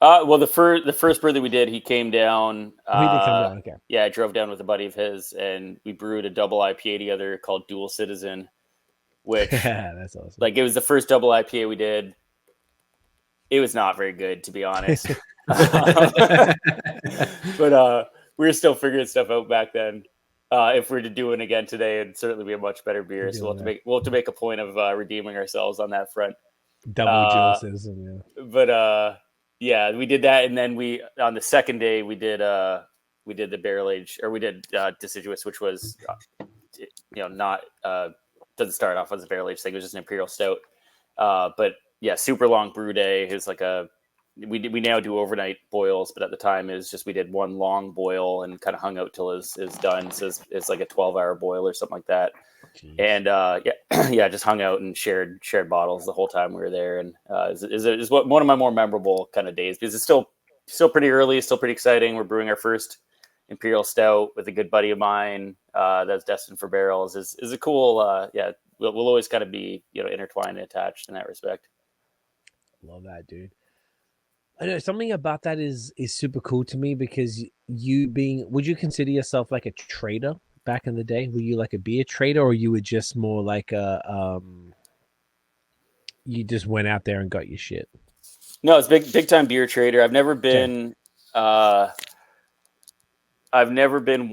Well, the first brew that we did, he came down. Oh, he did come down. Okay. Yeah, I drove down with a buddy of his, and we brewed a double IPA together called Dual Citizen, which that's awesome. Like it was the first double IPA we did. It was not very good, to be honest. But we were still figuring stuff out back then. If we were to do it again today, it'd certainly be a much better beer. So we'll have to make a point of redeeming ourselves on that front. Double Dual Citizen, yeah. But we did that, and then we on the second day we did the barrel age, or we did deciduous, which was not doesn't start off as a barrel age thing. It was just an imperial stout. But yeah, super long brew day. It was like a we now do overnight boils, but at the time is just we did one long boil and kind of hung out till is done. So it's like a 12-hour boil or something like that. Jeez. And yeah, just hung out and shared bottles the whole time we were there. And is one of my more memorable kind of days, because it's still pretty early, still pretty exciting. We're brewing our first Imperial Stout with a good buddy of mine that's destined for barrels. Is a cool we'll always kind of be intertwined and attached in that respect. Love that, dude. I know something about that is super cool to me, because would you consider yourself like a trader back in the day? Were you like a beer trader, or you were just more like you just went out there and got your shit? No, it's big time beer trader. I've never been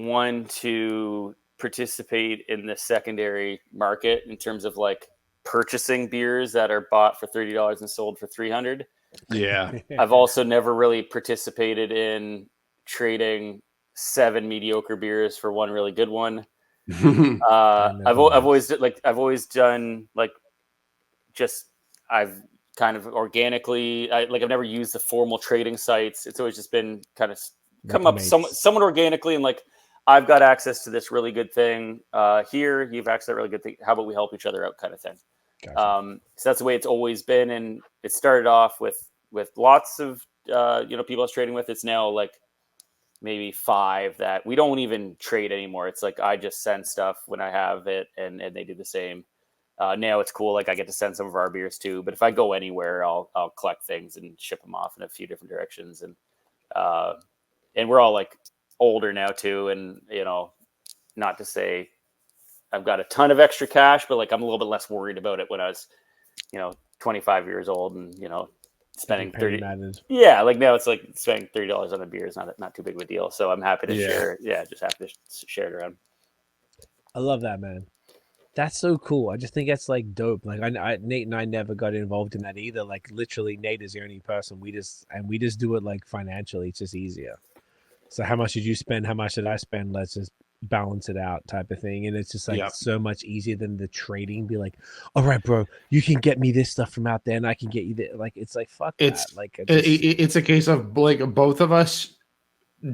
one to participate in the secondary market in terms of like purchasing beers that are bought for $30 and sold for $300. Yeah. I've also never really participated in trading 7 mediocre beers for one really good one. I've always done like just I've kind of organically I've never used the formal trading sites. It's always just been kind of come up somewhat organically, and like I've got access to this really good thing here. You've access to that really good thing. How about we help each other out, kind of thing. Gotcha. So that's the way it's always been, and it started off with lots of people I was trading with. It's now like maybe 5 that we don't even trade anymore. It's like I just send stuff when I have it, and they do the same. Now it's cool. Like I get to send some of our beers too. But if I go anywhere, I'll collect things and ship them off in a few different directions. And we're all like older now too. And not to say I've got a ton of extra cash, but like I'm a little bit less worried about it when I was 25 years old and spending 30. Yeah, like now it's like spending $30 on a beer is not too big of a deal. So I'm happy to share. Yeah, just happy to share it around. I love that, man. That's so cool. I just think that's like dope. Like Nate and I never got involved in that either. Like literally, Nate is the only person we just do it like financially. It's just easier. So how much did you spend? How much did I spend? Let's just balance it out, type of thing. And it's just like so much easier than the trading. Be like, all right, bro, you can get me this stuff from out there, and I can get you that. Like it's like fuck that. Like it's a case of like both of us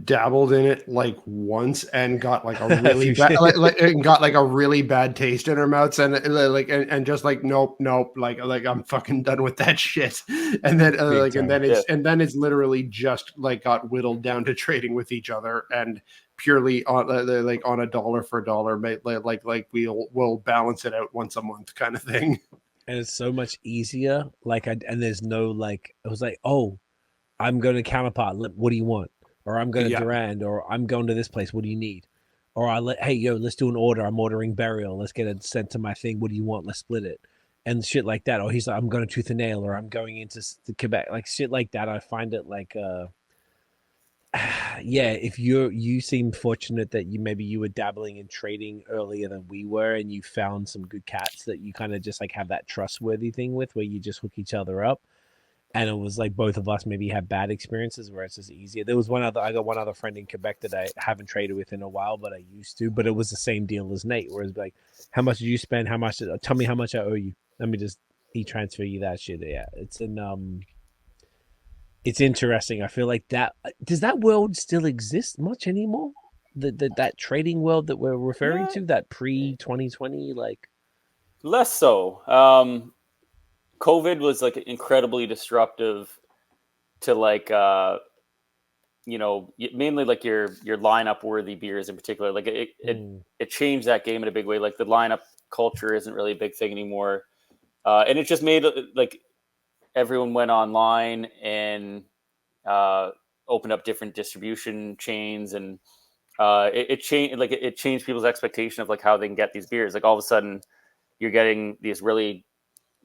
dabbled in it like once and got like a really bad and got like a really bad taste in our mouths, and and just like nope like I'm fucking done with that shit. And then and then it's literally just like got whittled down to trading with each other and purely on like on a dollar for dollar, like we'll balance it out once a month kind of thing. And it's so much easier. Like and there's no like it was like, oh, I'm going to Counterpart. What do you want? Or I'm going to Durand, or I'm going to this place. What do you need? Or let's do an order. I'm ordering burial. Let's get it sent to my thing. What do you want? Let's split it. And shit like that. Or he's like, I'm going to Tooth and Nail, or I'm going into Quebec. Like shit like that. I find it like, if you seem fortunate that you were dabbling in trading earlier than we were, and you found some good cats that you kind of just like have that trustworthy thing with, where you just hook each other up. And it was like both of us maybe had bad experiences where it's just easier. I got one other friend in Quebec that I haven't traded with in a while, but I used to. But it was the same deal as Nate, where it's like, how much did you spend? Tell me how much I owe you. Let me just transfer you that shit. Yeah, it's interesting. I feel like that. Does that world still exist much anymore? That trading world that we're referring to, that pre-2020, like less so. COVID was like incredibly disruptive to like mainly like your lineup worthy beers in particular. Like it changed that game in a big way. Like the lineup culture isn't really a big thing anymore, and it just made like everyone went online and opened up different distribution chains, and it changed people's expectation of like how they can get these beers. Like all of a sudden, you're getting these really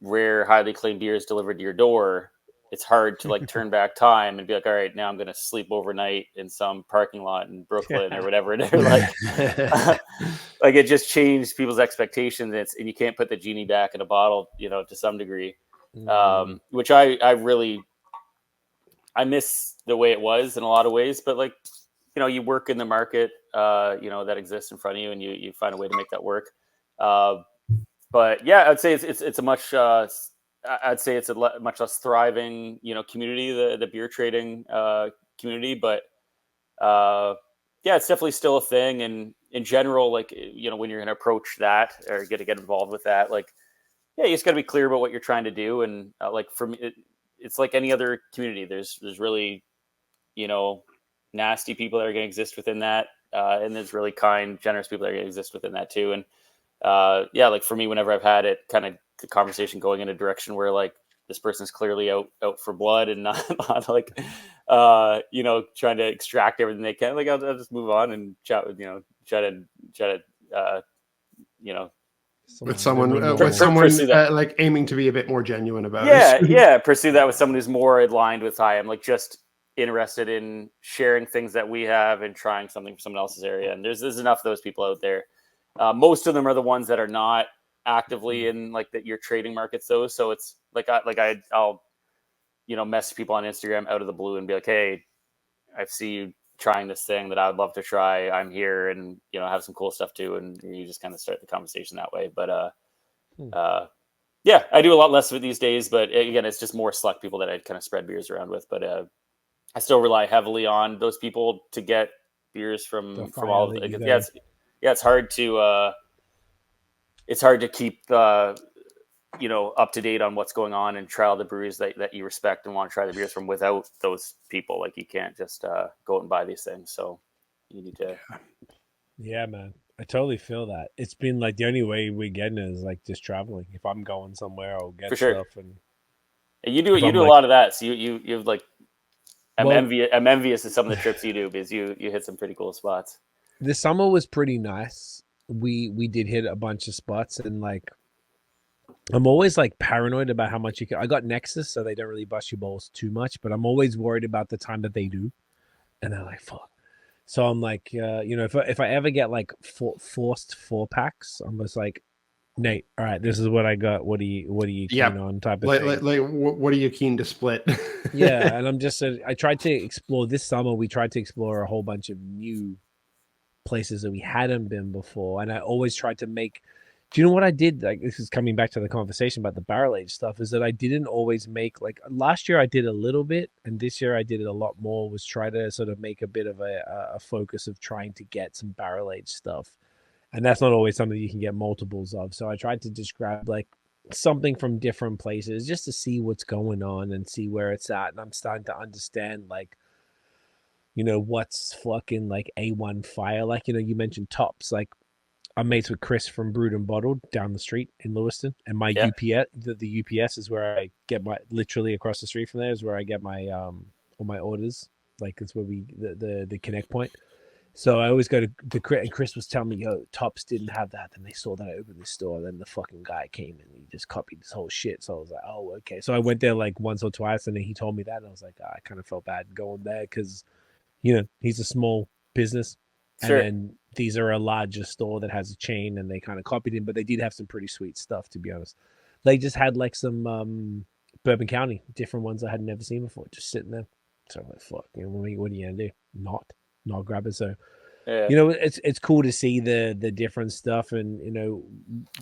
rare, highly claimed beers delivered to your door. It's hard to like turn back time and be like, all right, now I'm going to sleep overnight in some parking lot in Brooklyn or whatever. And like, like it just changed people's expectations. And you can't put the genie back in a bottle, to some degree, which I miss the way it was in a lot of ways. But like, you work in the market, that exists in front of you, and you find a way to make that work. But yeah, I'd say it's a much, I'd say it's a much less thriving, community, the beer trading community. But yeah, it's definitely still a thing. And in general, like, when you're going to approach that or get involved with that, like, yeah, you just got to be clear about what you're trying to do. And like for me, it's like any other community. There's really, nasty people that are going to exist within that. And there's really kind, generous people that are going to exist within that too. And yeah, like for me, whenever I've had it, kind of the conversation going in a direction where like this person's clearly out for blood and not like, trying to extract everything they can, like I'll just move on and chat with, try to, with someone pursue that. like aiming to be a bit more genuine about it. it. Yeah, pursue that with someone who's more aligned with I am, like just interested in sharing things that we have and trying something from someone else's area. And there's enough of those people out there. Most of them are the ones that are not actively in like that your trading markets though. So it's like I'll message people on Instagram out of the blue and be like, hey, I see you trying this thing that I would love to try. I'm here and have some cool stuff too. And you just kind of start the conversation that way. But yeah, I do a lot less of it these days. But again, it's just more select people that I'd kind of spread beers around with. But I still rely heavily on those people to get beers from all. It's hard to keep up to date on what's going on and try all the breweries that you respect and want to try the beers from without those people. Like you can't just go out and buy these things. So you need to. Yeah, man. I totally feel that. It's been like the only way we're getting it is like just traveling. If I'm going somewhere, I'll get stuff. And you do a lot of that. So you've like. I'm envious of some of the trips you do because you hit some pretty cool spots. This summer was pretty nice. We did hit a bunch of spots, and like I'm always like paranoid about how much you can. I got Nexus, so they don't really bust your balls too much, but I'm always worried about the time that they do, and they're like fuck. So I'm like, if I ever get like forced 4-packs, I'm just like, Nate, all right, this is what I got. What are you keen on? Type of thing. Like, what are you keen to split? Yeah, and I'm just I tried to explore this summer. We tried to explore a whole bunch of new places that we hadn't been before, and I always tried to make. Do you know what I did? Like this is coming back to the conversation about the barrel age stuff. Is that I didn't always make like last year I did a little bit, and this year I did it a lot more. Was try to sort of make a bit of a focus of trying to get some barrel age stuff. And that's not always something you can get multiples of. So I tried to just grab like something from different places just to see what's going on and see where it's at. And I'm starting to understand like, what's fucking like A1 fire. Like, you mentioned tops. Like I'm mates with Chris from Brewed and Bottled down the street in Lewiston. And my UPS, the UPS is where I get literally across the street from there is where I get my, all my orders. Like it's where the connect point. So I always go to and Chris was telling me, yo, Tops didn't have that. Then they saw that I opened this store. Then the fucking guy came and he just copied this whole shit. So I was like, oh, okay. So I went there like once or twice and then he told me that. And I was like, I kind of felt bad going there because, he's a small business. Sure. And then these are a larger store that has a chain and they kind of copied him. But they did have some pretty sweet stuff, to be honest. They just had like some Bourbon County, different ones I had never seen before, just sitting there. So I'm like, fuck, what are you going to do? Not grab it. So it's cool to see the different stuff and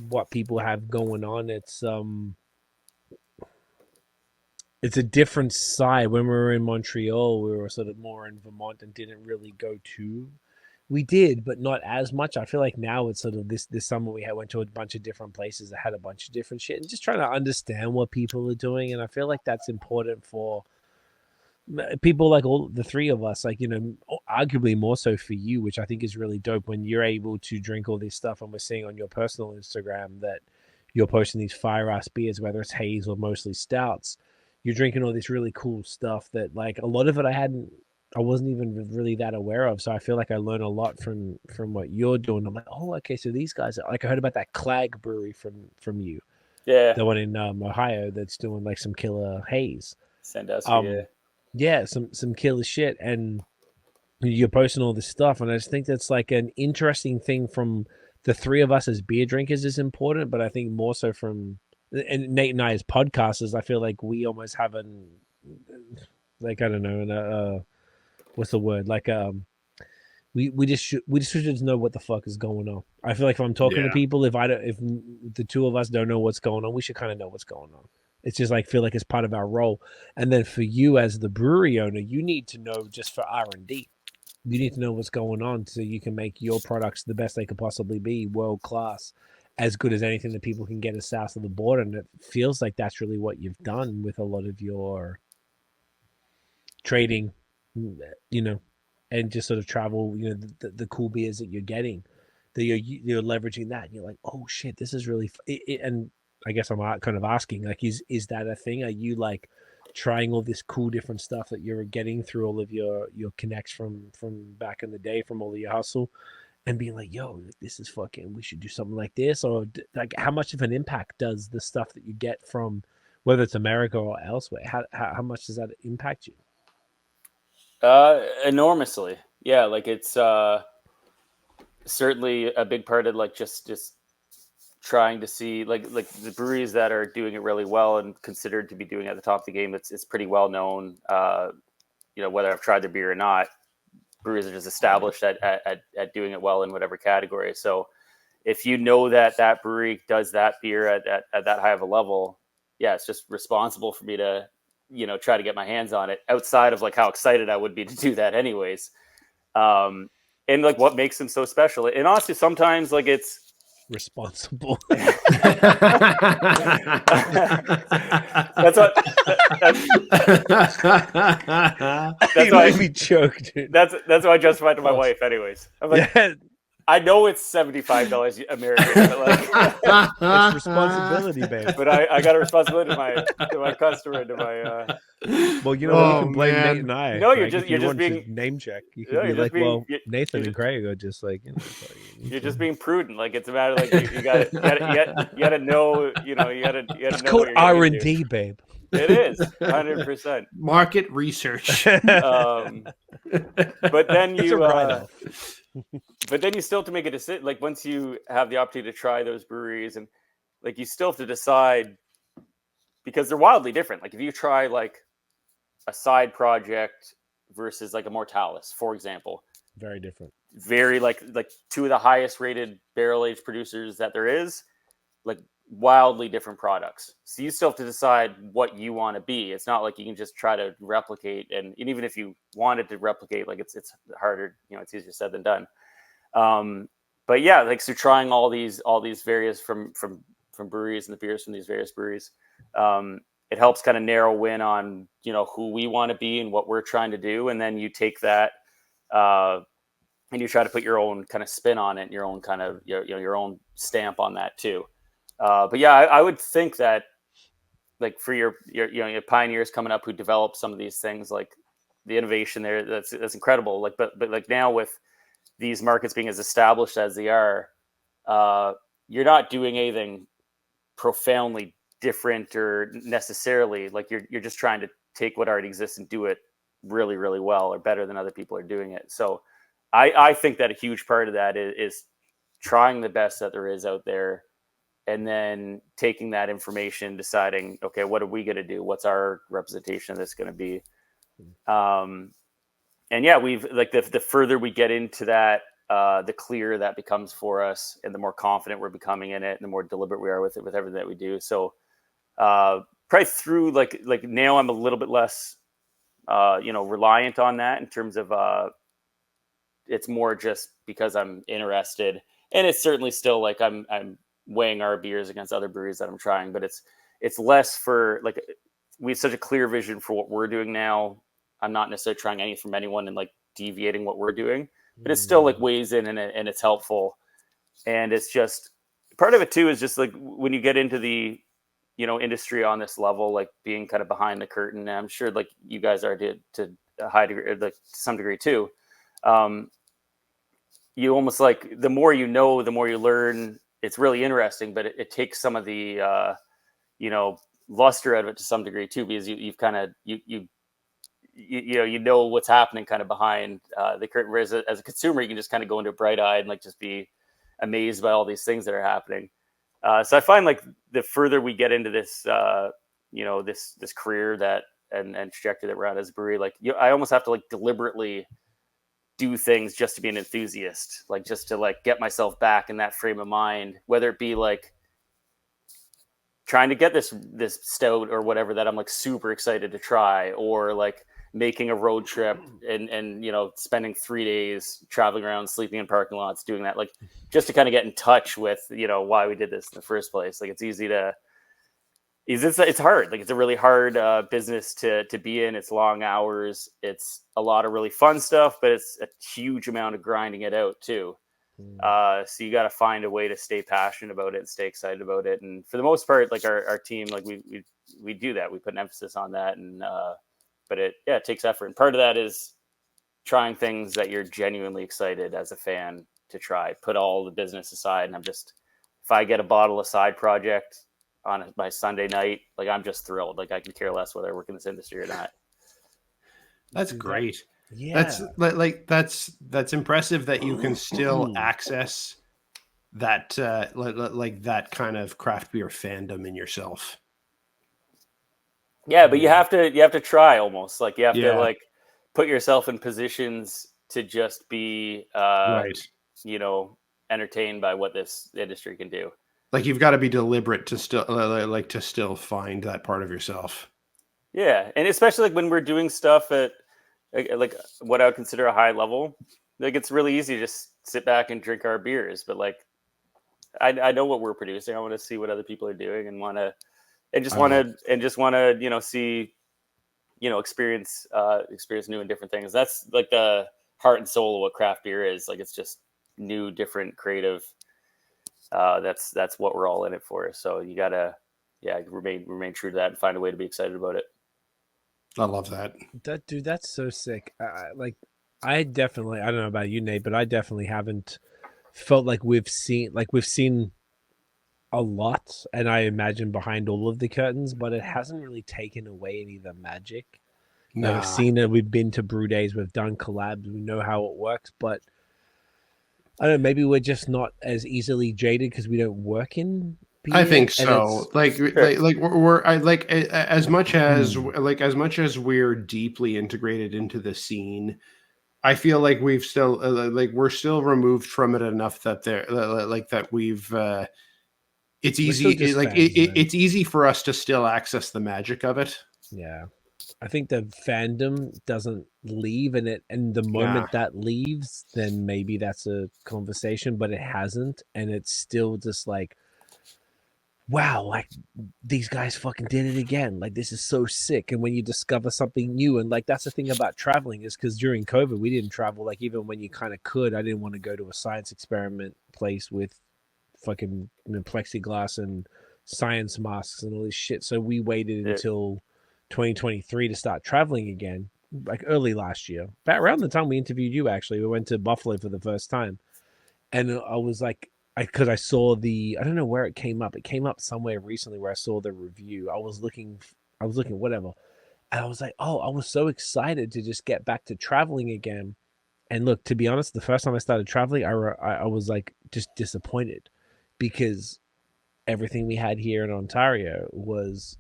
what people have going on. It's a different side. When we were in Montreal, we were sort of more in Vermont and didn't really go to. We did, but not as much. I feel like now it's sort of this summer we went to a bunch of different places that had a bunch of different shit and just trying to understand what people are doing. And I feel like that's important for people like all the three of us, like, arguably more so for you, which I think is really dope when you're able to drink all this stuff. And we're seeing on your personal Instagram that you're posting these fire ass beers, whether it's haze or mostly stouts. You're drinking all this really cool stuff that like a lot of it I wasn't even really that aware of. So I feel like I learned a lot from what you're doing. I'm like, oh, okay. So these guys are like, I heard about that Clag brewery from you. Yeah. The one in Ohio that's doing like some killer haze. Send us. Yeah, some killer shit, and you're posting all this stuff, and I just think that's like an interesting thing from the three of us as beer drinkers is important, but I think more so from and Nate and I as podcasters, I feel like we almost have like I don't know, what's the word? Like we just should know what the fuck is going on. I feel like if I'm talking to people, if the two of us don't know what's going on, we should kind of know what's going on. It's just like feel like it's part of our role. And then for you as the brewery owner, you need to know just for R&D. You need to know what's going on so you can make your products the best they could possibly be, world class, as good as anything that people can get as south of the border. And it feels like that's really what you've done with a lot of your trading, you know, and just sort of travel, you know, the cool beers that you're getting, that you're leveraging that. And you're like, oh shit, this is really, and I guess I'm kind of asking, like, is that a thing? Are you like trying all this cool different stuff that you're getting through all of your connects from back in the day, from all of your hustle, and being like, yo, this is fucking, we should do something like this? Or like, how much of an impact does the stuff that you get from, whether it's America or elsewhere, how much does that impact you? Enormously. Yeah, like it's certainly a big part of like just trying to see like the breweries that are doing it really well and considered to be doing it at the top of the game. It's pretty well known. You know, whether I've tried their beer or not, breweries are just established at doing it well in whatever category. So if you know that brewery does that beer at that high of a level, yeah, it's just responsible for me to, you know, try to get my hands on it, outside of like how excited I would be to do that anyways. And like what makes them so special. And honestly, sometimes like it's responsible. That's why I be choked, dude. That's why I justified to my wife anyways. I'm like, yeah. I know it's $75 American, but like it's responsibility, babe. But I got a responsibility to my customer, to my well, you know, you can blame Nate and I. No, you're just being name check. You can be like, well, Nathan and Craig are just like, you know, you're just being prudent. Like it's a matter like you got to know, you know, you got to know. It's called R&D, babe. It is 100% market research. But then you but then you still have to make a decision. Like once you have the opportunity to try those breweries, and like you still have to decide, because they're wildly different. Like if you try like a side project versus like a Mortalis, for example, very different. Very like two of the highest rated barrel aged producers that there is, like wildly different products. So you still have to decide what you want to be. It's not like you can just try to replicate. And even if you wanted to replicate, like it's harder, you know, it's easier said than done. But yeah, like, so trying all these various from breweries and the beers from these various breweries, it helps kind of narrow in on, you know, who we want to be and what we're trying to do. And then you take that, and you try to put your own kind of spin on it, your own kind of, your own stamp on that too. But yeah, I would think that like for your pioneers coming up who develop some of these things, like the innovation there, that's incredible. Like, but like now with these markets being as established as they are, you're not doing anything profoundly different or necessarily like you're just trying to take what already exists and do it really, really well or better than other people are doing it. So I think that a huge part of that is trying the best that there is out there, and then taking that information, deciding, okay, what are we going to do? What's our representation of this going to be? And yeah, we've like the further we get into that, the clearer that becomes for us, and the more confident we're becoming in it, and the more deliberate we are with it, with everything that we do. So probably through like now I'm a little bit less, reliant on that in terms of, it's more just because I'm interested, and it's certainly still like I'm weighing our beers against other breweries that I'm trying, but it's less for like, we have such a clear vision for what we're doing now. I'm not necessarily trying anything from anyone and like deviating what we're doing, but it still like weighs in, and it's helpful. And it's just part of it too, is just like when you get into the, industry on this level, like being kind of behind the curtain, and I'm sure like you guys are to a high degree, like to some degree too. You almost like, the more you know, the more you learn. It's really interesting, but it takes some of the, luster out of it to some degree too, because you've kind of, you know what's happening kind of behind the curtain. Whereas as a consumer, you can just kind of go into bright eyed and like just be amazed by all these things that are happening. So I find like the further we get into this, this career that and trajectory that we're on as a brewery, like I almost have to like deliberately do things just to be an enthusiast, like just to like get myself back in that frame of mind, whether it be like trying to get this stout or whatever that I'm like super excited to try, or like making a road trip and spending 3 days traveling around, sleeping in parking lots, doing that, like just to kind of get in touch with why we did this in the first place. Like it's hard. Like it's a really hard business to be in. It's long hours. It's a lot of really fun stuff, but it's a huge amount of grinding it out too. So you got to find a way to stay passionate about it and stay excited about it. And for the most part, like our team, like we do that. We put an emphasis on that. And but it takes effort. And part of that is trying things that you're genuinely excited as a fan to try. Put all the business aside, and if I get a bottle of side project on my Sunday night, like I'm just thrilled. Like I can care less whether I work in this industry or not. That's great. Yeah, That's impressive that you can still access that like that kind of craft beer fandom in yourself. Yeah, but you have to try almost. Like you have to like put yourself in positions to just be Right. entertained by what this industry can do. Like you've got to be deliberate to still find that part of yourself. Yeah, and especially like when we're doing stuff at like what I would consider a high level, like it's really easy to just sit back and drink our beers. But like, I know what we're producing. I want to see what other people are doing and just want to see, experience new and different things. That's like the heart and soul of what craft beer is. Like it's just new, different, creative. That's what we're all in it for. So you gotta remain true to that and find a way to be excited about it. I love that. That's so sick. I don't know about you, Nate, but I definitely haven't felt like we've seen a lot, and I imagine behind all of the curtains, but it hasn't really taken away any of the magic. Nah. I've seen it. We've been to brew days. We've done collabs. We know how it works, but I don't know. Maybe we're just not as easily jaded because we don't work in beer. I think so. We're as much as we're deeply integrated into the scene, I feel like we've still we're still removed from it enough that it's easy. It's easy for us to still access the magic of it. Yeah, I think the fandom doesn't leave, and the moment that leaves, then maybe that's a conversation, but it hasn't, and it's still just like, wow, like these guys fucking did it again. Like this is so sick. And when you discover something new, and like that's the thing about traveling is because during COVID we didn't travel. Like even when you kind of could, I didn't want to go to a science experiment place with fucking plexiglass and science masks and all this shit. So we waited until 2023 to start traveling again, like early last year, about around the time we interviewed you. Actually, we went to Buffalo for the first time, and I was like, because I saw I don't know where it came up. It came up somewhere recently where I saw the review. I was looking whatever, and I was like, oh, I was so excited to just get back to traveling again. And look, to be honest, the first time I started traveling, I was like just disappointed because everything we had here in Ontario was,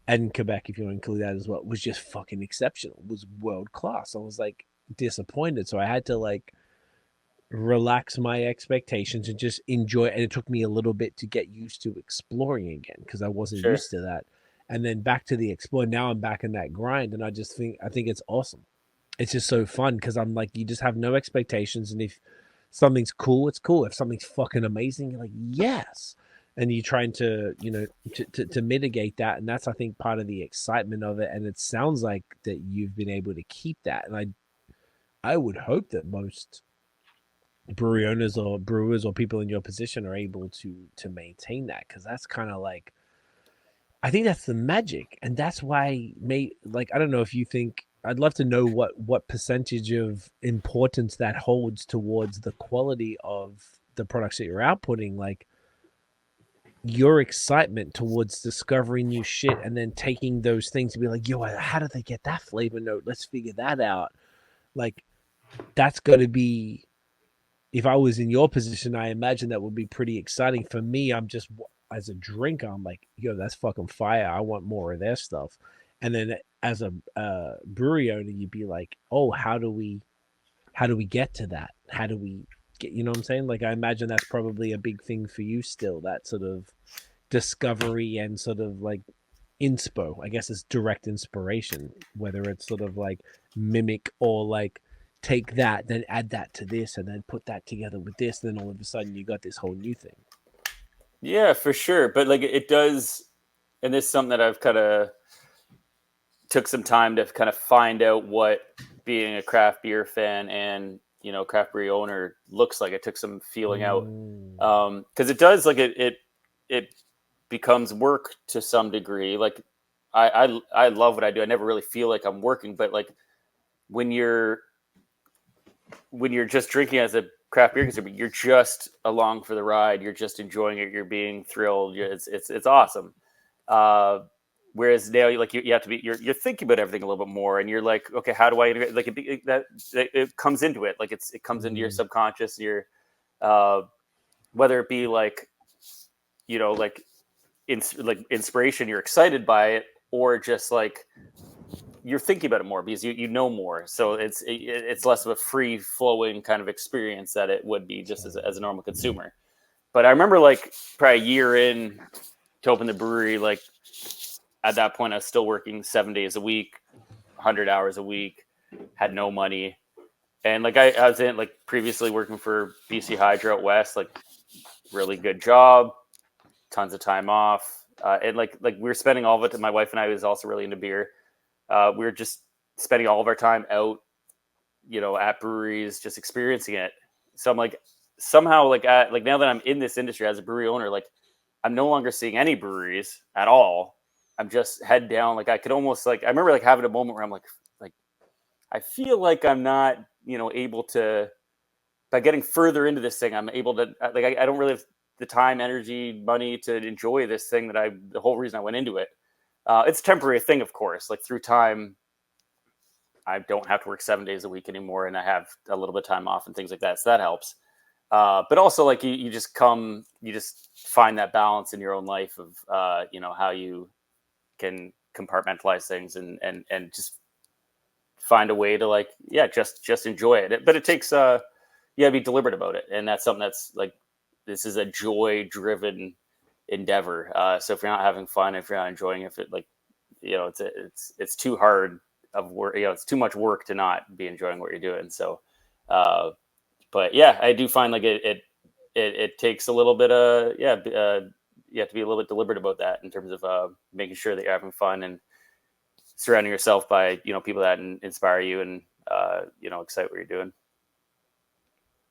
and Quebec, if you want to include that as well, was just fucking exceptional. It was world class. I was like disappointed, so I had to like relax my expectations and just enjoy it. And it took me a little bit to get used to exploring again because I wasn't used to that. And then back to the explore. Now I'm back in that grind, and I think it's awesome. It's just so fun because I'm like, you just have no expectations, and if something's cool, it's cool. If something's fucking amazing, you're like, yes. And you're trying to to mitigate that, and that's I think part of the excitement of it. And it sounds like that you've been able to keep that, and I would hope that most brewery owners or brewers or people in your position are able to maintain that, because that's kind of like, I think that's the magic. And that's why I don't know if you think, I'd love to know what percentage of importance that holds towards the quality of the products that you're outputting, like your excitement towards discovering new shit and then taking those things to be like, yo, how did they get that flavor note? Let's figure that out. Like that's got to be, if I was in your position, I imagine that would be pretty exciting. For me, I'm just, as a drinker, I'm like, yo, that's fucking fire. I want more of their stuff. And then as a brewery owner, you'd be like, oh, how do we get to that? How do we get, you know what I'm saying? Like, I imagine that's probably a big thing for you still, that sort of discovery and sort of like inspo. I guess it's direct inspiration, whether it's sort of like mimic or like take that, then add that to this, and then put that together with this, then all of a sudden you got this whole new thing. Yeah, for sure. But like it does, and this is something that I've kind of took some time to kind of find out what being a craft beer fan and, you know, craft brewery owner looks like. It took some feeling out. Because it does, like it becomes work to some degree. Like I love what I do. I never really feel like I'm working, but like when you're just drinking as a craft beer consumer, you're just along for the ride. You're just enjoying it. You're being thrilled. It's awesome. Whereas now, like you have to be, you're thinking about everything a little bit more, and you're like, okay, how do I integrate? Like it comes into it. Like it comes into your subconscious. Your whether it be like, you know, like inspiration, you're excited by it, or just like you're thinking about it more because you know more. So it's less of a free flowing kind of experience that it would be just as a normal consumer. But I remember like probably a year in to open the brewery, like at that point I was still working 7 days a week, 100 hours a week, had no money. And like I was in like previously working for BC Hydro out west, like really good job, tons of time off. And like we were spending all of it. My wife and I was also really into beer. We were just spending all of our time out, you know, at breweries, just experiencing it. So I'm like, somehow, like now that I'm in this industry as a brewery owner, like I'm no longer seeing any breweries at all. I'm just head down. Like I could almost like, I remember like having a moment where I'm like, I feel like I'm not, you know, able to, by getting further into this thing, I'm able to, like, I don't really have the time, energy, money to enjoy this thing the whole reason I went into it. It's a temporary thing, of course. Like through time, I don't have to work 7 days a week anymore, and I have a little bit of time off and things like that. So that helps. But also, like you just find that balance in your own life of, you know, how you can compartmentalize things and just find a way to like, yeah, just enjoy it. But it takes, you gotta be deliberate about it, and that's something that's like, this is a joy-driven endeavor. So if you're not having fun, if you're not enjoying it, like, you know, it's too hard of work. You know, it's too much work to not be enjoying what you're doing. So, but yeah, I do find like it takes a little bit of you have to be a little bit deliberate about that in terms of making sure that you're having fun and surrounding yourself by, you know, people that inspire you and you know, excite what you're doing.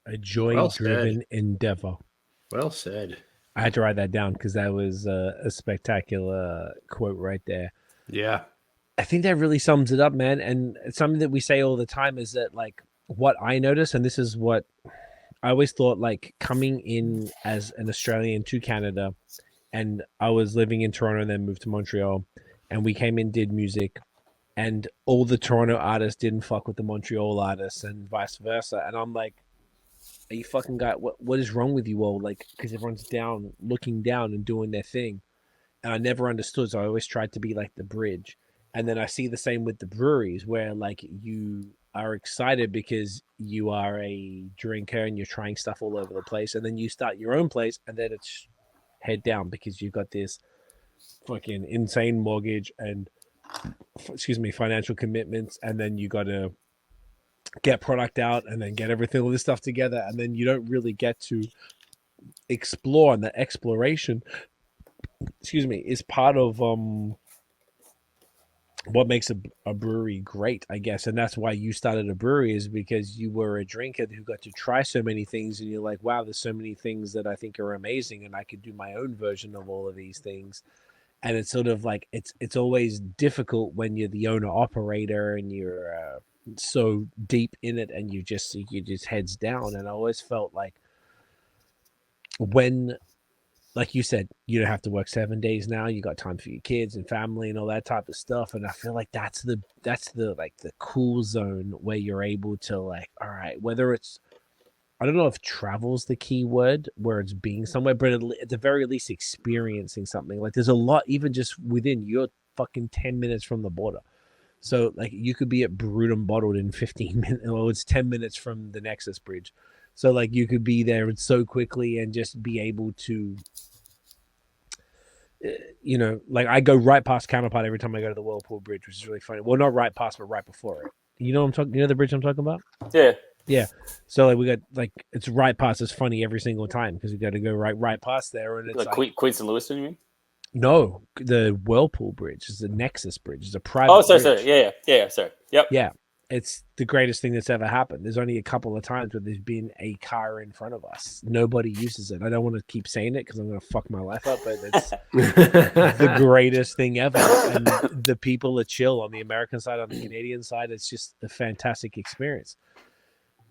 A joy-driven endeavor. Well said. I had to write that down because that was a spectacular quote right there. Yeah. I think that really sums it up, man. And it's something that we say all the time is that, like, what I notice, and this is what I always thought, like, coming in as an Australian to Canada, and I was living in Toronto and then moved to Montreal, and we came in, did music, and all the Toronto artists didn't fuck with the Montreal artists and vice versa. And I'm like, are you fucking guy? What is wrong with you all? Like, because everyone's down, looking down and doing their thing. And I never understood, so I always tried to be like the bridge. And then I see the same with the breweries, where like you are excited because you are a drinker and you're trying stuff all over the place, and then you start your own place, and then it's head down because you've got this fucking insane mortgage and financial commitments, and then you got to get product out and then get everything, all this stuff together, and then you don't really get to explore, and the exploration is part of what makes a brewery great, I guess. And that's why you started a brewery, is because you were a drinker who got to try so many things, and you're like, wow, there's so many things that I think are amazing, and I could do my own version of all of these things. And it's sort of like it's always difficult when you're the owner operator and you're so deep in it, and you just heads down. And I always felt like, when, like you said, you don't have to work 7 days now, you got time for your kids and family and all that type of stuff. And I feel like that's the like the cool zone where you're able to, like, all right, whether it's, I don't know if travel's the key word, where it's being somewhere, but at the very least experiencing something. Like, there's a lot, even just within, you're fucking 10 minutes from the border. So like you could be at Brewed and Bottled in 15 minutes, or it's 10 minutes from the Nexus Bridge. So like you could be there so quickly and just be able to you know, like I go right past Counterpart every time I go to the Whirlpool Bridge, which is really funny. Well, not right past, but right before it. You know what I'm talking? You know the bridge I'm talking about? Yeah. Yeah. So like we got like it's right past. It's funny every single time because we got to go right past there, and it's Like Queens and Lewiston, you mean? no, the Whirlpool Bridge is the Nexus Bridge. It's a private. Oh, sorry, bridge. sorry. Yeah. Sorry. Yep. Yeah, it's the greatest thing that's ever happened. There's only a couple of times where there's been a car in front of us. Nobody uses it. I don't want to keep saying it because I'm going to fuck my life up, but it's the greatest thing ever. And the people are chill on the American side, on the Canadian side. It's just a fantastic experience.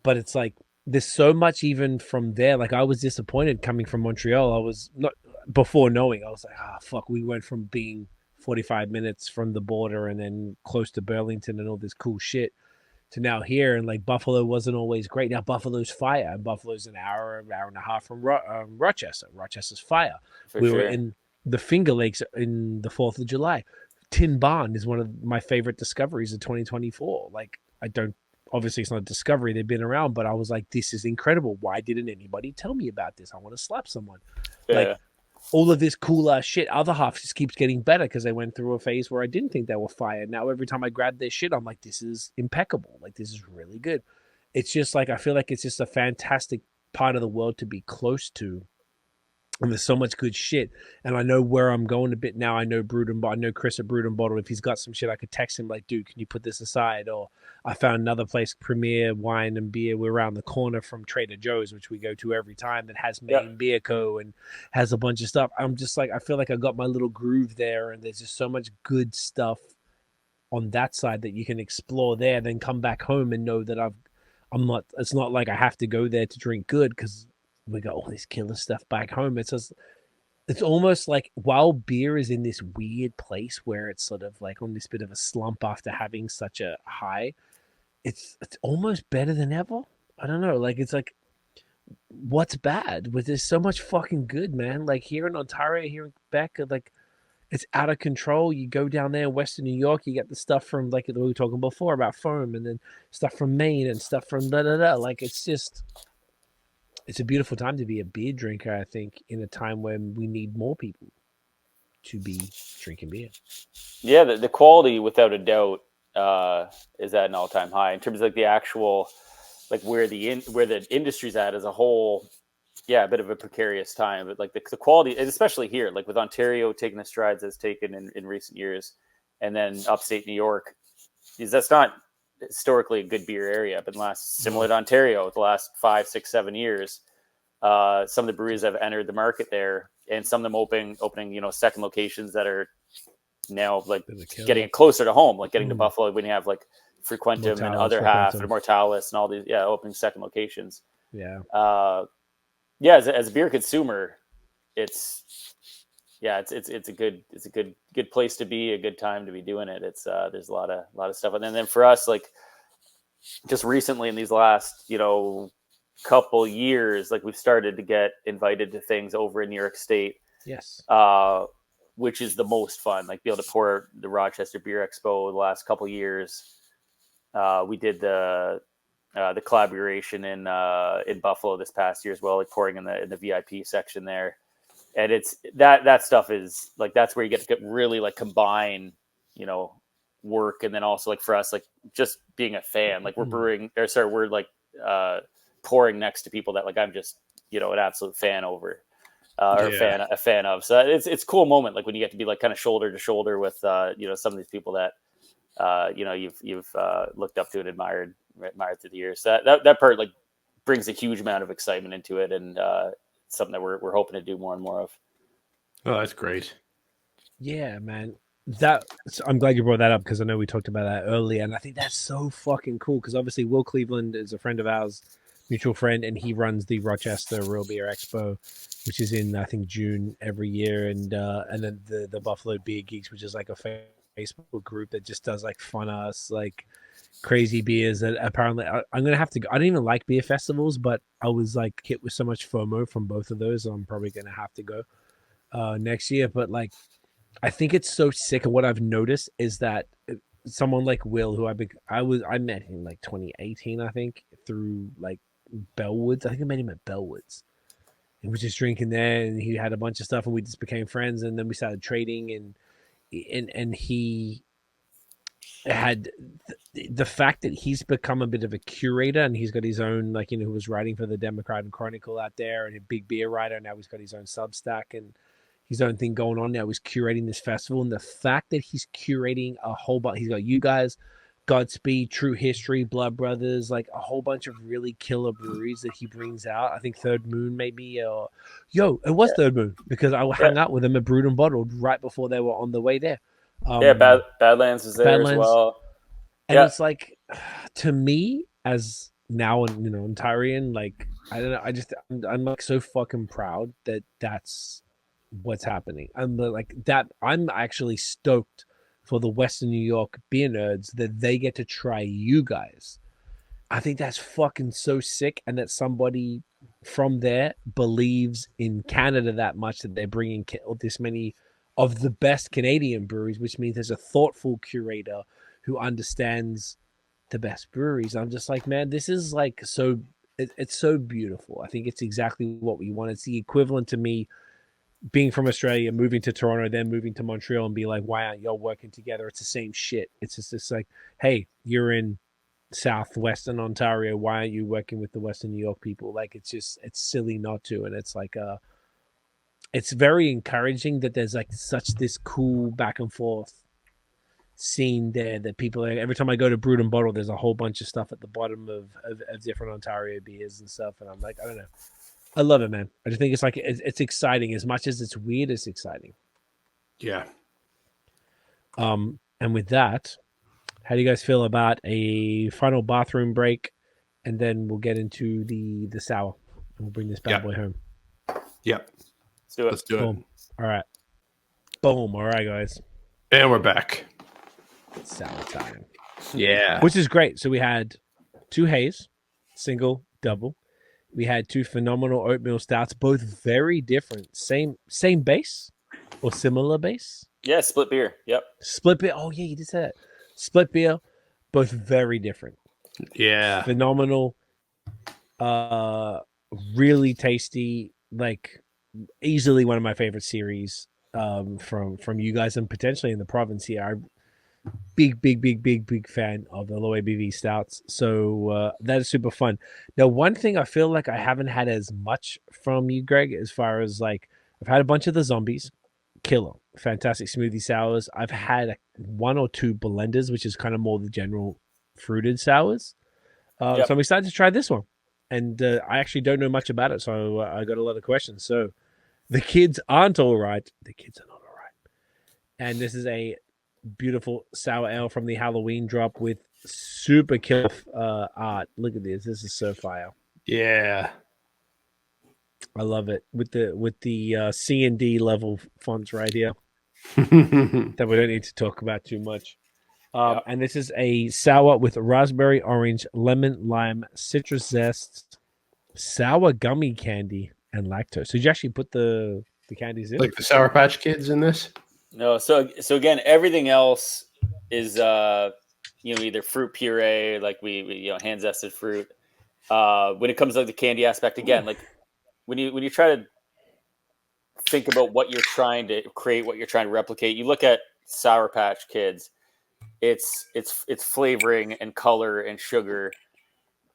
But it's like there's so much even from there. Like I was disappointed coming from Montreal. I was not before knowing. I was like, fuck. We went from being 45 minutes from the border and then close to Burlington and all this cool shit to now here. And like Buffalo wasn't always great. Now Buffalo's fire. And Buffalo's an hour and a half from Rochester. Rochester's fire. We were in the Finger Lakes in the 4th of July. Tin Barn is one of my favorite discoveries of 2024. Like obviously it's not a discovery. They've been around, but I was like, this is incredible. Why didn't anybody tell me about this? I want to slap someone. Yeah. Like all of this cool shit. Other half just keeps getting better because they went through a phase where I didn't think they were fire. Now every time I grab their shit, I'm like, this is impeccable. Like this is really good. It's just like I feel like it's just a fantastic part of the world to be close to. And there's so much good shit. And I know where I'm going a bit now. I know I know Chris at Brewed and Bottled. If he's got some shit, I could text him like, dude, can you put this aside? Or I found another place, Premier Wine and Beer. We're around the corner from Trader Joe's, which we go to every time, that has Maine Beer Co. and has a bunch of stuff. I'm just like, I feel like I got my little groove there. And there's just so much good stuff on that side that you can explore there, then come back home and know that it's not like I have to go there to drink good because we got all this killer stuff back home. It's almost like while beer is in this weird place where it's sort of like on this bit of a slump after having such a high, it's almost better than ever. I don't know. Like it's like, what's bad? But there's so much fucking good, man. Like here in Ontario, here in Quebec, like it's out of control. You go down there in Western New York, you get the stuff from like we were talking before about foam, and then stuff from Maine and stuff from da-da-da. Like it's a beautiful time to be a beer drinker, I think, in a time when we need more people to be drinking beer. Yeah, the quality, without a doubt, is at an all-time high in terms of like the actual, like where the industry's at as a whole. Yeah, a bit of a precarious time, but like the quality, especially here, like with Ontario taking the strides it's taken in recent years, and then upstate New York, because that's not historically a good beer area, but similar to Ontario, the last 5, 6, 7 years, some of the breweries have entered the market there, and some of them opening, second locations that are now like getting it closer to home, like getting to Buffalo when you have like Frequentum and other half and Mortalis and all these, opening second locations. Yeah. As a beer consumer, it's a good place to be, a good time to be doing it. It's there's a lot of stuff, and then for us, like just recently in these last couple years, like we've started to get invited to things over in New York State. Yes. Which is the most fun, like be able to pour the Rochester Beer Expo the last couple years. We did the collaboration in Buffalo this past year as well, like pouring in the VIP section there. And it's that stuff is like, that's where you get to really like combine, work. And then also like for us, like just being a fan, like we're like pouring next to people that like, I'm just, an absolute fan over, a fan of. So it's a cool moment. Like when you get to be like kind of shoulder to shoulder with, some of these people that, you've looked up to and admired through the years. So that part like brings a huge amount of excitement into it, and something that we're hoping to do more and more of. Oh, that's great. Yeah, man. I'm glad you brought that up because I know we talked about that earlier, and I think that's so fucking cool because obviously Will Cleveland is a friend of ours, mutual friend, and he runs the Rochester Real Beer Expo, which is in I think June every year, and then the Buffalo Beer Geeks, which is like a Facebook group that just does like fun ass like crazy beers that apparently I'm gonna have to go. I don't even like beer festivals, but I was like hit with so much FOMO from both of those, so I'm probably gonna have to go next year. But like I think it's so sick, and what I've noticed is that someone like Will, who I met him like 2018, I think, through like Bellwoods. I think I met him at Bellwoods, and was just drinking there, and he had a bunch of stuff, and we just became friends, and then we started trading, and he had the fact that he's become a bit of a curator, and he's got his own, like, who was writing for the Democrat and Chronicle out there, and a big beer writer. Now he's got his own Substack and his own thing going on. Now he's curating this festival, and the fact that he's curating a whole bunch, he's got you guys, Godspeed, True History, Blood Brothers, like a whole bunch of really killer breweries that he brings out. I think Third Moon maybe, or it was Third Moon, because I hung out with him at Brewed and Bottled right before they were on the way there. Badlands is there Badlands, as well. And it's like, to me, as now an Ontarian, like, I don't know, I'm like so fucking proud that that's what's happening. I'm actually stoked for the Western New York beer nerds that they get to try you guys. I think that's fucking so sick, and that somebody from there believes in Canada that much that they're bringing this many of the best Canadian breweries, which means there's a thoughtful curator who understands the best breweries. I'm just like, man, this is like it's so beautiful. I think it's exactly what we want. It's the equivalent to me being from Australia, moving to Toronto, then moving to Montreal, and be like, why aren't y'all working together? It's the same shit. It's just like, hey, you're in southwestern Ontario, why aren't you working with the Western New York people? Like, it's silly not to. And it's like it's very encouraging that there's like such this cool back and forth scene there, that people, every time I go to Brewed and Bottle, there's a whole bunch of stuff at the bottom of different Ontario beers and stuff, and I'm like, I don't know, I love it, man. I just think it's like it's exciting. As much as it's weird, it's exciting. Yeah. And with that, how do you guys feel about a final bathroom break, and then we'll get into the sour, and we'll bring this bad boy home. Yep. Let's do it. Boom. All right. Boom. All right, guys. And we're back. Sour time. Yeah. Which is great. So we had 2 haze, single, double. We had 2 phenomenal oatmeal stouts, both very different. Same base or similar base? Yeah, split beer. Yep. Split beer. Oh, yeah, you did say that. Split beer, both very different. Yeah. Phenomenal. Really tasty. Like, easily one of my favorite series from you guys, and potentially in the province here. I'm big fan of the low ABV stouts. So that is super fun. Now, one thing I feel like I haven't had as much from you, Greg, as far as like, I've had a bunch of the zombies, killer, fantastic smoothie sours. I've had 1 or 2 blenders, which is kind of more the general fruited sours. So I'm excited to try this one. And I actually don't know much about it, so I got a lot of questions. So the kids aren't all right. The kids are not all right. And this is a beautiful sour ale from the Halloween drop with super killer art. Look at this. This is so fire. Yeah. I love it. With the C and D level fonts right here that we don't need to talk about too much. And this is a sour with raspberry, orange, lemon, lime, citrus zest, sour gummy candy, and lactose. So did you actually put the candies in? Like the Sour Patch Kids in this? No, so again, everything else is either fruit puree, like we hand zested fruit. When it comes to like the candy aspect, again, like when you try to think about what you're trying to create, what you're trying to replicate, you look at Sour Patch Kids. It's flavoring and color and sugar,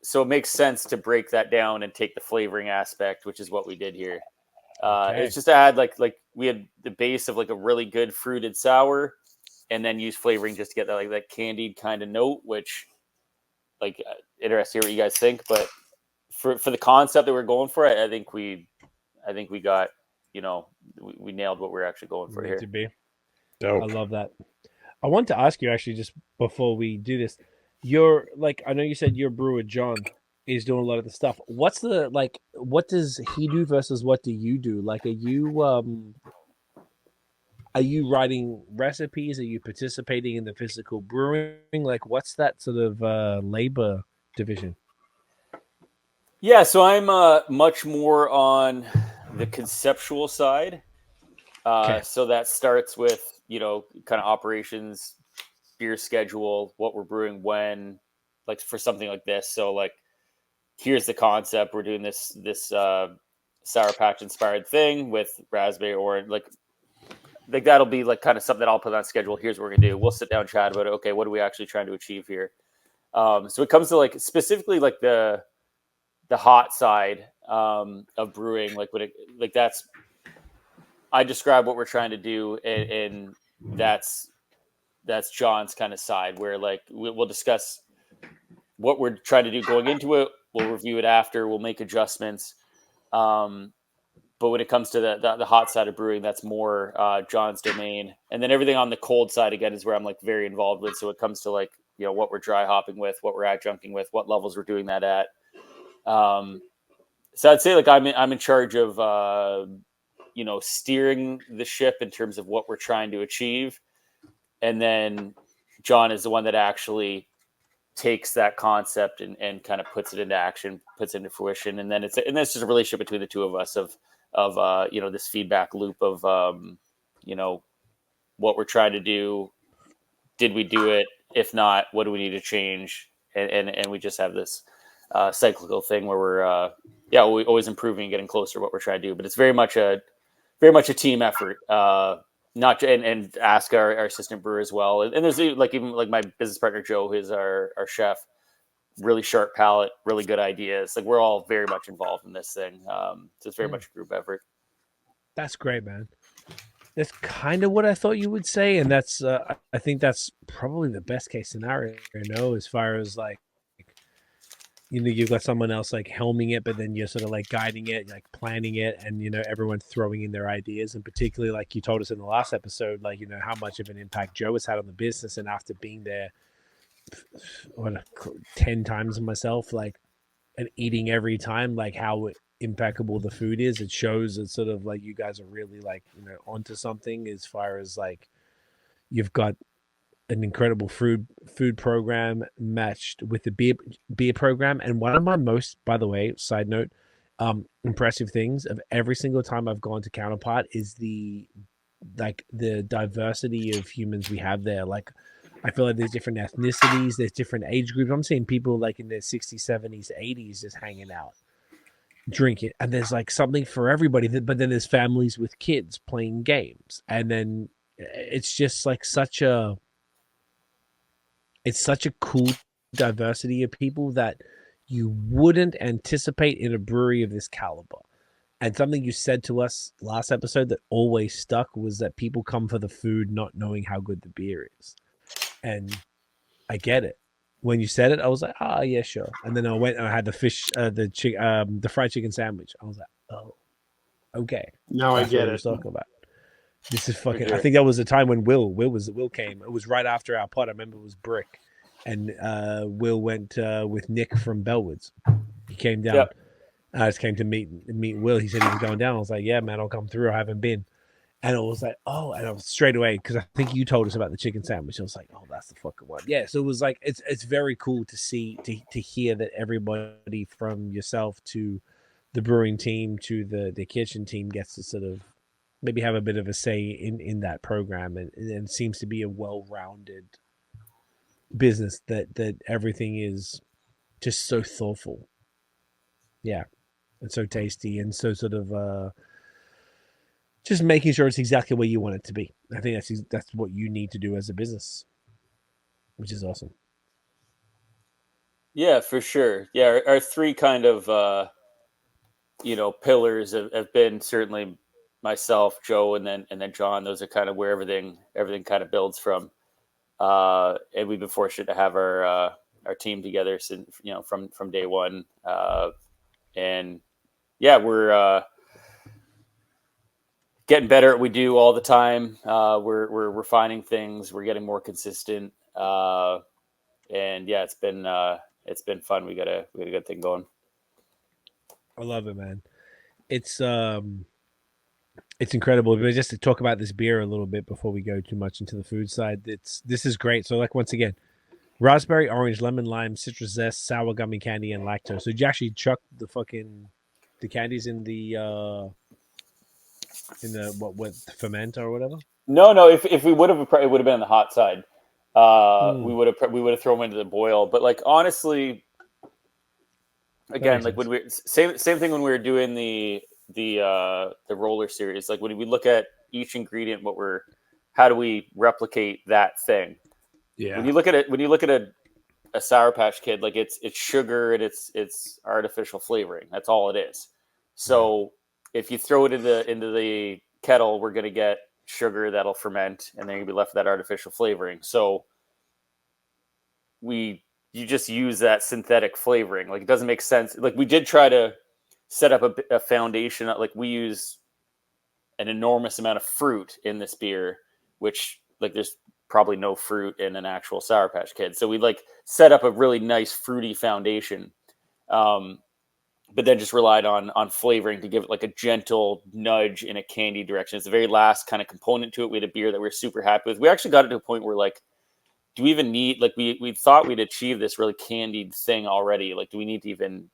so it makes sense to break that down and take the flavoring aspect, which is what we did here. It's just to add like we had the base of like a really good fruited sour, and then use flavoring just to get that like that candied kind of note, which like interesting to hear what you guys think. But for the concept that we're going for, I think we got we nailed what we're actually going for here. To be. Dope. I love that. I want to ask you actually, just before we do this, you're like, I know you said your brewer John is doing a lot of the stuff. What's the like? What does he do versus what do you do? Like, are you writing recipes? Are you participating in the physical brewing? Like, what's that sort of labor division? Yeah, so I'm much more on the conceptual side. So that starts with kind of operations, beer schedule, what we're brewing when, like for something like this. So like, here's the concept. We're doing this Sour Patch inspired thing with raspberry orange. Like that'll be like kind of something that I'll put on schedule. Here's what we're gonna do. We'll sit down, chat about it. Okay, what are we actually trying to achieve here? So it comes to like specifically like the hot side of brewing, like that's I describe what we're trying to do, and that's John's kind of side where like we'll discuss what we're trying to do going into it. We'll review it after. We'll make adjustments. But when it comes to the hot side of brewing, that's more John's domain. And then everything on the cold side again is where I'm like very involved with. So it comes to like, you know, what we're dry hopping with, what we're adjuncting with, what levels we're doing that at. So I'd say like I'm in charge of you know, steering the ship in terms of what we're trying to achieve, and then John is the one that actually takes that concept and kind of puts it into action, puts it into fruition, and then it's just a relationship between the two of us of you know, this feedback loop of you know, what we're trying to do. Did we do it? If not, what do we need to change? And we just have this cyclical thing where we're we're always improving, getting closer to what we're trying to do. But it's very much a team effort. Not to, and ask our assistant brewer as well. And there's like even like my business partner Joe, who's our chef, really sharp palate, really good ideas. Like we're all very much involved in this thing. So it's very much a group effort. That's great, man. That's kind of what I thought you would say, and that's I think that's probably the best case scenario. You know, as far as like, you know, you've got someone else like helming it, but then you're sort of like guiding it, like planning it, and you know, everyone throwing in their ideas. And particularly, like you told us in the last episode, like, you know, how much of an impact Joe has had on the business, and after being there, 10 times myself, like, and eating every time, like how impeccable the food is. It shows that sort of like you guys are really like, you know, onto something as far as like you've got an incredible food program matched with the beer program. And one of my most, by the way, side note, impressive things of every single time I've gone to Counterpart is the diversity of humans we have there. Like, I feel like there's different ethnicities, there's different age groups. I'm seeing people like in their 60s, 70s, 80s just hanging out, drinking, and there's like something for everybody. But then there's families with kids playing games, and then it's just like such a cool diversity of people that you wouldn't anticipate in a brewery of this caliber. And something you said to us last episode that always stuck was that people come for the food, not knowing how good the beer is. And I get it. When you said it, I was like, "Ah, yeah, sure." And then I went and I had the fish, the fried chicken sandwich. I was like, "Oh, okay." Now That's I get what I it. was talking about. This is fucking. I think that was the time when Will came. It was right after our pod. I remember it was Brick, and Will went with Nick from Bellwoods. He came down. Yep. I just came to meet Will. He said he was going down. I was like, "Yeah, man, I'll come through. I haven't been." And it was like, oh, and I was straight away, because I think you told us about the chicken sandwich. I was like, oh, that's the fucking one. Yeah, so it was like, it's very cool to see, to hear that everybody from yourself to the brewing team to the kitchen team gets to sort of maybe have a bit of a say in that program, and it seems to be a well-rounded business that everything is just so thoughtful. Yeah, and so tasty, and so sort of just making sure it's exactly where you want it to be. I think that's what you need to do as a business, which is awesome. Yeah, for sure. Yeah, our three kind of you know, pillars have been certainly myself, Joe, and then John. Those are kind of where everything kind of builds from. And we've been fortunate to have our team together since, you know, from day one. And yeah, we're getting better at what we do all the time. We're refining things. We're getting more consistent. And yeah, it's been fun. We got a good thing going. I love it, man. It's incredible. But just to talk about this beer a little bit before we go too much into the food side, this is great. So, like, once again, raspberry, orange, lemon, lime, citrus zest, sour gummy candy, and lactose. So did you actually chuck the candies in the what ferment or whatever? No. If we would have, it would have been on the hot side. We would have thrown them into the boil. But like, honestly, again, like when we same thing when we were doing the the roller series. Like when we look at each ingredient, how do we replicate that thing? Yeah. When you look at a Sour Patch Kid, like it's sugar and it's artificial flavoring. That's all it is. So if you throw it into the kettle, we're gonna get sugar that'll ferment, and then you'll be left with that artificial flavoring. So you just use that synthetic flavoring. Like it doesn't make sense. Like we did try to set up a foundation. Like we use an enormous amount of fruit in this beer, which like there's probably no fruit in an actual Sour Patch Kid. So we like set up a really nice fruity foundation. But then just relied on flavoring to give it like a gentle nudge in a candy direction. It's the very last kind of component to it. We had a beer that we were super happy with. We actually got it to a point where like, do we even need, like we thought we'd achieve this really candied thing already. Like, do we need to even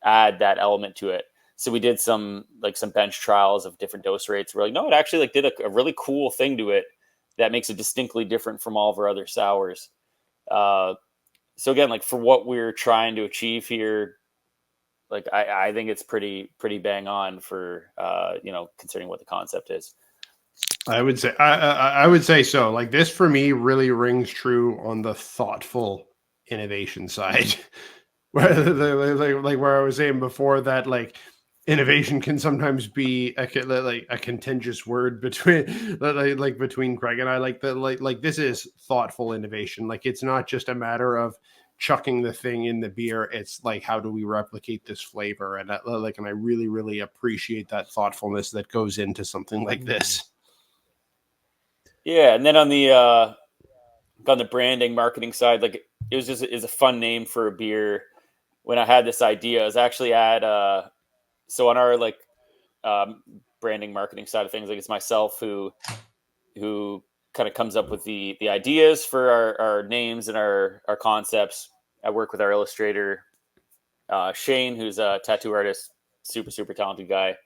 add that element to it? So we did some bench trials of different dose rates. We're like, no, it actually like did a really cool thing to it that makes it distinctly different from all of our other sours. So again, like for what we're trying to achieve here, like I think it's pretty bang on for considering what the concept is. I would say so. Like this for me really rings true on the thoughtful innovation side. where where I was saying before that like innovation can sometimes be a contentious word between between Craig and I. Like this is thoughtful innovation. Like it's not just a matter of chucking the thing in the beer. It's like, how do we replicate this flavor? And I really, really appreciate that thoughtfulness that goes into something like this. Yeah. And then on the branding marketing side, like it was just is a fun name for a beer. When I had this idea, I was actually at, so on our like branding marketing side of things, like it's myself who kind of comes up with the ideas for our names and our concepts. I work with our illustrator, Shane, who's a tattoo artist, super talented guy.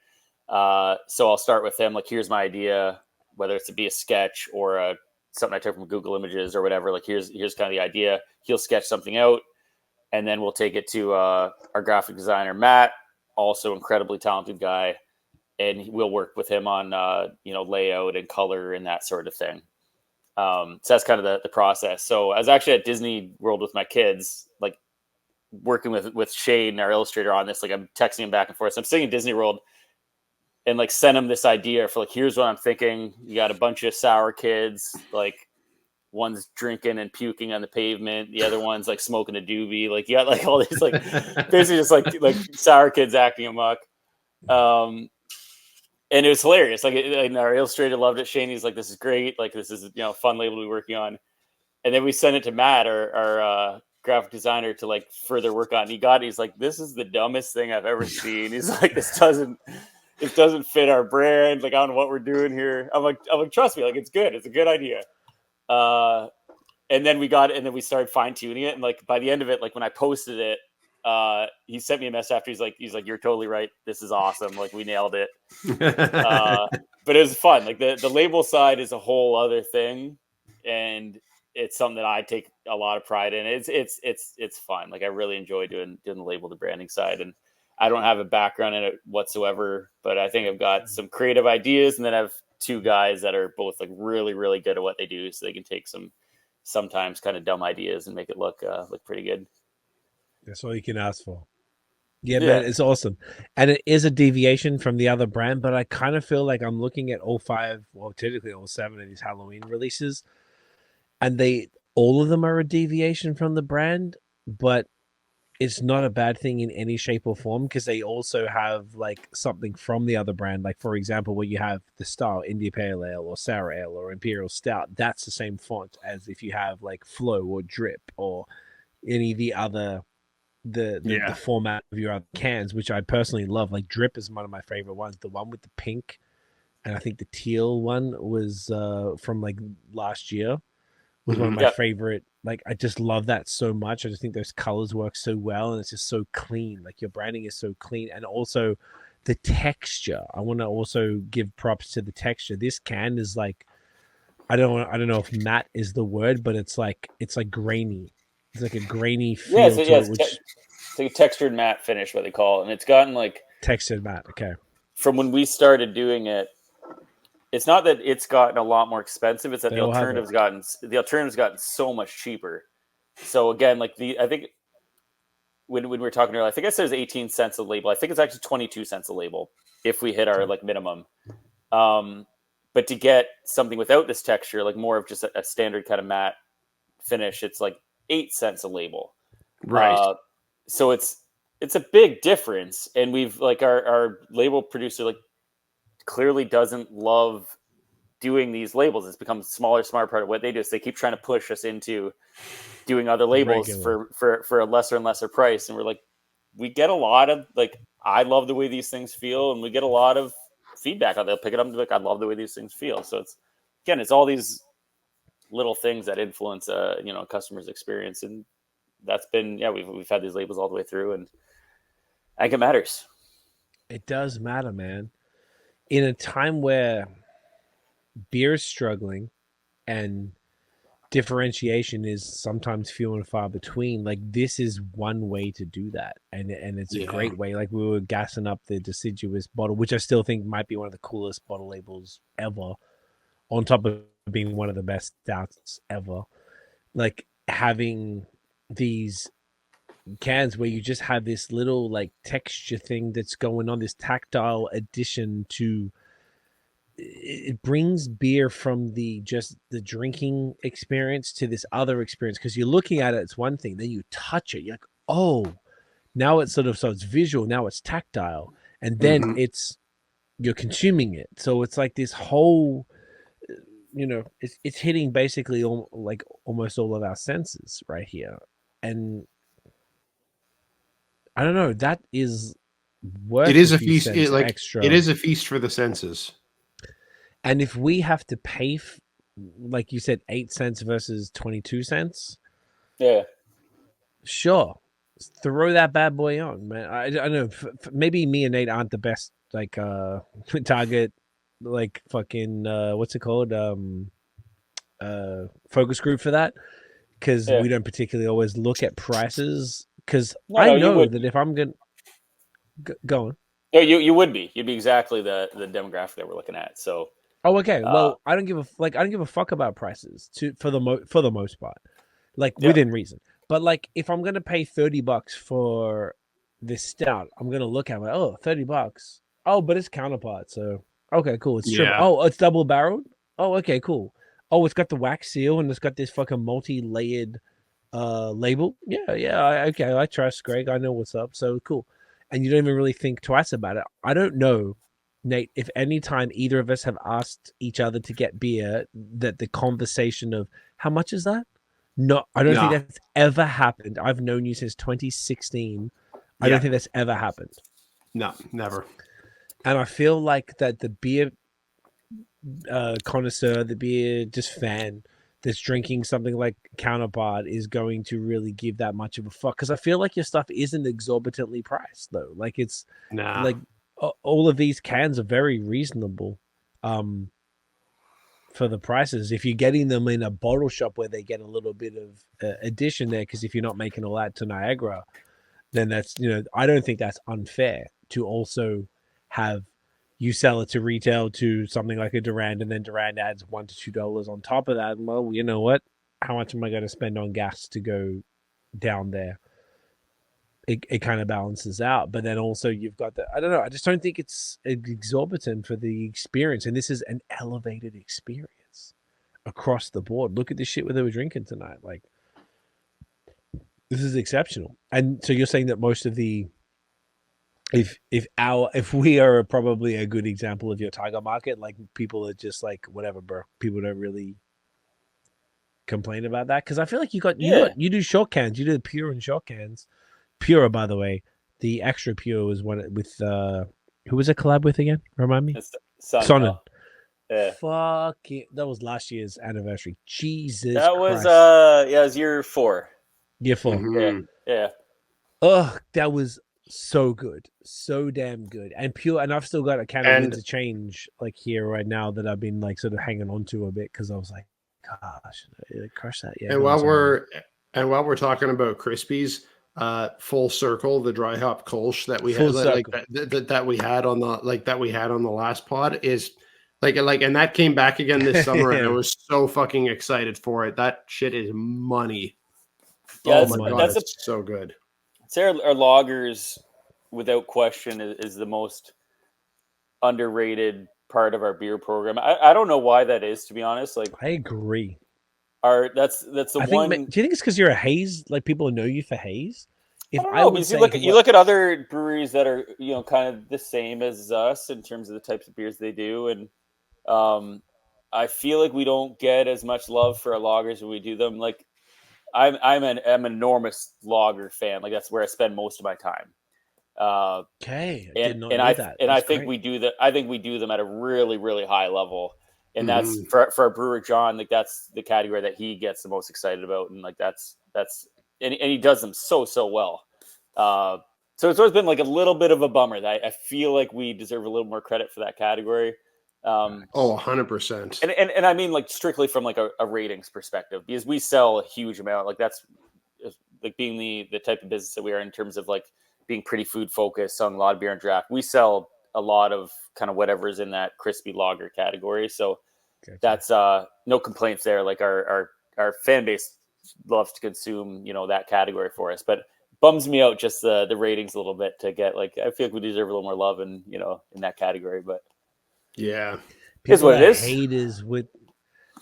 So I'll start with him. Like, here's my idea, whether it's to be a sketch or something I took from Google Images or whatever. Like, here's kind of the idea. He'll sketch something out, and then we'll take it to our graphic designer, Matt, also incredibly talented guy, and we'll work with him on layout and color and that sort of thing. So that's kind of the process. So I was actually at Disney World with my kids, like working with Shane, our illustrator, on this. Like I'm texting him back and forth. So I'm sitting in Disney World and like sent him this idea for like, here's what I'm thinking. You got a bunch of sour kids, like one's drinking and puking on the pavement. The other one's like smoking a doobie. Like you got like all these like basically just like sour kids acting amok. And it was hilarious. Like our illustrator loved it. Shane, he's like, this is great. Like this is fun label to be working on. And then we sent it to Matt, our graphic designer, to like further work on. He's like, this is the dumbest thing I've ever seen. He's like, it doesn't fit our brand. Like I don't know what we're doing here. I'm like, trust me, like it's good. It's a good idea. And then we got it, and then we started fine tuning it. And like by the end of it, like when I posted it, he sent me a message after. He's like, you're totally right. This is awesome. Like we nailed it. But it was fun. Like the label side is a whole other thing, and it's something that I take a lot of pride in. It's fun. Like I really enjoy doing the label, the branding side, and I don't have a background in it whatsoever, but I think I've got some creative ideas, and then I have two guys that are both like really, really good at what they do, so they can take some sometimes kind of dumb ideas and make it look pretty good. That's all you can ask for. Yeah, man, it's awesome. And it is a deviation from the other brand, but I kind of feel like I'm looking at all 5, well, technically all 7 of these Halloween releases, and all of them are a deviation from the brand, but it's not a bad thing in any shape or form, because they also have like something from the other brand. Like, for example, where you have the style India Pale Ale or Sour Ale or Imperial Stout, that's the same font as if you have like Flow or Drip or any of the other the format of your other cans, which I personally love. Like Drip is one of my favorite ones. The one with the pink and I think the teal one was from like last year was one of my favorite. Like I just love that so much. I just think those colors work so well, and it's just so clean. Like your branding is so clean, and also the texture. I want to also give props to the texture. This can is like I don't know if matte is the word, but it's like grainy. It's like a grainy feel to it. It's like a textured matte finish, what they call it. And it's gotten like Textured matte. Okay. from when we started doing it, it's not that it's gotten a lot more expensive. It's that They the all have alternatives gotten so much cheaper. So again, like I think when we were talking earlier, I think I said it was 18 cents a label. I think it's actually 22 cents a label if we hit our like minimum. But to get something without this texture, like more of just a standard kind of matte finish, it's like 8 cents a label. Right. So it's a big difference. And we've like our label producer like clearly doesn't love doing these labels. It's become a smaller part of what they do. So they keep trying to push us into doing other labels for a lesser and lesser price. And we're like, we get a lot of like, I love the way these things feel. And we get a lot of feedback. They'll pick it up and be like, I love the way these things feel. So it's all these little things that influence, a customer's experience. And that's been, we've had these labels all the way through, and I think it matters. It does matter, man. In a time where beer is struggling and differentiation is sometimes few and far between, like this is one way to do that, and it's a great way. Like we were gassing up the deciduous bottle, which I still think might be one of the coolest bottle labels ever, on top of being one of the best stouts ever. Like having these cans where you just have this little like texture thing that's going on, this tactile addition to it brings beer from the drinking experience to this other experience, because you're looking at it, it's one thing, then you touch it, you're like, oh, now it's so it's visual, now it's tactile, and then you're consuming it. So it's like this whole, it's hitting basically like almost all of our senses right here. And I don't know, that is worth it is a few feast. cents extra. It is a feast for the senses. And if we have to pay, like you said, 8 cents versus 22 cents, sure, throw that bad boy on, man. I don't know. Maybe me and Nate aren't the best, like, target, like, fucking, what's it called? Focus group for that, because we don't particularly always look at prices. Because I know that if I'm going to go on. Yeah, you would be. You'd be exactly the demographic that we're looking at. So. Oh, okay. Well, I don't give a fuck about prices for the most part, like within reason. But like, if I'm gonna pay $30 for this stout, I'm gonna look at it. Oh, $30. Oh, but it's Counterpart, so okay, cool. It's triple. Oh, it's double barreled. Oh, okay, cool. Oh, it's got the wax seal and it's got this fucking multi-layered label. Okay, I trust Greg. I know what's up. So cool. And you don't even really think twice about it. I don't know, Nate, if any time either of us have asked each other to get beer, that the conversation of how much is that? No, I don't think that's ever happened. I've known you since 2016. I don't think that's ever happened. No, never. And I feel like that the beer connoisseur, the beer just fan that's drinking something like Counterpart is going to really give that much of a fuck. Because I feel like your stuff isn't exorbitantly priced, though. Like it's like all of these cans are very reasonable for the prices. If you're getting them in a bottle shop where they get a little bit of addition there, because if you're not making all that to Niagara, then that's, I don't think that's unfair to also have you sell it to retail to something like a Durand, and then Durand adds $1 to $2 on top of that. Well, you know what? How much am I going to spend on gas to go down there? It kind of balances out. But then also you've got I don't know, I just don't think it's exorbitant for the experience. And this is an elevated experience across the board. Look at the shit they were drinking tonight. Like, this is exceptional. And so you're saying that most of the, if we are probably a good example of your target market, like people are just like, whatever, bro. People don't really complain about that. Cause I feel like you do short cans, you do the pure and short cans. Pure, by the way, the extra pure was one with who was it collab with again? Remind me. Sonnen. Yeah. Fuck it. That was last year's anniversary. Jesus. That was Christ. it was year 4. Year 4. Mm-hmm. Yeah. Ugh, that was so good. So damn good. And pure, and I've still got a can of Windsor Change like here right now that I've been like sort of hanging on to a bit, because I was like, gosh, crush that. Yeah. And while we're talking about Crispies, Full Circle, the dry hop Kolsch that we Full had, like Circle. that we had on the last pod is like, and that came back again this summer, and I was so fucking excited for it. That shit is money. Yeah, Oh my god, it's so good. Our lagers, without question, is the most underrated part of our beer program. I don't know why that is, to be honest. Like, I agree. That's the one. Do you think it's because you're a haze? Like people know you for haze? If I don't know, because you look at other breweries that are kind of the same as us in terms of the types of beers they do, and I feel like we don't get as much love for our lagers when we do them. Like I'm an enormous lager fan. Like that's where I spend most of my time. Okay, I did not know that. And I think we do that. I think we do them at a really, really high level. And that's for our brewer John. Like that's the category that he gets the most excited about, and like that's and he does them so well. So it's always been like a little bit of a bummer that I feel like we deserve a little more credit for that category. 100%. And I mean like strictly from like a ratings perspective, because we sell a huge amount. Like that's like being the type of business that we are in terms of like being pretty food focused, selling a lot of beer and draft. We sell a lot of kind of whatever's in that crispy lager category. So that's no complaints there. Like our fan base loves to consume, that category for us, but bums me out just the ratings a little bit to get like, I feel like we deserve a little more love in that category, but yeah, here's what it is. Haters with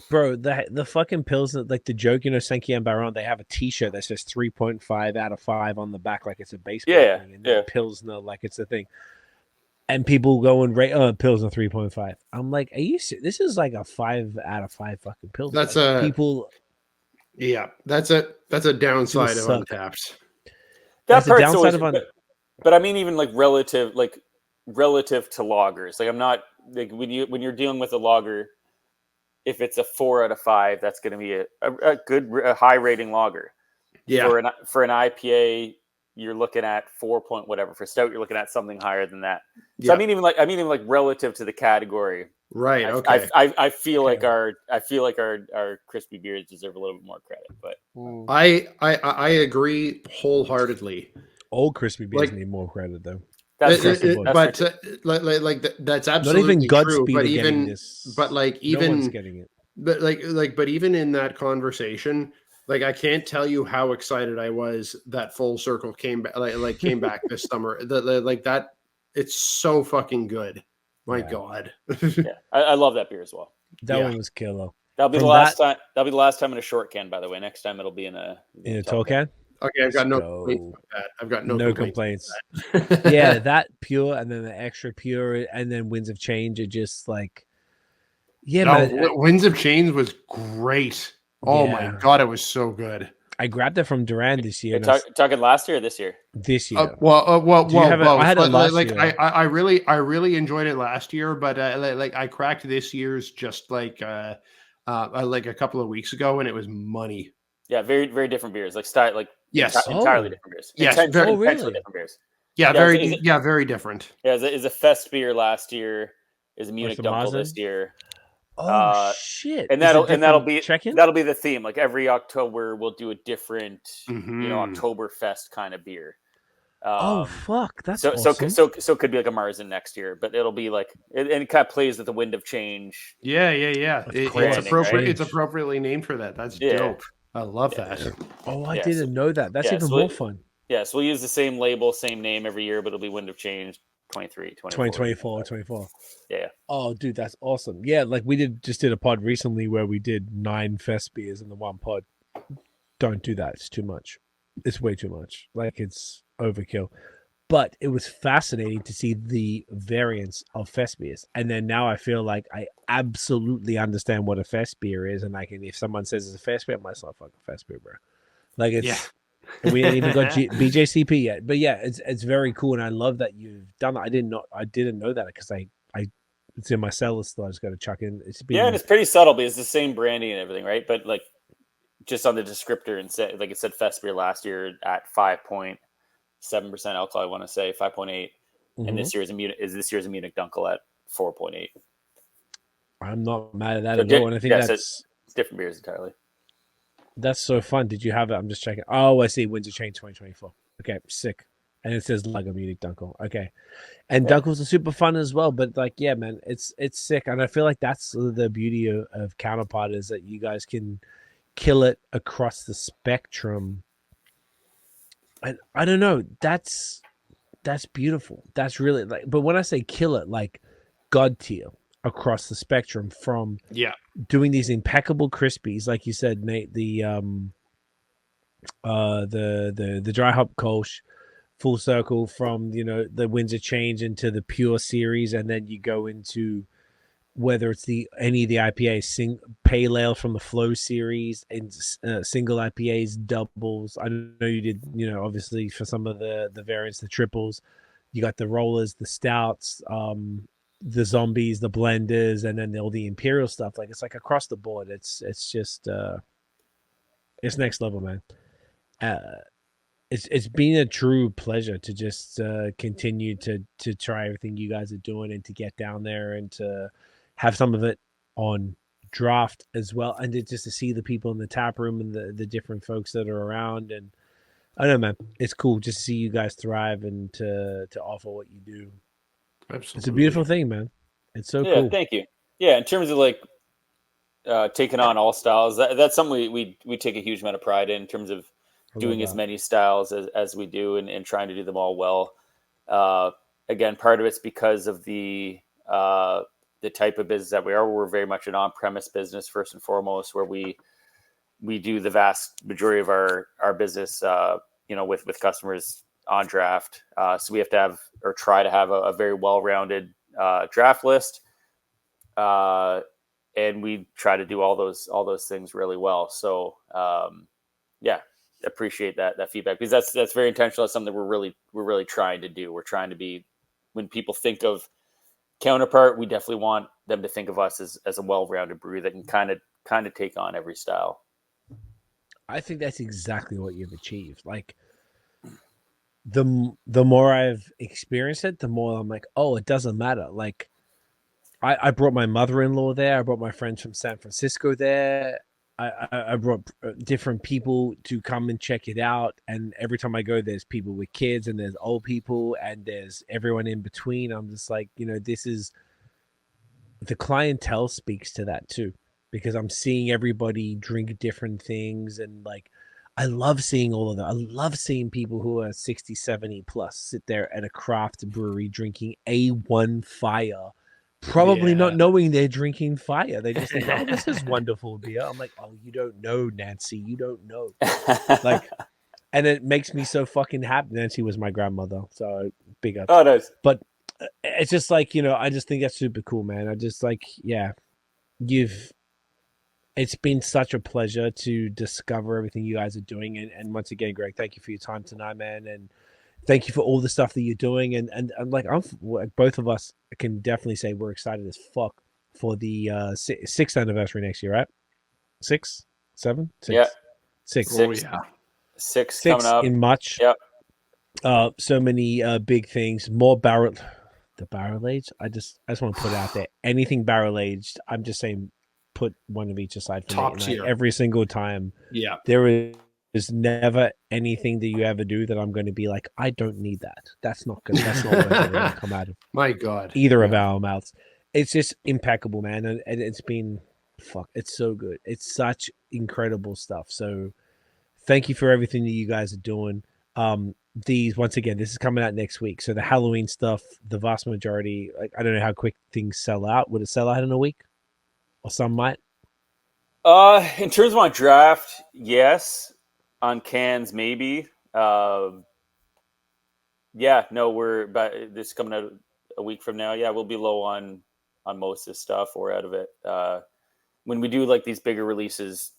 bro, the fucking pills, like the joke, Sankey and Baron, they have a t-shirt that says 3.5 out of 5 on the back, like it's a baseball thing, and Pilsner, like it's a thing. And people go and rate Pilsner 3.5. I'm like, are you serious? This is like a 5 out of 5 fucking Pilsner. That's like, people. Yeah, that's a downside of Untapped. That part's always, but I mean, even like relative to lagers. Like I'm not like when you're dealing with a lager, if it's a 4 out of 5, that's going to be a good high rating lager. Yeah. For an IPA, you're looking at 4 point whatever. For stout, you're looking at something higher than that. So I mean, even like relative to the category. Right. Okay. I feel like our crispy beers deserve a little bit more credit, but I agree wholeheartedly. Old crispy beers need more credit though. That's absolutely not even true. But even no one's getting it. But even in that conversation, like I can't tell you how excited I was that Full Circle came back. Came back this summer. That it's so fucking good. My God. I love that beer as well. That one was killer. That'll be the last time. That'll be the last time in a short can, by the way. Next time it'll be in a tall can. Okay, I've got no complaints with that. I've got no complaints. Yeah, that pure and then the extra pure and then Winds of Change are just like, Winds of Change was great. Oh my God, it was so good. I grabbed it from Duran this year. Talking last year or this year? This year. I had it last year. I really enjoyed it last year, but I cracked this year's just like a couple of weeks ago, and it was money. Yeah, very very different beers. Like style, like entirely different beers. Yes, very really? different beers. Yeah, very different. Yeah, is a Fest beer last year. Is a Munich Dunkel this year. Oh shit! And that'll be the theme. Like every October, we'll do a different, Oktoberfest kind of beer. Fuck! That's awesome. So it could be like a Marzen next year, but it'll be like and it kind of plays with the Wind of Change. Yeah. It's appropriate. It's appropriately named for that. That's dope. I love that. Oh, I didn't know that. That's even more fun. Yeah, so we'll use the same label, same name every year, but it'll be Wind of Change 23, 24. 24. Yeah. Oh, dude, that's awesome. Yeah, like we just did a pod recently where we did 9 Fest beers in the one pod. Don't do that. It's too much. It's way too much. Like it's overkill. But it was fascinating to see the variance of Fest beers. And then now I feel like I absolutely understand what a Fest beer is. And if someone says it's a Fest beer, I'm like, it's not a fucking Fest beer, bro. Like it's, we ain't even got BJCP yet. But yeah, it's very cool. And I love that you've done that. I didn't know that because it's in my cellar still. I just got to chuck in. And it's pretty subtle, but it's the same branding and everything, right? But like just on the descriptor and said, like it said Fest beer last year at 5.7% alcohol, I want to say 5.8, and this year's a Munich Dunkel at 4.8. I'm not mad at that at all, and I think that's different beers entirely. That's so fun. Did you have it? I'm just checking. Oh, I see. Winds of Change 2024. Okay, sick. And it says Lager Munich Dunkel. Okay. And Yeah. Dunkels are super fun as well. But like, yeah, man, it's sick. And I feel like that's the beauty of Counterpart is that you guys can kill it across the spectrum. And I don't know, that's beautiful. That's really like, but when I say kill it, like God tier across the spectrum from doing these impeccable crispies, like you said, Nate, the dry hop Kolsch, full circle from, you know, the Windsor change into the pure series, and then you go into whether it's any of the IPAs, pale ale from the Flow series, and single IPAs, doubles. I know you did, you know, obviously for some of the variants, the triples. You got the rollers, the stouts, the zombies, the blenders, and then all the imperial stuff. Like, it's like across the board. It's just it's next level, man. It's been a true pleasure to just continue to try everything you guys are doing, and to get down there and to have some of it on draft as well, and just to see the people in the tap room and the different folks that are around. And I don't know, man, it's cool just to see you guys thrive and to offer what you do. Absolutely. It's a beautiful thing, man. It's so Yeah, cool. thank you. Yeah, in terms of like taking on all styles, that's something we take a huge amount of pride in terms of doing as many styles as we do, and trying to do them all well. Again, part of it's because of the type of business that we are. We're very much an on-premise business first and foremost, where we do the vast majority of our business, with customers on draft. So we have to have, or try to have, a very well-rounded draft list, and we try to do all those things really well. So appreciate that feedback, because that's very intentional. That's something we're really trying to do. We're trying to be, when people think of Counterpart, we definitely want them to think of us as a well-rounded brewery that can kind of take on every style. I think that's exactly what you've achieved. Like, the more I've experienced it, the more I'm like, oh, it doesn't matter. Like, I brought my mother-in-law there. I brought my friends from San Francisco there. I brought different people to come and check it out. And every time I go, there's people with kids, and there's old people, and there's everyone in between. I'm just like, you know, this is, the clientele speaks to that too, because I'm seeing everybody drink different things. And like, I love seeing all of that. I love seeing people who are 60, 70 plus sit there at a craft brewery drinking A1 Fire, probably not knowing they're drinking fire. They just think, oh, this is wonderful beer. I'm like, oh, you don't know, Nancy. You don't know. Like, and it makes me so fucking happy. Nancy was my grandmother, so big up. Oh, nice. But it's just like, you know, I just think that's super cool, man. I just like, yeah, it's been such a pleasure to discover everything you guys are doing. And once again, Greg, thank you for your time tonight, man. And thank you for all the stuff that you're doing. And like, both of us can definitely say we're excited as fuck for the 6th anniversary next year, right? 6, 7, 6, yeah, 6. Oh yeah, 6 coming up in March. Yep. So many big things. More barrel aged. I just want to put it out there. Anything barrel aged, I'm just saying, put one of each aside for top me. tier every single time. Yeah, There is never anything that you ever do that I'm going to be like, I don't need that. That's not good. That's not what's going to come out of my God, either of our mouths. It's just impeccable, man. And it's been, it's so good. It's such incredible stuff. So thank you for everything that you guys are doing. Once again, this is coming out next week. So the Halloween stuff, the vast majority, like, I don't know how quick things sell out. Would it sell out in a week? Or some might? In terms of on draft, yes. On cans, maybe. We're about this coming out a week from now. Yeah, we'll be low on most of this stuff, or out of it. When we do like these bigger releases,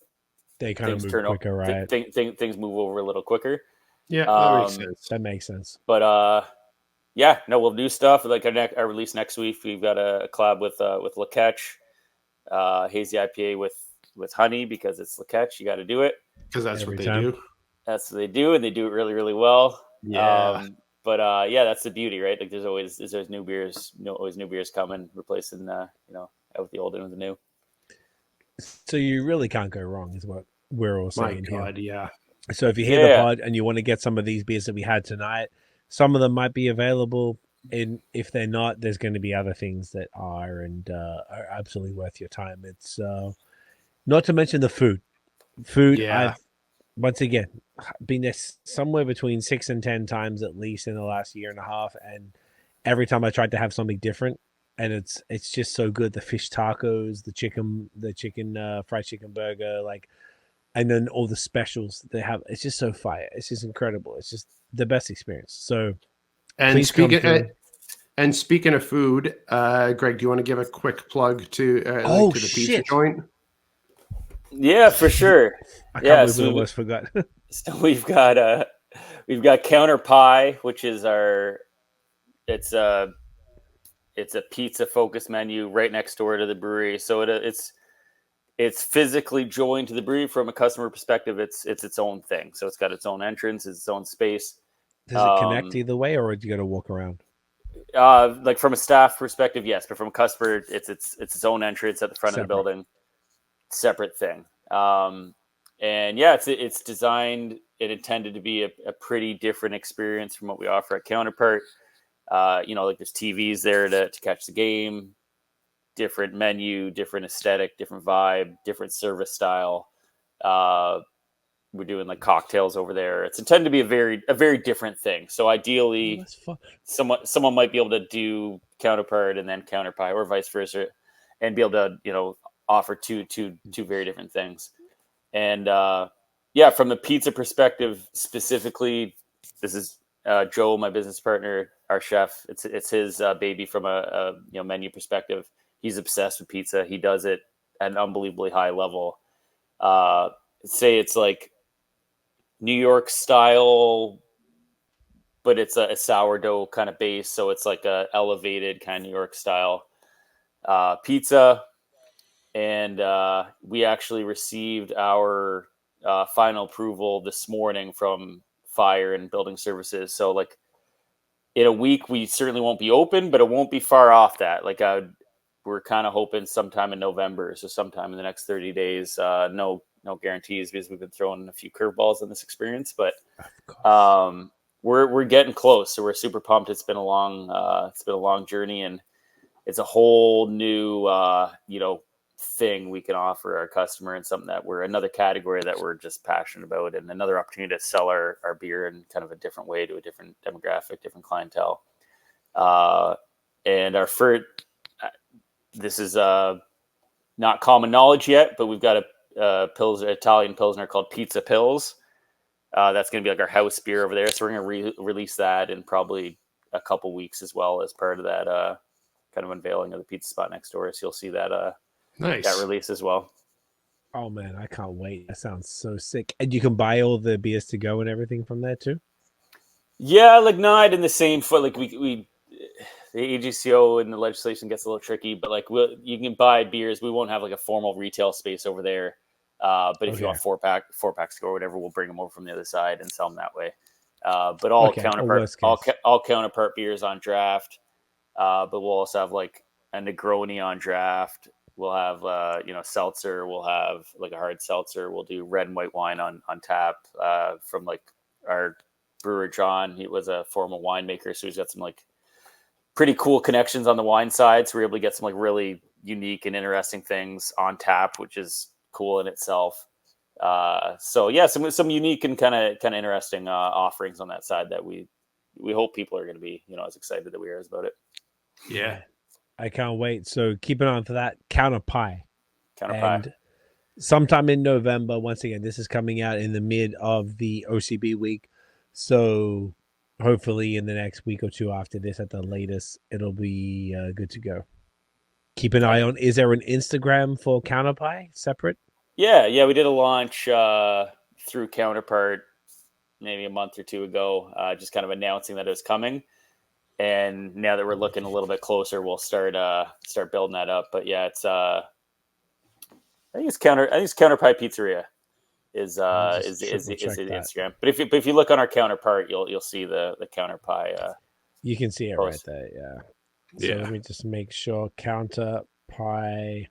they kind of move quicker, right? Things move over a little quicker. Yeah, that makes sense. That makes sense. But we'll do stuff like our release next week. We've got a collab with La Ketch, hazy IPA with honey, because it's La Ketch. You got to do it because that's every what time. they do. That's what they do, and they do it really, really well. Yeah. That's the beauty, right? Like, there's new beers, always new beers coming, replacing out with the old and with the new. So you really can't go wrong, is what we're all saying. My God, here. yeah. So if you hear the pod and you want to get some of these beers that we had tonight, some of them might be available. And if they're not, there's going to be other things that are and are absolutely worth your time. It's not to mention the food. Yeah. I've once again been there somewhere between 6 and 10 times at least in the last year and a half, and every time I tried to have something different, and it's just so good. The fish tacos, the chicken fried chicken burger, like, and then all the specials that they have. It's just so fire. It's just incredible. It's just the best experience. So And please come through. speaking of food, Greg, do you want to give a quick plug to to the pizza joint? Yeah, for sure. I can't believe we almost forgot. So we've got Counterpie, which is it's a pizza focused menu right next door to the brewery. So it's physically joined to the brewery. From a customer perspective, it's its own thing. So it's got its own entrance, its own space. Does it connect either way, or do you got to walk around? Like from a staff perspective, yes, but from a customer, it's its own entrance at the front of the building. Separate thing. And yeah, it's designed and intended to be a pretty different experience from what we offer at Counterpart. Like there's TVs there to catch the game, different menu, different aesthetic, different vibe, different service style. We're doing like cocktails over there. It's intended to be a very different thing. So ideally, someone might be able to do Counterpart and then Counterpie, or vice versa, and be able to offer two very different things. And from the pizza perspective specifically, this is Joe, my business partner, our chef. It's his baby from a menu perspective. He's obsessed with pizza. He does it at an unbelievably high level. Say it's like New York style, but it's a sourdough kind of base. So it's like a elevated kind of New York style pizza. And we actually received our final approval this morning from Fire and Building Services. So like in a week, we certainly won't be open, but it won't be far off that. Like we're kind of hoping sometime in November. So sometime in the next 30 days, no guarantees because we've been throwing a few curveballs in this experience, but we're getting close. So we're super pumped. It's been a long journey, and it's a whole new, thing we can offer our customer, and something that another category that we're just passionate about, and another opportunity to sell our beer in kind of a different way to a different demographic, different clientele. And our first, this is not common knowledge yet, but we've got a Italian Pilsner called Pizza Pills. That's going to be like our house beer over there. So we're going to release that in probably a couple weeks as well, as part of that kind of unveiling of the pizza spot next door. So you'll see that nice that release as well. Oh man, I can't wait. That sounds so sick. And you can buy all the beers to go and everything from there too? Yeah, like not in the same foot. Like we the AGCO and the legislation gets a little tricky, but like you can buy beers. We won't have like a formal retail space over there. But if you want four packs to go or whatever, we'll bring them over from the other side and sell them that way. But all Counterpart beers on draft. But we'll also have like a Negroni on draft. We'll have seltzer. We'll have like a hard seltzer. We'll do red and white wine on tap from like our brewer John. He was a former winemaker, so he's got some like pretty cool connections on the wine side. So we're able to get some like really unique and interesting things on tap, which is cool in itself. So yeah, some unique and kind of interesting offerings on that side that we hope people are going to be as excited that we are about it. Yeah, I can't wait. So keep an eye on for that. Counterpie. And sometime in November. Once again, this is coming out in the mid of the OCB week, so hopefully in the next week or two after this, at the latest, it'll be good to go. Keep an eye on. Is there an Instagram for Counterpie separate? Yeah, we did a launch through Counterpart maybe a month or two ago, just kind of announcing that it was coming. And now that we're looking a little bit closer, we'll start building that up. But yeah, it's I think it's Counterpie Pizzeria is the Instagram. But if you look on our Counterpart, you'll see the Counterpie. You can see it post. right there. Yeah. So let me just make sure. Counterpie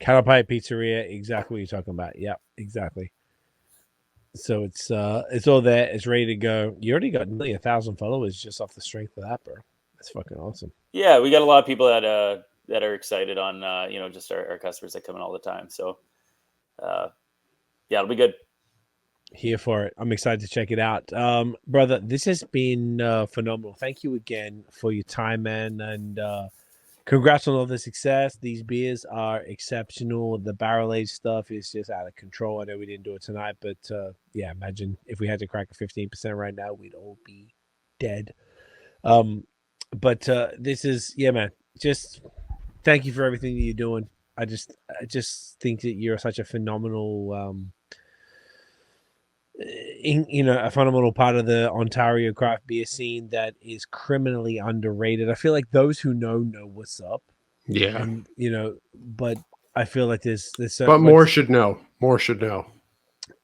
Pizzeria, exactly what you're talking about. Yep, exactly. So it's all there. It's ready to go. You already got nearly 1,000 followers just off the strength of that, bro. That's fucking awesome. Yeah, we got a lot of people that are excited on just our customers that come in all the time. So yeah, it'll be good. Here for it. I'm excited to check it out. Brother, this has been phenomenal. Thank you again for your time, man, and congrats on all the success. These beers are exceptional. The barrel aged stuff is just out of control. I know we didn't do it tonight, but yeah, imagine if we had to crack a 15% right now, we'd all be dead. But this is, yeah, man, just thank you for everything that you're doing. I just think that you're such a phenomenal a phenomenal part of the Ontario craft beer scene that is criminally underrated. I feel like those who know what's up. Yeah. And but I feel like there's but more should know. More should know.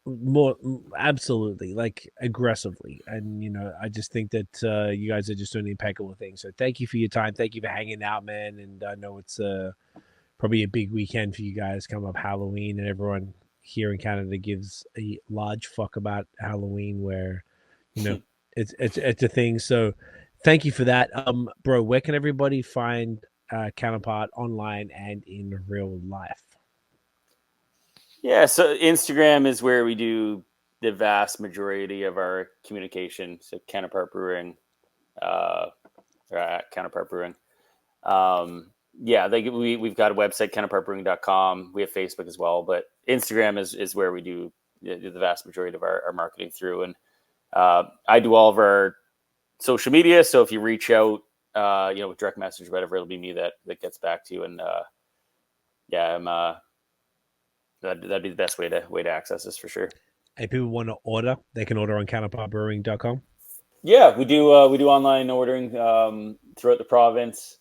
More absolutely, like aggressively. And I just think that you guys are just doing impeccable things. So thank you for your time. Thank you for hanging out, man. And I know it's probably a big weekend for you guys coming up Halloween, and everyone here in Canada gives a large fuck about Halloween, where it's a thing. So thank you for that. Bro, where can everybody find Counterpart online and in real life? Yeah, so Instagram is where we do the vast majority of our communication. So Counterpart Brewing, or at Counterpart Brewing. Yeah, we've got a website, counterpartbrewing.com. We have Facebook as well, but Instagram is where we do the vast majority of our marketing through. And I do all of our social media. So if you reach out, with direct message, whatever, it'll be me that gets back to you. And yeah, that'd be the best way to access this for sure. If people want to order, they can order on counterpartbrewing.com. Yeah, we do online ordering throughout the province.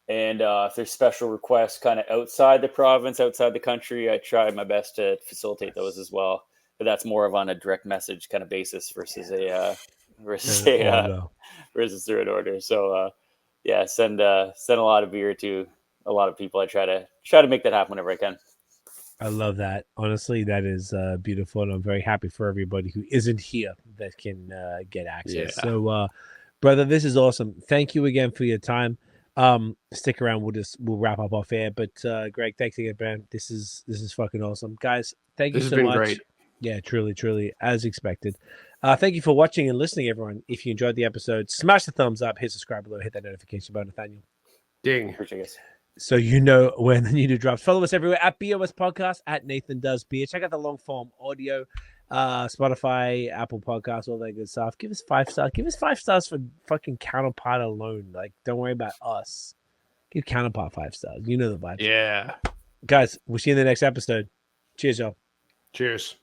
And if there's special requests kind of outside the province, outside the country, I try my best to facilitate those as well. But that's more of on a direct message kind of basis versus versus through an order. So yeah, send a lot of beer to a lot of people. I try to make that happen whenever I can. I love that. Honestly, that is beautiful, and I'm very happy for everybody who isn't here that can get access. Yeah. So, brother, this is awesome. Thank you again for your time. Stick around. We'll wrap up off air. But Greg, thanks again, man. This is fucking awesome, guys. Thank you so much. This has been great. Yeah, truly, as expected. Thank you for watching and listening, everyone. If you enjoyed the episode, smash the thumbs up, hit subscribe below, hit that notification button, Nathaniel. Ding. Appreciate it. So you know when the new drops. Follow us everywhere at BAOS Podcast, at Nathan Does Beer. Check out the long form audio, Spotify, Apple Podcasts, all that good stuff. Give us 5 stars. Give us 5 stars for fucking Counterpart alone. Like, don't worry about us. Give Counterpart 5 stars. You know the vibes. Yeah. Guys, we'll see you in the next episode. Cheers, y'all. Cheers.